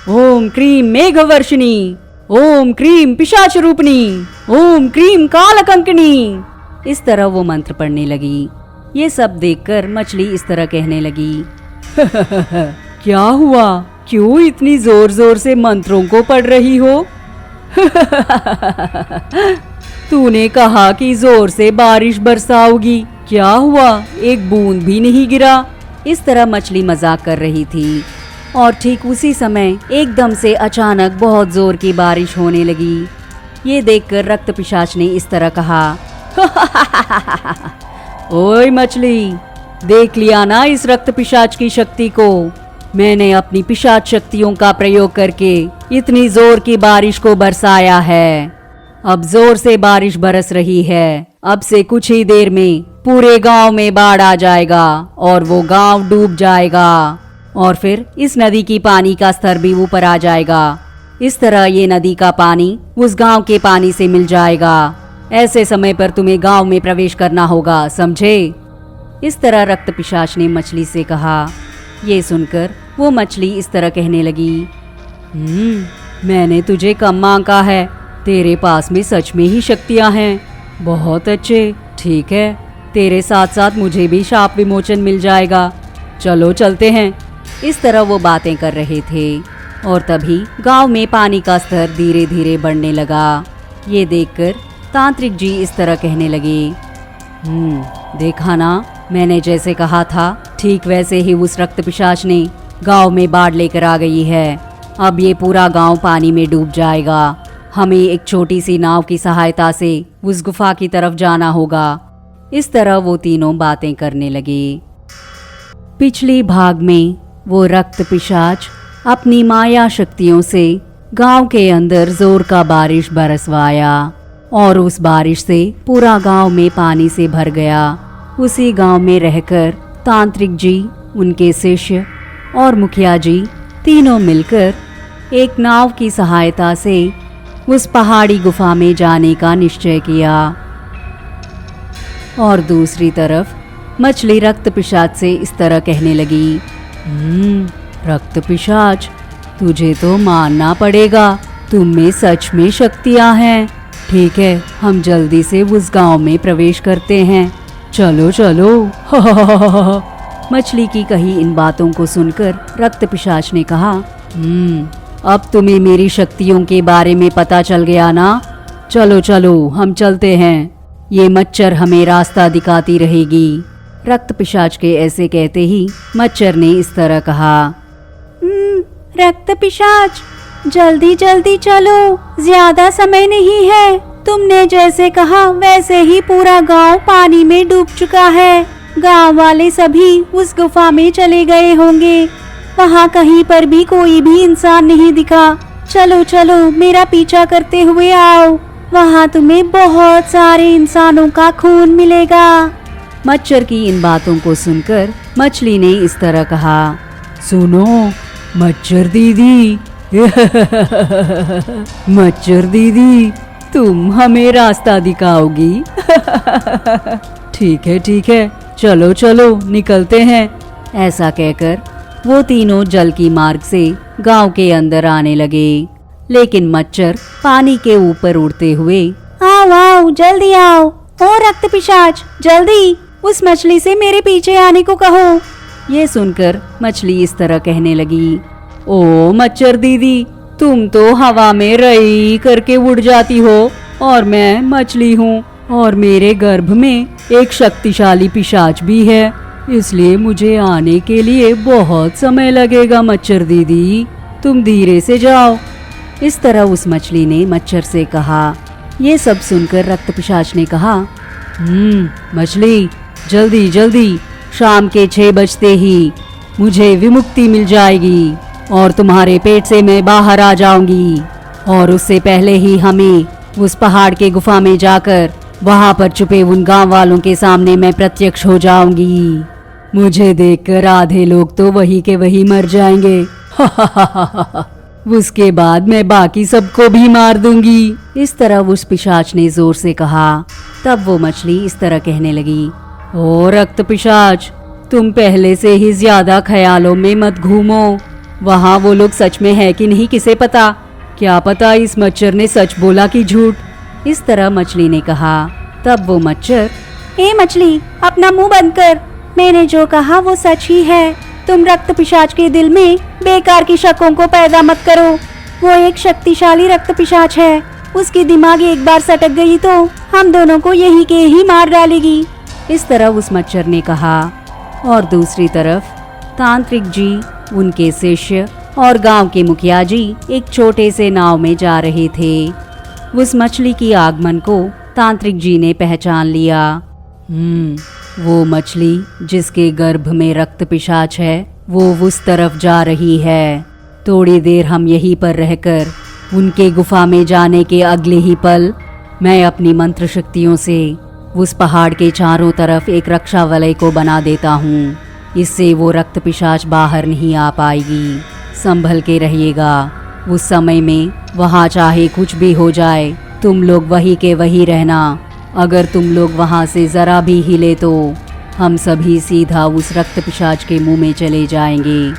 ओम क्रीम मेघवर्षिणी, ओम क्रीम पिशाच रूपनी, ओम क्रीम कालकंकणी। इस तरह वो मंत्र पढ़ने लगी। ये सब देखकर मछली इस तरह कहने लगी, क्या हुआ, क्यों इतनी जोर जोर से मंत्रों को पढ़ रही हो? तूने कहा कि जोर से बारिश बरसाओगी, क्या हुआ? एक बूंद भी नहीं गिरा। इस तरह मछली मजाक कर रही थी और ठीक उसी समय एकदम से अचानक बहुत जोर की बारिश होने लगी। ये देखकर रक्त पिशाच ने इस तरह कहा, ओए मछली, देख लिया ना इस रक्त पिशाच की शक्ति को। मैंने अपनी पिशाच शक्तियों का प्रयोग करके इतनी जोर की बारिश को बरसाया है। अब जोर से बारिश बरस रही है। अब से कुछ ही देर में पूरे गांव में बाढ़ आ जाएगा और वो गांव डूब जाएगा और फिर इस नदी की पानी का स्तर भी ऊपर आ जाएगा। इस तरह ये नदी का पानी उस गांव के पानी से मिल जाएगा। ऐसे समय पर तुम्हें गांव में प्रवेश करना होगा, समझे? इस तरह रक्त पिशाच ने मछली से कहा। ये सुनकर वो मछली इस तरह कहने लगी, मैंने तुझे कम मांगा है, तेरे पास में सच में ही शक्तियां हैं। बहुत अच्छे, ठीक है, तेरे साथ साथ मुझे भी शाप विमोचन मिल जाएगा। चलो चलते हैं। इस तरह वो बातें कर रहे थे और तभी गांव में पानी का स्तर धीरे धीरे बढ़ने लगा। ये देखकर तांत्रिक जी इस तरह कहने लगे, देखा ना, मैंने जैसे कहा था ठीक वैसे ही उस रक्त पिशाच ने गांव में बाढ़ लेकर आ गई है। अब ये पूरा गांव पानी में डूब जाएगा। हमें एक छोटी सी नाव की सहायता से उस गुफा की तरफ जाना होगा। इस तरह वो तीनों बातें करने लगे। पिछली भाग में वो रक्त पिशाच अपनी माया शक्तियों से गांव के अंदर जोर का बारिश बरसवाया और उस बारिश से पूरा गांव में पानी से भर गया। उसी गांव में रहकर तांत्रिक जी, उनके शिष्य और मुखिया जी तीनों मिलकर एक नाव की सहायता से उस पहाड़ी गुफा में जाने का निश्चय किया। और दूसरी तरफ मछली रक्त पिशाच से इस तरह कहने लगी, रक्त पिशाच, तुझे तो मानना पड़ेगा, तुम में सच में शक्तियां हैं। ठीक है, हम जल्दी से उस गांव में प्रवेश करते हैं। चलो चलो। मछली की कही इन बातों को सुनकर रक्त पिशाच ने कहा, अब तुम्हें मेरी शक्तियों के बारे में पता चल गया ना? चलो चलो, हम चलते हैं। ये मच्छर हमें रास्ता दिखाती रहेगी। रक्त पिशाच के ऐसे कहते ही मच्छर ने इस तरह कहा, रक्त पिशाच, जल्दी जल्दी चलो, ज्यादा समय नहीं है। तुमने जैसे कहा वैसे ही पूरा गांव पानी में डूब चुका है। गांव वाले सभी उस गुफा में चले गए होंगे। वहाँ कहीं पर भी कोई भी इंसान नहीं दिखा। चलो चलो, मेरा पीछा करते हुए आओ, वहाँ तुम्हें बहुत सारे इंसानों का खून मिलेगा। मच्छर की इन बातों को सुनकर मछली ने इस तरह कहा, सुनो मच्छर दीदी, मच्छर दीदी, तुम हमें रास्ता दिखाओगी? ठीक है, चलो चलो, निकलते हैं। ऐसा कहकर वो तीनों जल की मार्ग से गांव के अंदर आने लगे। लेकिन मच्छर पानी के ऊपर उड़ते हुए, आओ आओ, जल्दी आओ। ओ रक्त पिशाच, जल्दी उस मछली से मेरे पीछे आने को कहो। ये सुनकर मछली इस तरह कहने लगी, ओ मच्छर दीदी, तुम तो हवा में रई करके उड़ जाती हो और मैं मछली हूँ और मेरे गर्भ में एक शक्तिशाली पिशाच भी है, इसलिए मुझे आने के लिए बहुत समय लगेगा। मच्छर दीदी, तुम धीरे से जाओ। इस तरह उस मछली ने मच्छर से कहा। ये सब सुनकर रक्त पिशाच ने कहा, मछली, जल्दी जल्दी, शाम के 6 बजते ही मुझे विमुक्ति मिल जाएगी और तुम्हारे पेट से मैं बाहर आ जाऊंगी। और उससे पहले ही हमें उस पहाड़ के गुफा में जाकर वहां पर छुपे उन गांव वालों के सामने मैं प्रत्यक्ष हो जाऊंगी। मुझे देखकर आधे लोग तो वही के वही मर जाएंगे। उसके बाद मैं बाकी सबको भी मार दूंगी। इस तरह उस पिशाच ने जोर से कहा। तब वो मछली इस तरह कहने लगी, ओ रक्त पिशाच, तुम पहले से ही ज्यादा ख्यालों में मत घूमो। वहाँ वो लोग सच में है कि नहीं किसे पता? क्या पता इस मच्छर ने सच बोला कि झूठ? इस तरह मछली ने कहा। तब वो मच्छर, ए मछली, अपना मुंह बंद कर। मैंने जो कहा वो सच ही है। तुम रक्त पिशाच के दिल में बेकार की शकों को पैदा मत करो। वो एक शक्तिशाली रक्त पिशाच है। उसकी दिमाग एक बार सटक गई तो हम दोनों को यही के ही मार डालेगी। इस तरह उस मच्छर ने कहा। और दूसरी तरफ तांत्रिक जी, उनके शिष्य और गांव के मुखिया जी एक छोटे से नाव में जा रहे थे। उस मछली की आगमन को तांत्रिक जी ने पहचान लिया। वो मछली जिसके गर्भ में रक्त पिशाच है, वो उस तरफ जा रही है। थोड़ी देर हम यहीं पर रहकर उनके गुफा में जाने के अगले ही पल मैं अपनी मंत्र शक्तियों से उस पहाड़ के चारों तरफ एक रक्षा वलय को बना देता हूँ। इससे वो रक्त पिशाच बाहर नहीं आ पाएगी। संभल के रहिएगा। उस समय में वहाँ चाहे कुछ भी हो जाए, तुम लोग वही के वही रहना। अगर तुम लोग वहाँ से जरा भी हिले तो हम सभी सीधा उस रक्त पिशाच के मुंह में चले जाएंगे।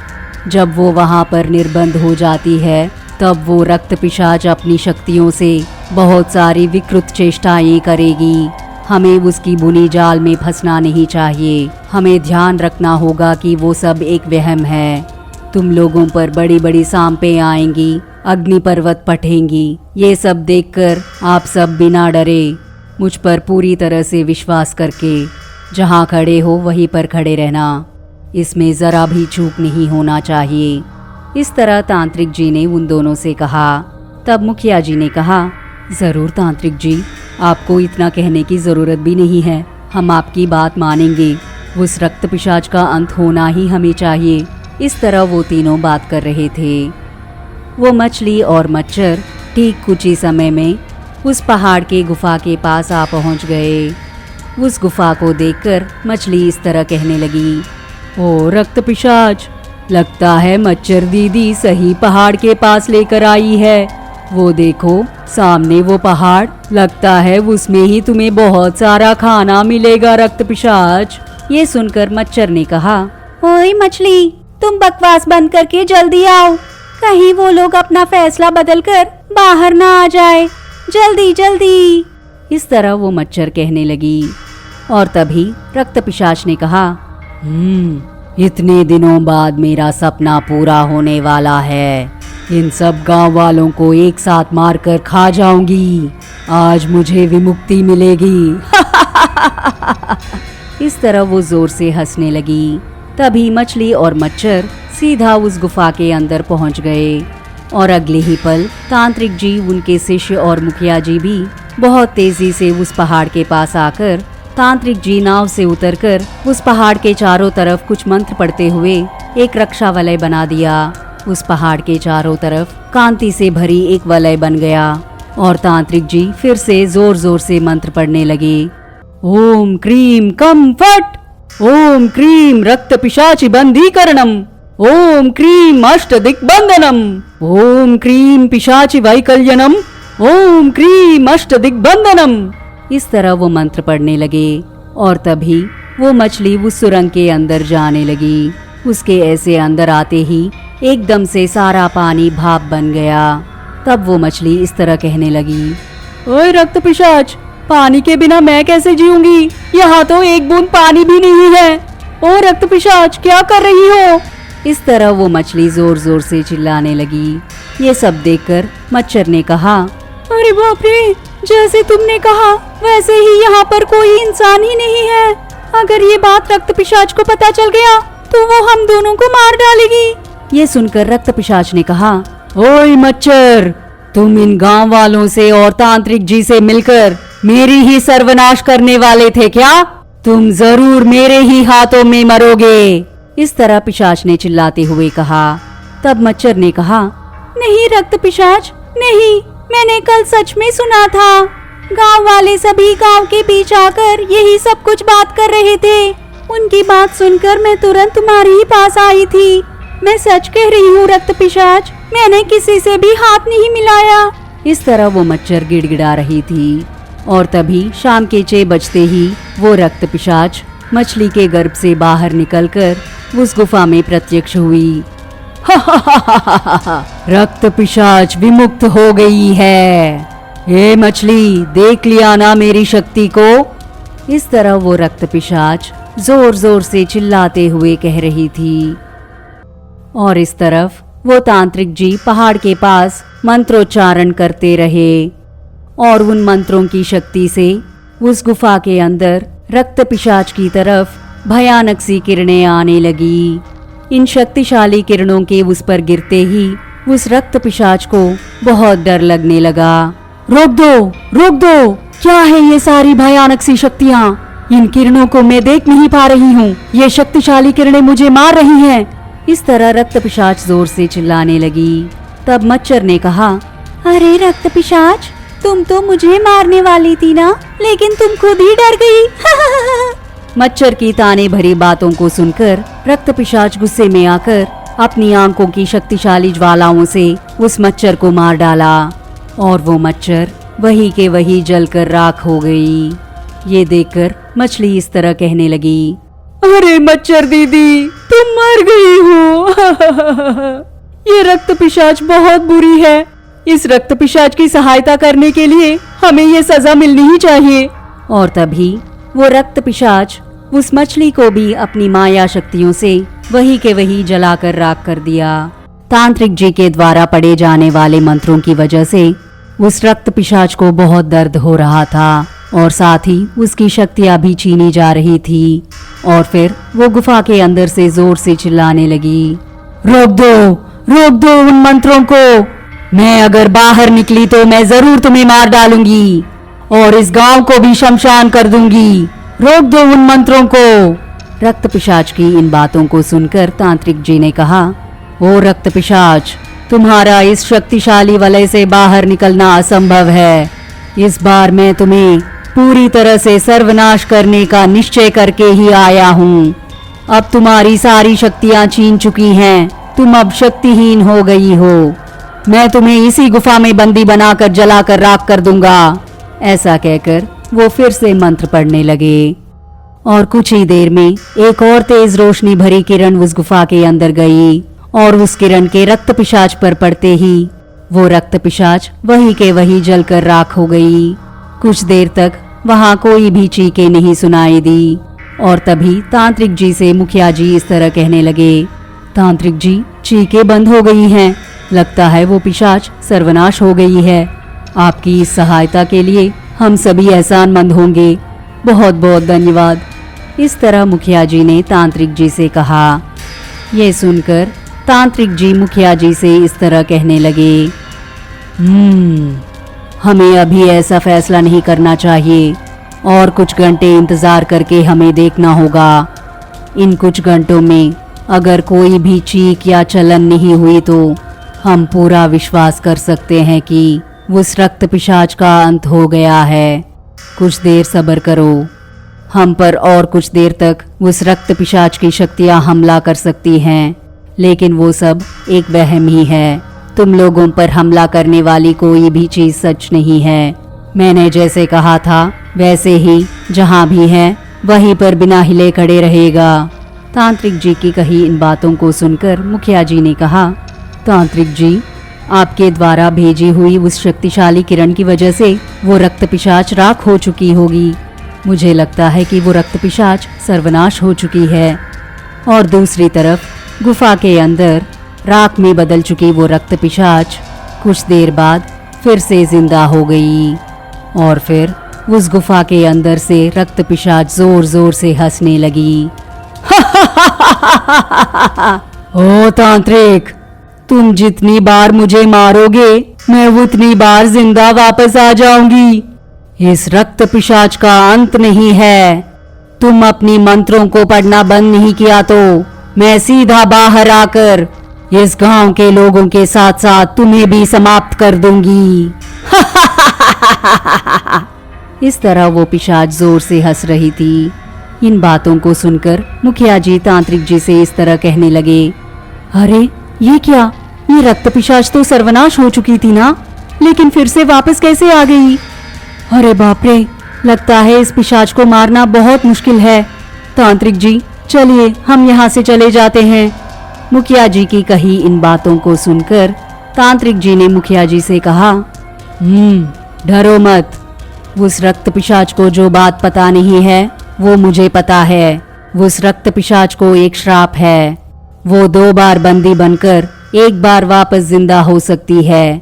जब वो वहाँ पर निर्बंध हो जाती है, तब वो रक्त पिशाच अपनी शक्तियों से बहुत सारी विकृत चेष्टाएं करेगी। हमें उसकी बुनी जाल में फंसना नहीं चाहिए। हमें ध्यान रखना होगा कि वो सब एक वहम है। तुम लोगों पर बड़ी बड़ी सांपें आएंगी, अग्नि पर्वत पटेंगी। ये सब देखकर आप सब बिना डरे मुझ पर पूरी तरह से विश्वास करके जहाँ खड़े हो वहीं पर खड़े रहना। इसमें जरा भी चूक नहीं होना चाहिए। इस तरह तांत्रिक जी ने उन दोनों से कहा। तब मुखिया जी ने कहा, जरूर तांत्रिक जी, आपको इतना कहने की जरूरत भी नहीं है। हम आपकी बात मानेंगे। उस रक्त पिशाच का अंत होना ही हमें चाहिए। इस तरह वो तीनों बात कर रहे थे। वो मछली और मच्छर ठीक कुछ ही समय में उस पहाड़ के गुफा के पास आ पहुंच गए। उस गुफा को देखकर मछली इस तरह कहने लगी, ओ रक्त पिशाच, लगता है मच्छर दीदी सही पहाड़ के पास लेकर आई है। वो देखो सामने वो पहाड़, लगता है उसमें ही तुम्हें बहुत सारा खाना मिलेगा रक्त पिशाच। ये सुनकर मच्छर ने कहा, ओए मछली, तुम बकवास बंद करके जल्दी आओ। कहीं वो लोग अपना फैसला बदलकर बाहर ना आ जाए। जल्दी जल्दी। इस तरह वो मच्छर कहने लगी। और तभी रक्त पिशाच ने कहा, इतने दिनों बाद मेरा सपना पूरा होने वाला है। इन सब गांव वालों को एक साथ मारकर खा जाऊंगी। आज मुझे विमुक्ति मिलेगी। इस तरह वो जोर से हंसने लगी। तभी मछली और मच्छर सीधा उस गुफा के अंदर पहुंच गए। और अगले ही पल तांत्रिक जी, उनके शिष्य और मुखिया जी भी बहुत तेजी से उस पहाड़ के पास आकर तांत्रिक जी नाव से उतरकर उस पहाड़ के चारों तरफ कुछ मंत्र पढ़ते हुए एक रक्षा वलय बना दिया। उस पहाड़ के चारों तरफ कांति से भरी एक वलय बन गया और तांत्रिक जी फिर से जोर जोर से मंत्र पढ़ने लगे। ओम क्रीम कम फट, ओम क्रीम रक्त पिशाचि बंधीकरणम, ओम क्रीम अष्ट दिग्बंधनम, ओम क्रीम पिशाचि वैकल्यनम, ओम क्रीम अष्ट दिग्बंधनम। इस तरह वो मंत्र पढ़ने लगे। और तभी वो मछली उस सुरंग के अंदर जाने लगी। उसके ऐसे अंदर आते ही एकदम से सारा पानी भाप बन गया। तब वो मछली इस तरह कहने लगी, ओए रक्त पिशाच, पानी के बिना मैं कैसे जीऊंगी? यहाँ तो एक बूंद पानी भी नहीं है। ओ रक्त पिशाच, क्या कर रही हो? इस तरह वो मछली जोर जोर से चिल्लाने लगी। ये सब देखकर मच्छर ने कहा, अरे बाप रे, जैसे तुमने कहा वैसे ही यहाँ पर कोई इंसान ही नहीं है। अगर ये बात रक्त पिशाच को पता चल गया तो वो हम दोनों को मार डालेगी। ये सुनकर रक्त पिशाच ने कहा, ओए मच्छर, तुम इन गांव वालों से और तांत्रिक जी से मिलकर मेरी ही सर्वनाश करने वाले थे क्या? तुम जरूर मेरे ही हाथों में मरोगे। इस तरह पिशाच ने चिल्लाते हुए कहा। तब मच्छर ने कहा, नहीं रक्त पिशाच, नहीं, मैंने कल सच में सुना था। गांव वाले सभी गांव के बीच आकर यही सब कुछ बात कर रहे थे। उनकी बात सुनकर मैं तुरंत तुम्हारे ही पास आई थी। मैं सच कह रही हूँ रक्त पिशाच, मैंने किसी से भी हाथ नहीं मिलाया। इस तरह वो मच्छर गिड़गिड़ा रही थी। और तभी शाम के 6 बजते ही वो रक्त पिशाच मछली के गर्भ से बाहर निकलकर उस गुफा में प्रत्यक्ष हुई। रक्त पिशाच विमुक्त हो गई है। हे मछली, देख लिया ना मेरी शक्ति को? इस तरह वो रक्त पिशाच जोर जोर से चिल्लाते हुए कह रही थी। और इस तरफ वो तांत्रिक जी पहाड़ के पास मंत्रोच्चारण करते रहे। और उन मंत्रों की शक्ति से उस गुफा के अंदर रक्त पिशाच की तरफ भयानक सी किरणें आने लगी। इन शक्तिशाली किरणों के उस पर गिरते ही उस रक्त पिशाच को बहुत डर लगने लगा। रोक दो, रोक दो! क्या है ये सारी भयानक सी शक्तियाँ? इन किरणों को मैं देख नहीं पा रही हूँ। ये शक्तिशाली किरणें मुझे मार रही हैं। इस तरह रक्त पिशाच जोर से चिल्लाने लगी। तब मच्छर ने कहा, अरे रक्त पिशाच, तुम तो मुझे मारने वाली थी ना, लेकिन तुम खुद ही डर गई। मच्छर की ताने भरी बातों को सुनकर रक्त पिशाच गुस्से में आकर अपनी आंखों की शक्तिशाली ज्वालाओं से उस मच्छर को मार डाला और वो मच्छर वही के वही जलकर राख हो गई। ये देखकर मछली इस तरह कहने लगी, अरे मच्छर दीदी, तुम मर गई हो। ये रक्त पिशाच बहुत बुरी है। इस रक्त पिशाच की सहायता करने के लिए हमें ये सजा मिलनी ही चाहिए। और तभी वो रक्त पिशाच उस मछली को भी अपनी माया शक्तियों से वही के वही जलाकर राख कर दिया। तांत्रिक जी के द्वारा पढ़े जाने वाले मंत्रों की वजह से उस रक्त पिशाच को बहुत दर्द हो रहा था और साथ ही उसकी शक्तियां भी छीनी जा रही थी। और फिर वो गुफा के अंदर से जोर से चिल्लाने लगी, रोक दो, रोक दो उन मंत्रों को! मैं अगर बाहर निकली तो मैं जरूर तुम्हें मार डालूंगी और इस गांव को भी शमशान कर दूंगी। रोक दो उन मंत्रों को! रक्त पिशाच की इन बातों को सुनकर तांत्रिक जी ने कहा, ओ रक्त पिशाच, तुम्हारा इस शक्तिशाली वलय से बाहर निकलना असंभव है। इस बार मैं तुम्हें पूरी तरह से सर्वनाश करने का निश्चय करके ही आया हूँ। अब तुम्हारी सारी शक्तियाँ छीन चुकी हैं, तुम अब शक्तिहीन हो गई हो। मैं तुम्हें इसी गुफा में बंदी बनाकर जलाकर राख कर दूंगा। ऐसा कहकर वो फिर से मंत्र पढ़ने लगे और कुछ ही देर में एक और तेज रोशनी भरी किरण उस गुफा के अंदर गई और उस किरण के रक्त पिशाच पर पड़ते ही वो रक्त पिशाच वही के वही जलकर राख हो गई। कुछ देर तक वहां कोई भी चीखें नहीं सुनाई दी और तभी तांत्रिक जी से मुखिया जी इस तरह कहने लगे, तांत्रिक जी, चीखें बंद हो गई हैं। लगता है वो पिशाच सर्वनाश हो गई है। आपकी इस सहायता के लिए हम सभी एहसानमंद होंगे। बहुत बहुत धन्यवाद। इस तरह मुखिया जी ने तांत्रिक जी से कहा। ये सुनकर तांत्रिक जी मुखिया जी से इस तरह कहने लगे, हमें अभी ऐसा फैसला नहीं करना चाहिए और कुछ घंटे इंतजार करके हमें देखना होगा। इन कुछ घंटों में अगर कोई भी चीख या चलन नहीं हुई तो हम पूरा विश्वास कर सकते हैं कि उस रक्त पिशाच का अंत हो गया है। कुछ देर सब्र करो। हम पर और कुछ देर तक उस रक्त पिशाच की शक्तियां हमला कर सकती हैं, लेकिन वो सब एक वहम ही है। तुम लोगों पर हमला करने वाली कोई भी चीज सच नहीं है। मैंने जैसे कहा था वैसे ही जहां भी है वहीं पर बिना हिले खड़े रहेगा। तांत्रिक जी की कही इन बातों को सुनकर मुखिया जी ने कहा, तांत्रिक जी, आपके द्वारा भेजी हुई उस शक्तिशाली किरण की वजह से वो रक्त पिशाच राख हो चुकी होगी। मुझे लगता है कि वो रक्त पिशाच सर्वनाश हो चुकी है। और दूसरी तरफ गुफा के अंदर राख में बदल चुकी वो रक्त पिशाच कुछ देर बाद फिर से जिंदा हो गई और फिर उस गुफा के अंदर से रक्त पिशाच जोर जोर से हंसने लगी। ओ तांत्रिक, तुम जितनी बार मुझे मारोगे मैं उतनी बार जिंदा वापस आ जाऊंगी। इस रक्त पिशाच का अंत नहीं है। तुम अपनी मंत्रों को पढ़ना बंद नहीं किया तो मैं सीधा बाहर आकर इस गांव के लोगों के साथ साथ तुम्हें भी समाप्त कर दूंगी। इस तरह वो पिशाच जोर से हंस रही थी। इन बातों को सुनकर मुखिया जी तांत्रिक जी से इस तरह कहने लगे, अरे ये क्या, ये रक्त पिशाच तो सर्वनाश हो चुकी थी ना, लेकिन फिर से वापस कैसे आ गई? अरे बाप रे, लगता है इस पिशाच को मारना बहुत मुश्किल है। तांत्रिक जी, चलिए हम यहाँ से चले जाते हैं। मुखिया जी की कही इन बातों को सुनकर तांत्रिक जी ने मुखिया जी से कहा, डरो मत। उस रक्त पिशाच को जो बात पता नहीं है वो मुझे पता है। उस रक्त पिशाच को एक श्राप है। वो 2 बार बंदी बनकर एक बार वापस जिंदा हो सकती है।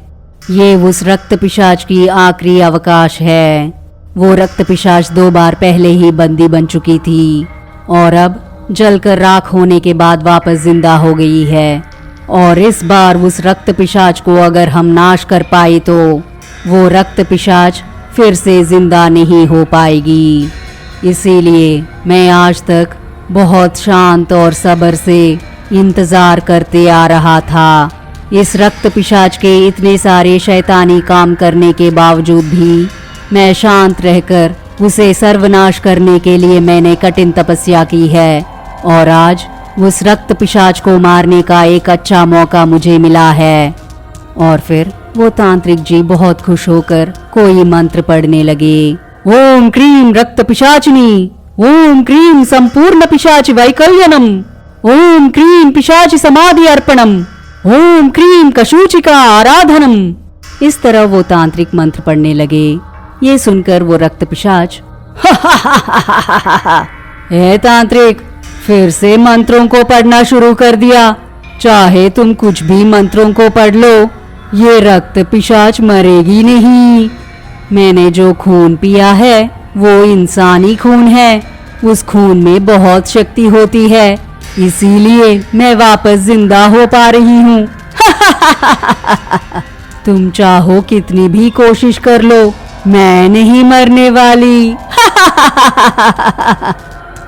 ये उस रक्त पिशाच की आखिरी अवकाश है। वो रक्त पिशाच 2 बार पहले ही बंदी बन चुकी थी और अब जलकर राख होने के बाद वापस जिंदा हो गई है। और इस बार उस रक्त पिशाच को अगर हम नाश कर पाए तो वो रक्त पिशाच फिर से जिंदा नहीं हो पाएगी। इसीलिए मैं आज तक बहुत शांत और सब्र से इंतजार करते आ रहा था। इस रक्त पिशाच के इतने सारे शैतानी काम करने के बावजूद भी मैं शांत रहकर उसे सर्वनाश करने के लिए मैंने कठिन तपस्या की है और आज उस रक्त पिशाच को मारने का एक अच्छा मौका मुझे मिला है। और फिर वो तांत्रिक जी बहुत खुश होकर कोई मंत्र पढ़ने लगे। ओम क्रीम रक्त पिशाचिनी, ओम क्रीम संपूर्ण पिशाच वैकल्यनम, ओम क्रीम पिशाच समाधि अर्पणम, ओम क्रीम कशूचिका आराधनम। इस तरह वो तांत्रिक मंत्र पढ़ने लगे। ये सुनकर वो रक्त पिशाच हे तांत्रिक, फिर से मंत्रों को पढ़ना शुरू कर दिया। चाहे तुम कुछ भी मंत्रों को पढ़ लो, ये रक्त पिशाच मरेगी नहीं। मैंने जो खून पिया है वो इंसानी खून है। उस खून में बहुत शक्ति होती है, इसीलिए मैं वापस जिंदा हो पा रही हूँ। तुम चाहो कितनी भी कोशिश कर लो, मैं नहीं मरने वाली।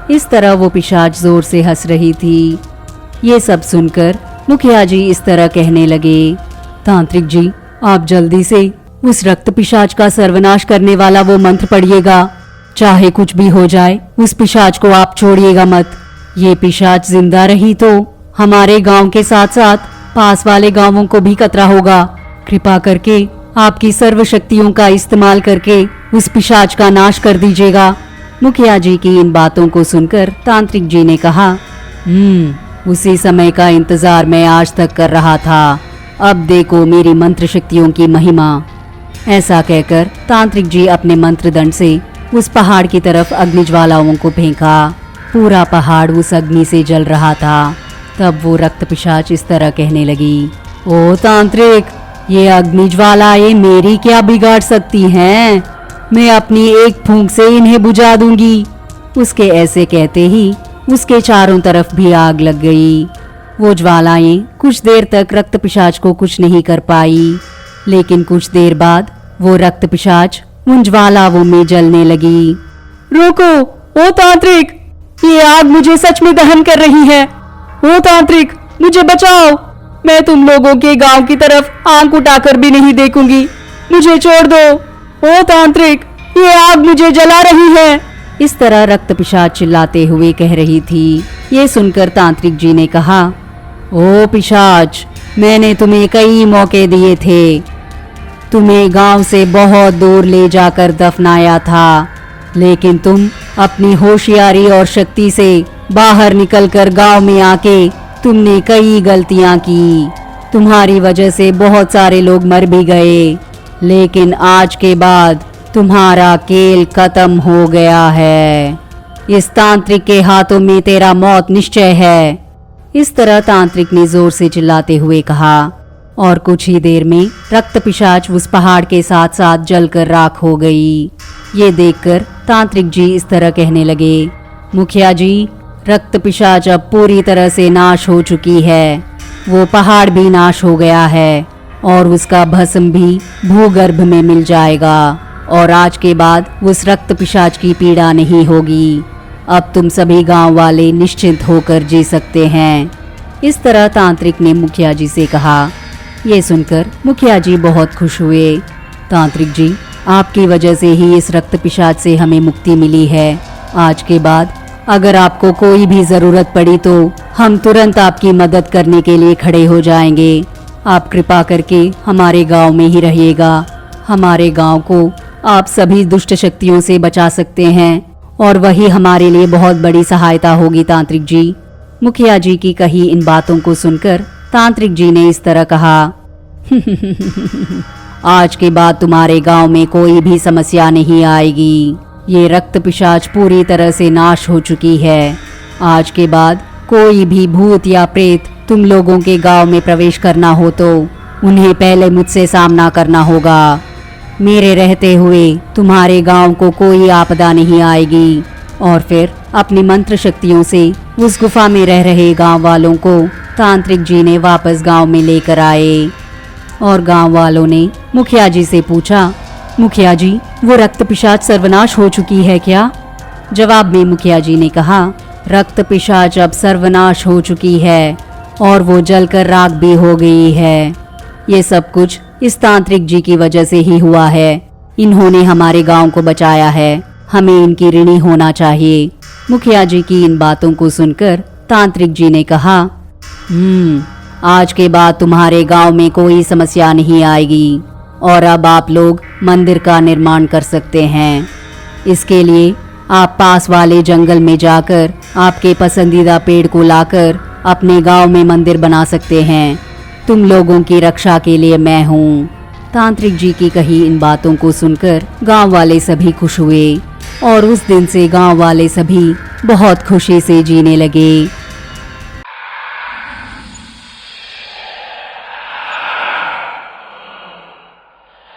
इस तरह वो पिशाच जोर से हंस रही थी। ये सब सुनकर मुखिया जी इस तरह कहने लगे, तांत्रिक जी आप जल्दी से उस रक्त पिशाच का सर्वनाश करने वाला वो मंत्र पढ़िएगा। चाहे कुछ भी हो जाए, उस पिशाच को आप छोड़िएगा मत। ये पिशाच जिंदा रही तो हमारे गांव के साथ साथ पास वाले गांवों को भी खतरा होगा। कृपा करके आपकी सर्व शक्तियों का इस्तेमाल करके उस पिशाच का नाश कर दीजिएगा। मुखिया जी की इन बातों को सुनकर तांत्रिक जी ने कहा, उसी समय का इंतजार मैं आज तक कर रहा था। अब देखो मेरी मंत्र शक्तियों की महिमा। ऐसा कहकर तांत्रिक जी अपने मंत्र दंड से उस पहाड़ की तरफ अग्नि ज्वालाओं को फेंका। पूरा पहाड़ उस अग्नि से जल रहा था। तब वो रक्त पिशाच इस तरह कहने लगी, ओ तांत्रिक, ये अग्नि ज्वालाएं मेरी क्या बिगाड़ सकती हैं? मैं अपनी एक फूंक से इन्हें बुझा दूंगी। उसके ऐसे कहते ही उसके चारों तरफ भी आग लग गई। वो ज्वालाएं कुछ देर तक रक्त पिशाच को कुछ नहीं कर पाई, लेकिन कुछ देर बाद वो रक्त पिशाच उन ज्वालाओं में जलने लगी। रोको, ओ तांत्रिक, ये आग मुझे सच में दहन कर रही है। ओ तांत्रिक, मुझे बचाओ। मैं तुम लोगों के गांव की तरफ आंख उठाकर भी नहीं देखूंगी। मुझे छोड़ दो। ओ तांत्रिक, ये आग मुझे जला रही है। इस तरह रक्त पिशाच चिल्लाते हुए कह रही थी। ये सुनकर तांत्रिक जी ने कहा, ओ पिशाच, मैंने तुम्हें कई मौके दिए थे। तुम्हें गांव से बहुत दूर ले जाकर दफनाया था, लेकिन तुम अपनी होशियारी और शक्ति से बाहर निकलकर गांव में आके तुमने कई गलतियां की। तुम्हारी वजह से बहुत सारे लोग मर भी गए, लेकिन आज के बाद तुम्हारा खेल खत्म हो गया है। इस तांत्रिक के हाथों में तेरा मौत निश्चय है। इस तरह तांत्रिक ने जोर से चिल्लाते हुए कहा और कुछ ही देर में रक्त पिशाच उस पहाड़ के साथ साथ जलकर राख हो गई। ये देखकर तांत्रिक जी इस तरह कहने लगे, मुखिया जी, रक्त पिशाच अब पूरी तरह से नाश हो चुकी है। वो पहाड़ भी नाश हो गया है और उसका भस्म भी भूगर्भ में मिल जाएगा और आज के बाद उस रक्त पिशाच की पीड़ा नहीं होगी। अब तुम सभी गांव वाले निश्चिंत होकर जी सकते हैं। इस तरह तांत्रिक ने मुखिया जी से कहा। ये सुनकर मुखिया जी बहुत खुश हुए। तांत्रिक जी, आपकी वजह से ही इस रक्त पिशाच से हमें मुक्ति मिली है। आज के बाद अगर आपको कोई भी जरूरत पड़ी तो हम तुरंत आपकी मदद करने के लिए खड़े हो जाएंगे। आप कृपा करके हमारे गांव में ही रहिएगा। हमारे गांव को आप सभी दुष्ट शक्तियों से बचा सकते हैं और वही हमारे लिए बहुत बड़ी सहायता होगी तांत्रिक जी। मुखिया जी की कही इन बातों को सुनकर तांत्रिक जी ने इस तरह कहा, आज के बाद तुम्हारे गांव में कोई भी समस्या नहीं आएगी। ये रक्त पिशाच पूरी तरह से नाश हो चुकी है। आज के बाद कोई भी भूत या प्रेत तुम लोगों के गांव में प्रवेश करना हो तो उन्हें पहले मुझसे सामना करना होगा। मेरे रहते हुए तुम्हारे गांव को कोई आपदा नहीं आएगी। और फिर अपनी मंत्र शक्तियों से उस गुफा में रह रहे गांव वालों को तांत्रिक जी ने वापस गांव में लेकर आए। और गांव वालों ने मुखिया जी से पूछा, मुखिया जी, वो रक्त पिशाच सर्वनाश हो चुकी है क्या? जवाब में मुखिया जी ने कहा, रक्त पिशाच अब सर्वनाश हो चुकी है और वो जलकर राख भी हो गई है। ये सब कुछ इस तांत्रिक जी की वजह से ही हुआ है। इन्होंने हमारे गांव को बचाया है, हमें इनकी ऋणी होना चाहिए। मुखिया जी की इन बातों को सुनकर तांत्रिक जी ने कहा, आज के बाद तुम्हारे गांव में कोई समस्या नहीं आएगी और अब आप लोग मंदिर का निर्माण कर सकते हैं। इसके लिए आप पास वाले जंगल में जाकर आपके पसंदीदा पेड़ को लाकर अपने गांव में मंदिर बना सकते हैं। तुम लोगों की रक्षा के लिए मैं हूँ। तांत्रिक जी की कही इन बातों को सुनकर गांव वाले सभी खुश हुए और उस दिन से गांव वाले सभी बहुत खुशी से जीने लगे।